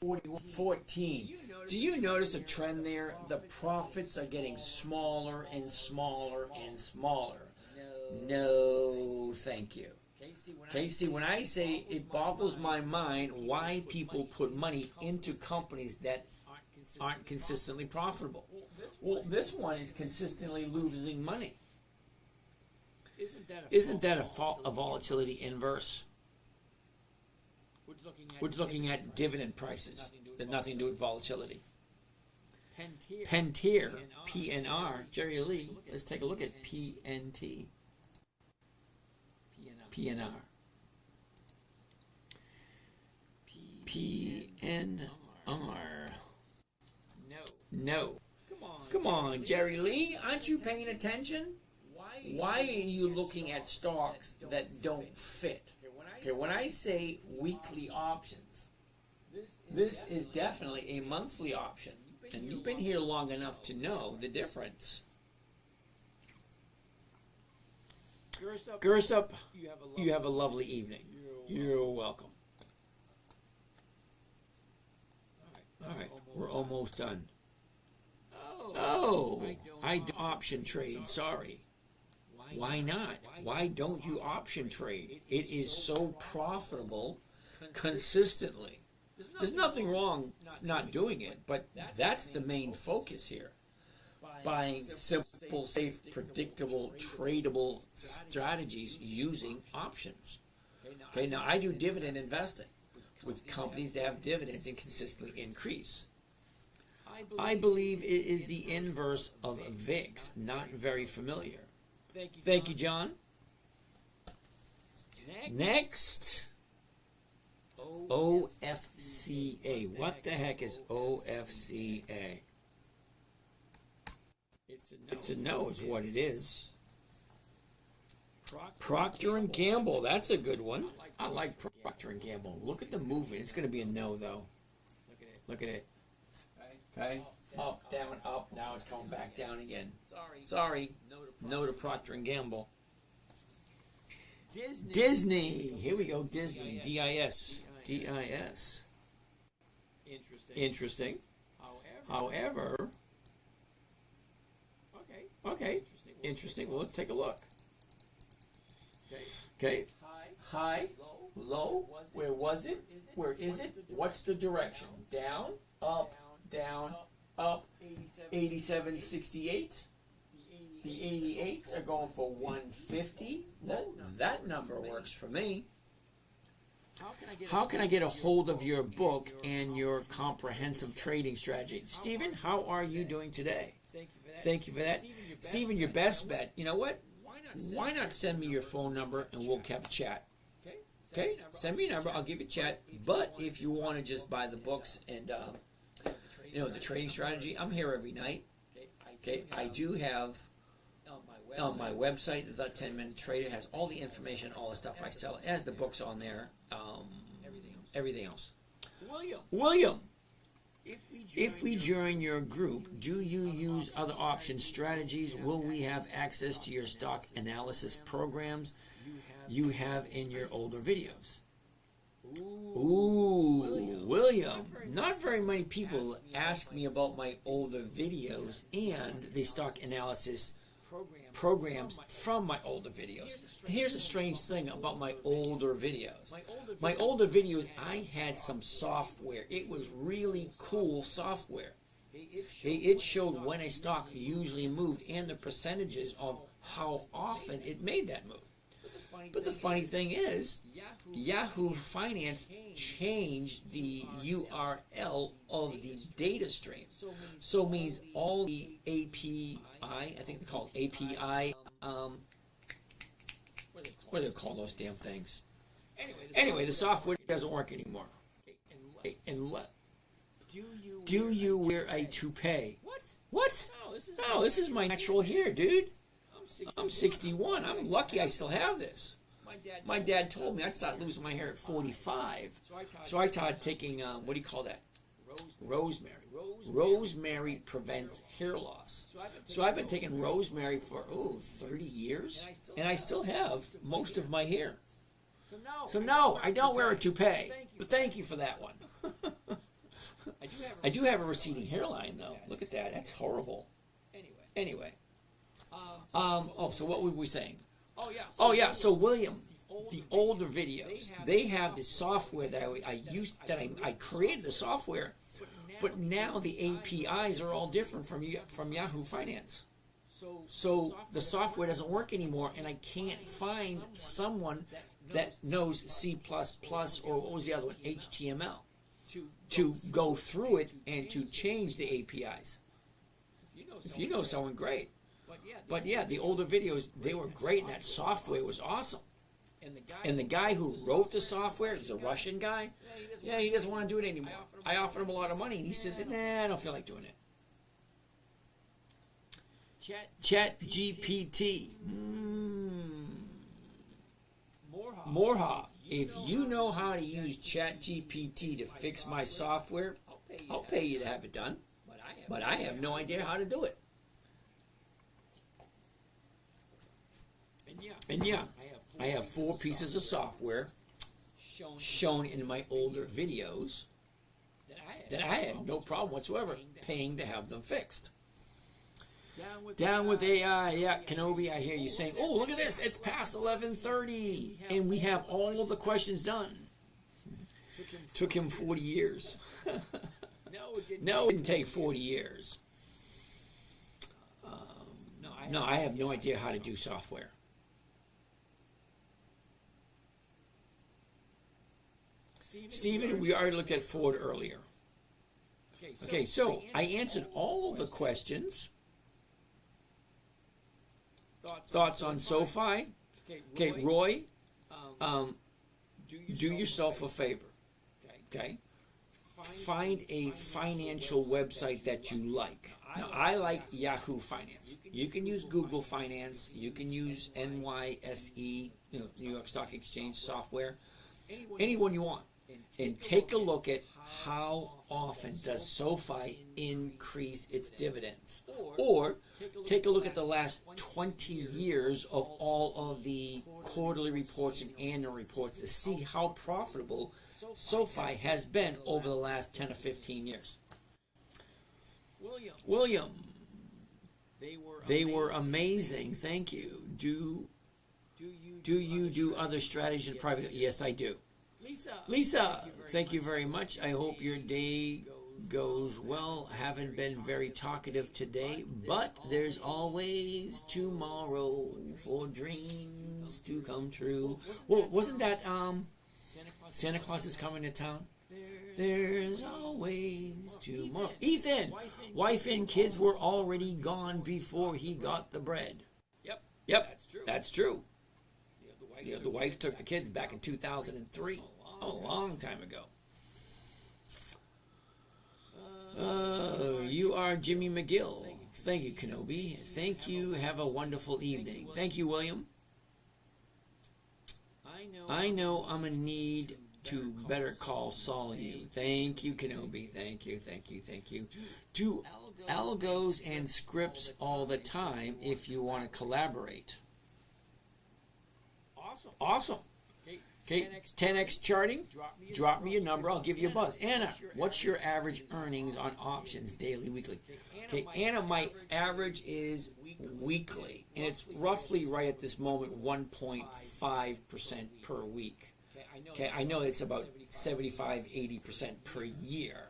41, 14. Do you notice a trend there? The profits are getting smaller and smaller and smaller. No, thank you. Casey, when I say it boggles my mind why people put money into companies that aren't consistently profitable. Well, this one is consistently losing money. Isn't that a volatility inverse? We're looking at dividend prices. There's nothing to do with volatility. Pentier, PNR, Jerry Lee. Let's take a look at PNT. PNR. PNR. No. Come on, Jerry Lee. Aren't you paying attention? Why are you looking at stocks that don't fit? Okay, when I say weekly options, this is definitely a monthly option. And you've been here long enough to know the difference. Gersup, you have a lovely evening. You're welcome. All right, we're almost done. Oh, I do option trade, sorry. Why not? Why don't you option trade? It is so profitable consistently. There's nothing wrong not doing it, but that's the main focus here. Buying simple, safe, predictable, tradable strategies using options. Okay, now I do dividend investing with companies that have dividends and consistently increase. I believe it is the inverse of VIX, not very familiar. Thank you, John. Next, OFCA. What the heck is OFCA? It's a no, is what it is. Procter & Gamble, that's a good one. I like Procter & Gamble. Look at the movement. It's going to be a no, though. Look at it. Okay, up, down, up. Now it's coming back down again. Sorry. No to Procter & Gamble. Disney. Here we go. Disney. DIS. DIS. Interesting. However. Okay. Interesting. Well, let's take a look. Okay. High. Low. Where was it? Where is it? What's the direction? Down. Up. Down. Up. 87.68. The 88s are going for 150. That number works for me. How can I get a hold of your book and your comprehensive trading strategy? Stephen, how are you doing today? Thank you for that. Stephen, your best bet. You know what? Why not send me your phone number and we'll have a chat? Okay? Send me a number. I'll give you a chat. But if you want to just buy the books and the trading strategy, I'm here every night. Okay? I do have on my website, The 10 Minute Trader, has all the information, all the stuff I sell. It has the books on there, everything else. William, if we join your group, do you use other option strategies? Will we have access to your stock analysis programs you have in your older videos? Ooh, William. Not very many people ask me about my older videos and the stock analysis programs from my older videos. Here's a strange thing about my older videos. My older videos, I had some software. It was really cool software. It showed when a stock usually moved and the percentages of how often it made that move. But the funny thing is, Yahoo Finance changed the URL of the data stream. So it means all the API, I think they're called API, what do they call those damn things? Anyway, the software doesn't work anymore. Do you wear a toupee? What? No, this is my natural hair, dude. I'm 61. I'm lucky I still have this. My dad told me I'd start losing my hair at 45. So I started taking, what do you call that? Rosemary. Rosemary prevents hair loss. So I've been taking rosemary for, 30 years. And I still have most of my hair. So no, I don't wear a toupee. But thank you for that one. I do have a receding hairline, though. Look at that. That's horrible. Anyway. So what were we saying? So William, the older videos, they have the software that I created the software, but now the APIs are all different from Yahoo Finance. So the software doesn't work anymore, and I can't find someone that knows C++ or what was the other one, HTML, to go through it and to change the APIs. If you know someone, great. But yeah, the older videos, they were great, and that software was awesome. And the guy who wrote the software, he was a Russian guy, yeah, he doesn't want to do it anymore. I offered him a lot of money, and he says, nah, I don't feel like doing it. Chat GPT. Morha, if you know how to use Chat GPT to fix my software, I'll pay you to have it done. But I have no idea how to do it. And yeah, I have 4 pieces of software shown in my older videos that I had no problem whatsoever paying to have them fixed. Down with AI, yeah, Kenobi, I hear you saying, oh, look at this, it's past 11:30, and we have all of the questions done. Took him 40 years. No, it didn't take 40 years. No, I have no idea how to do software. Stephen, we already looked at Ford earlier. Okay, so I answered all the questions. Thoughts on SoFi? Okay, Roy, do yourself a favor. Okay? Find a financial website that you like. Now, I like Yahoo Finance. You can use Google Finance. You can use NYSE, New York Stock Exchange software. Anyone you want. And take a look at how often does SoFi increase its dividends. Or take a look at the last 20 years of all of the quarterly reports and annual reports to see how profitable SoFi has been over the last 10 or 15 years. William, they were amazing. Thank you. Do you do other strategies in private? Yes, I do. Lisa, thank you very much. I hope your day goes well. Haven't been very talkative today, but there's always tomorrow for dreams to come true. Well, wasn't that Santa Claus is coming to town? There's always tomorrow. Ethan, wife and kids were already gone before he got the bread. Yep, that's true. The wife took the kids back in 2003, a long time ago. You are Jimmy McGill. Thank you, Kenobi. Thank you. Have a wonderful evening. Thank you, William. I know I'm in need to better call Saul you. Thank you, Kenobi. Thank you. Do algos and scripts all the time if you want to collaborate. Awesome. Okay, 10x charting. Drop me your number. I'll give you a buzz. Anna, what's your average earnings on options, daily, weekly? Okay, Anna, my average is weekly, and it's roughly right at this moment 1.5% per week. Okay, I know it's about 75-80% per year,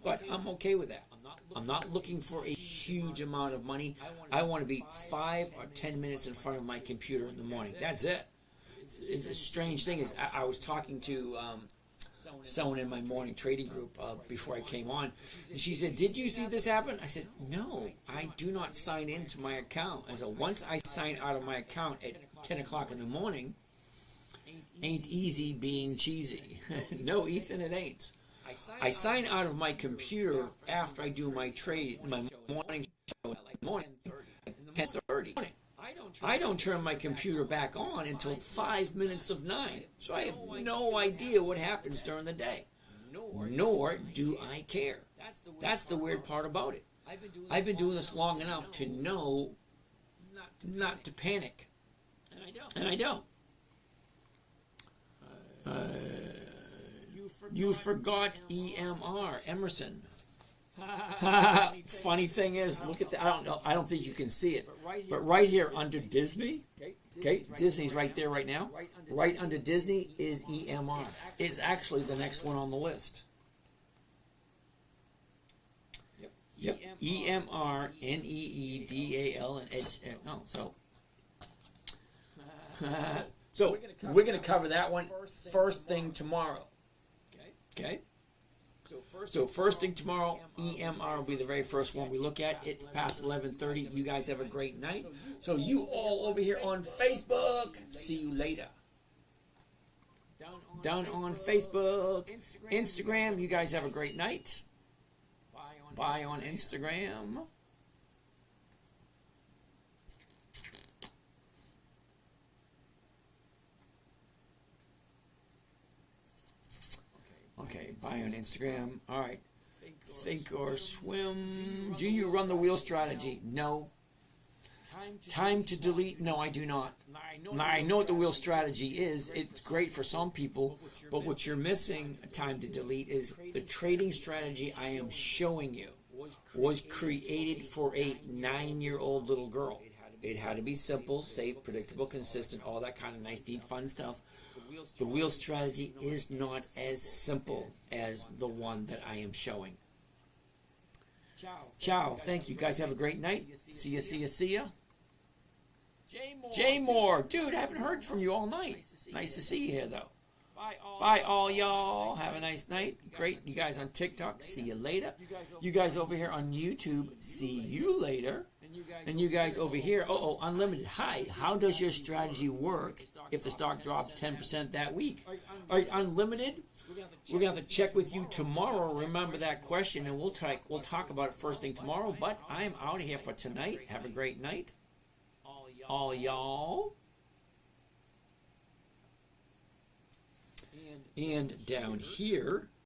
but I'm okay with that. I'm not looking for a huge amount of money. I want to be 5 or 10 minutes in front of my computer in the morning. That's it. It's a strange thing is I was talking to someone in my morning trading group before I came on, and she said, "Did you see this happen?" I said, "No, I do not sign into my account." I said, "Once I sign out of my account at 10 o'clock in the morning, ain't easy being cheesy." No, Ethan, it ain't. I sign out of my computer after I do my trade, my morning show at 10:30. I don't turn my computer back on until 5 minutes of 9. So I have no idea what happens during the day. Nor do I care. That's the weird part about it. I've been doing this long enough to know not to panic. And I don't. You forgot EMR, Emerson. Funny thing is, look at that. I don't think you can see it, but right here under Disney, okay, Disney's right there right now. Right under Disney is EMR. It's actually the next one on the list. Yep. EMRNEEDAL and edge. No, so. So we're going to cover that one first thing tomorrow. Okay. So first thing tomorrow, EMR will be the very first one we look at. It's past 11:30. You guys have a great night. So you all over here on Facebook, see you later. Down on Facebook, Instagram, you guys have a great night. Bye on Instagram. Okay, bye on Instagram. All right. Think or swim. Do you run the wheel strategy? No. Time to delete? No, I do not. Now, I know what the wheel strategy is. It's great for some people, but what you're missing, time to delete, is the trading strategy I am showing you was created for a 9-year-old little girl. It had to be simple, safe, predictable, consistent, all that kind of nice, neat, fun stuff. The wheel strategy is not as simple as the one that I am showing. Ciao. Thank you. Guys have a great night. See ya. Jay Moore. Dude, I haven't heard from you all night. Nice to see you here, though. Bye, all y'all. Have a nice night. Great. You guys on TikTok, see you later. You guys over here on YouTube, see you later. And you guys over here, Unlimited. Hi, how does your strategy work if the stock drops 10% that week? All right, Unlimited, we're going to have to check with you tomorrow. Remember that question, and we'll talk about it first thing tomorrow. But I am out of here for tonight. Have a great night. All y'all. And down here,